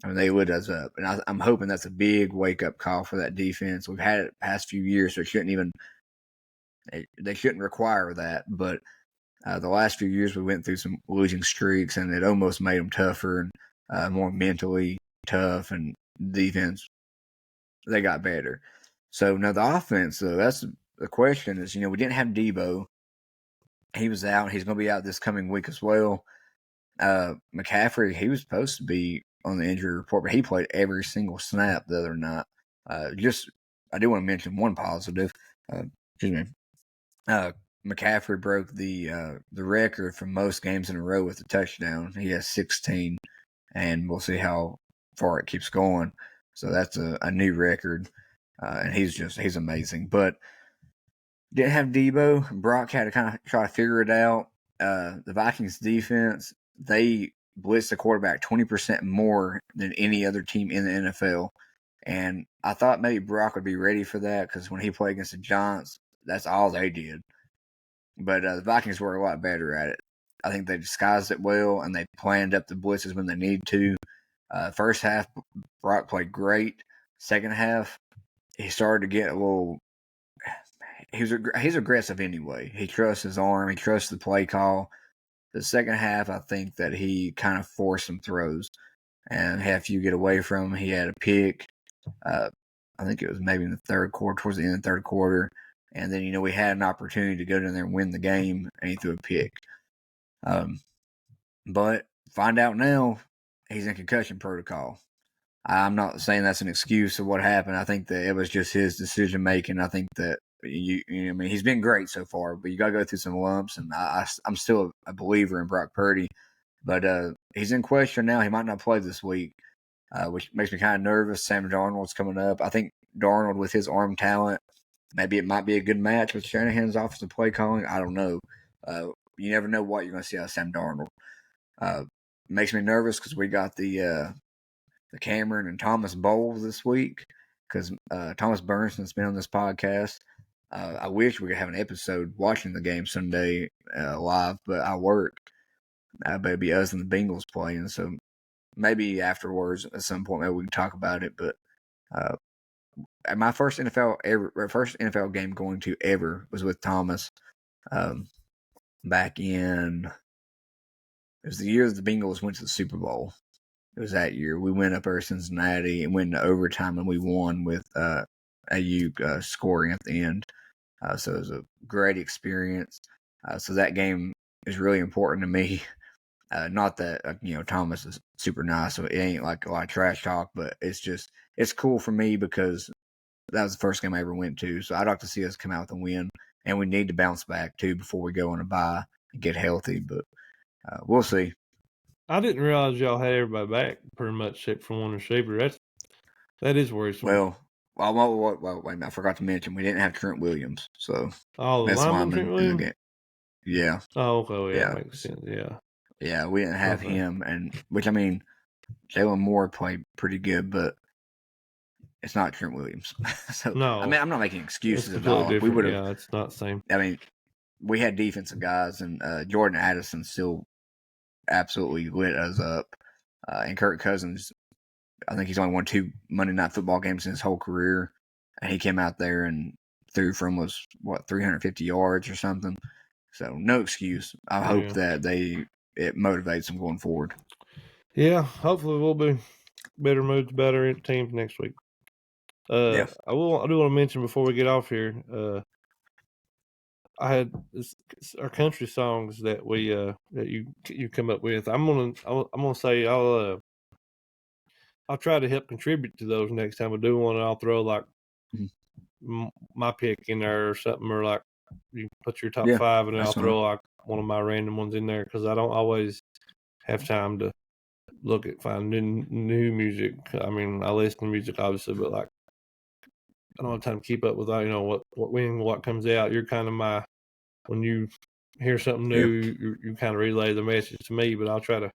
they lit us up. And I'm hoping that's a big wake-up call for that defense. We've had it the past few years, so they shouldn't require that. But the last few years we went through some losing streaks, and it almost made them tougher and more mentally tough, and defense, they got better. So now the offense, though, that's the question is, we didn't have Debo. He was out. He's going to be out this coming week as well. McCaffrey, he was supposed to be on the injury report, but he played every single snap the other night. I do want to mention one positive. McCaffrey broke the record for most games in a row with a touchdown. He has 16, and we'll see how far it keeps going. So that's a new record, and he's amazing. But didn't have Debo. Brock had to kind of try to figure it out. The Vikings defense, they blitzed the quarterback 20% more than any other team in the NFL. And I thought maybe Brock would be ready for that because when he played against the Giants, that's all they did. But the Vikings were a lot better at it. I think they disguised it well, and they planned up the blitzes when they need to. First half, Brock played great. Second half, he started to get a little. He's aggressive anyway. He trusts his arm. He trusts the play call. The second half, I think that he kind of forced some throws and had a few get away from him. He had a pick. I think it was maybe in the third quarter, towards the end of the third quarter. And then, we had an opportunity to go down there and win the game, and he threw a pick. But find out now, he's in concussion protocol. I'm not saying that's an excuse of what happened. I think that it was just his decision making. I think that he's been great so far, but you got to go through some lumps. And I'm still a believer in Brock Purdy, but he's in question now. He might not play this week, which makes me kind of nervous. Sam Darnold's coming up. I think Darnold, with his arm talent, maybe it might be a good match with Shanahan's offensive play calling. I don't know. You never know what you're going to see out of Sam Darnold. Makes me nervous because we got the Cameron and Thomas Bowl this week because Thomas Burnson's been on this podcast. I wish we could have an episode watching the game Sunday live, but I work. But it'd be us and the Bengals playing, so maybe afterwards at some point maybe we can talk about it. But my first NFL game going to ever was with Thomas back in. It was the year that the Bengals went to the Super Bowl. It was that year. We went up over Cincinnati and went into overtime, and we won with Ayuk scoring at the end. So it was a great experience. So that game is really important to me. Not that Thomas is super nice, so it ain't like a lot of trash talk, but it's cool for me because that was the first game I ever went to. So I'd like to see us come out with a win, and we need to bounce back too before we go on a bye and get healthy. But we'll see. I didn't realize y'all had everybody back pretty much except for one receiver. That is worrisome. Well, wait a minute, I forgot to mention we didn't have Trent Williams, so the lineman Trent Williams. Yeah. Oh, okay. Well, yeah, that makes sense. Yeah. Yeah, we didn't have him, and which I mean, Jalen Moore played pretty good, but it's not Trent Williams. So no, I mean, I'm not making excuses at all. We would have. Yeah, it's not the same. I mean, we had defensive guys, and Jordan Addison still absolutely lit us up, and Kirk Cousins. I think he's only won 2 Monday Night Football games in his whole career, and he came out there and threw from 350 yards or something. So no excuse. I hope that it motivates them going forward. Yeah, hopefully we'll be better moods, better teams next week. I do want to mention before we get off here. I had our country songs that we that you come up with. I'm gonna say I'll try to help contribute to those next time I do one. And I'll throw like my pick in there or something, or like you put your top 5, and then I'll throw like one of my random ones in there because I don't always have time to find new music. I mean, I listen to music obviously, but like I don't have time to keep up with what comes out. You're kind of when you hear something new, you kind of relay the message to me. But I'll try to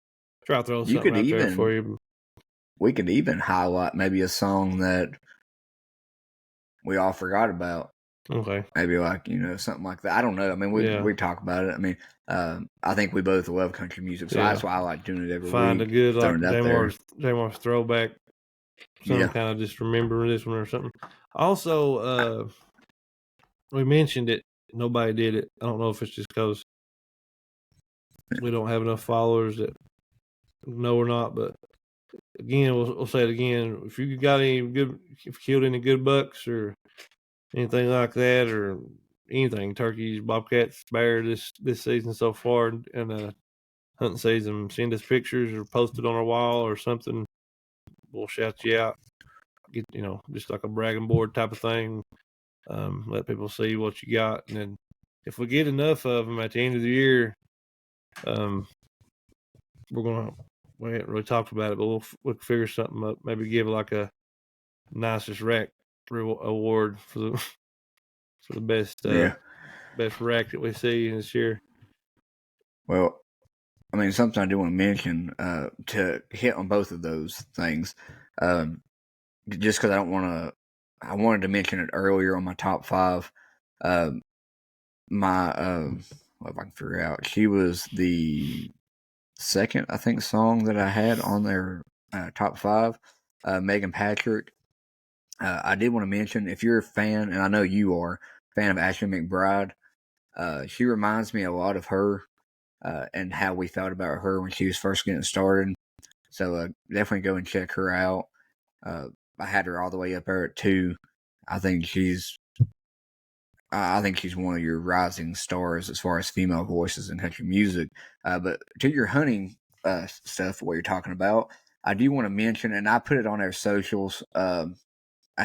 throw something out there for you. We could even highlight maybe a song that we all forgot about. Okay. Maybe like something like that. I don't know. I mean, we talk about it. I mean, I think we both love country music, so that's why I like doing it every week. Find a good like J-Mor's throwback. Some kind of just remember this one or something. Also, we mentioned it. Nobody did it. I don't know if it's just because we don't have enough followers that know or not. But again, we'll say it again. If you got if you killed any good bucks or anything like that, or anything, turkeys, bobcats, bear this season so far, and hunting season, send us pictures or post it on our wall or something. We'll shout you out. Get just like a bragging board type of thing. Let people see what you got, and then if we get enough of them at the end of the year, we haven't really talked about it, but we'll figure something up. Maybe give like a nicest rack award for the best best rack that we see this year. Well, I mean, something I do want to mention to hit on both of those things, just because I wanted to mention it earlier on my top 5. What if I can figure out? She was the second, I think, song that I had on their top 5. Megan Patrick. I did want to mention, if you're a fan, and I know you are, fan of Ashley McBride, she reminds me a lot of her and how we felt about her when she was first getting started. So definitely go and check her out. I had her all the way up there at 2. I think she's one of your rising stars as far as female voices in country music. But to your hunting stuff, what you're talking about, I do want to mention, and I put it on our socials.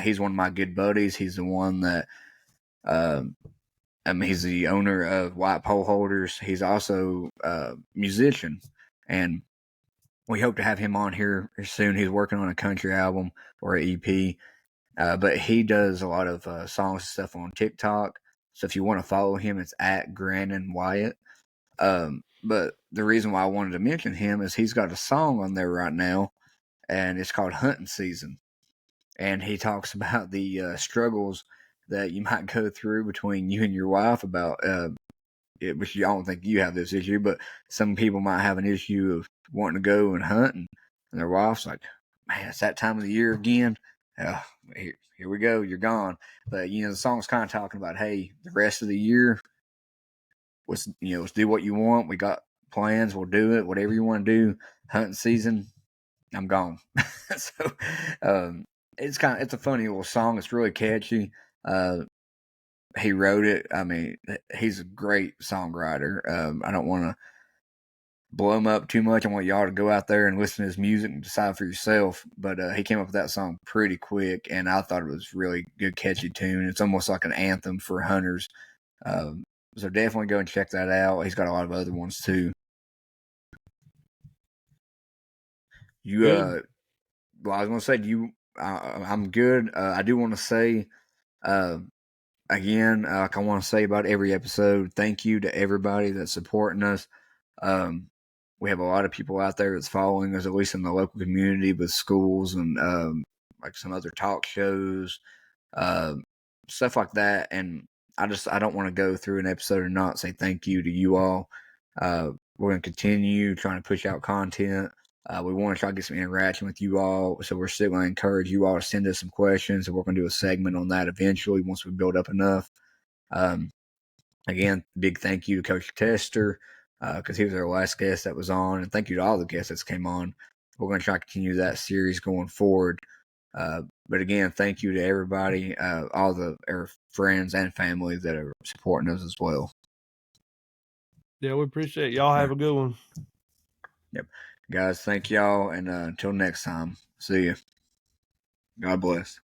He's one of my good buddies. He's the one that, he's the owner of Wyatt Pole Holders. He's also a musician, and we hope to have him on here soon. He's working on a country album or an EP, but he does a lot of songs and stuff on TikTok. So if you want to follow him, it's at Grannon Wyatt. But the reason why I wanted to mention him is he's got a song on there right now, and it's called Hunting Season. And he talks about the struggles that you might go through between you and your wife about which I don't think you have this issue, but some people might have an issue of wanting to go and hunt, and their wife's like, man, it's that time of the year again. Here we go, you're gone. But the song's kind of talking about, hey, the rest of the year, let's do what you want. We got plans, we'll do it. Whatever you want to do. Hunting season, I'm gone. So it's a funny little song. It's really catchy. He wrote it. I mean, he's a great songwriter. I don't want to blow him up too much. I want y'all to go out there and listen to his music and decide for yourself. But he came up with that song pretty quick, and I thought it was really good, catchy tune. It's almost like an anthem for hunters. So definitely go and check that out. He's got a lot of other ones too. Well, I was going to say, I'm good. I do want to say, again, like I want to say about every episode, thank you to everybody that's supporting us. We have a lot of people out there that's following us, at least in the local community, with schools and like some other talk shows, stuff like that. And I don't want to go through an episode and not say thank you to you all. We're going to continue trying to push out content. We want to try to get some interaction with you all, so we're still going to encourage you all to send us some questions, and we're going to do a segment on that eventually once we build up enough. Again, big thank you to Coach Tester, because he was our last guest that was on, and thank you to all the guests that came on. We're going to try to continue that series going forward. But again, thank you to everybody, all our friends and family that are supporting us as well. Yeah, we appreciate it. Y'all have a good one. Yep. Guys, thank y'all, and until next time, see you. God bless.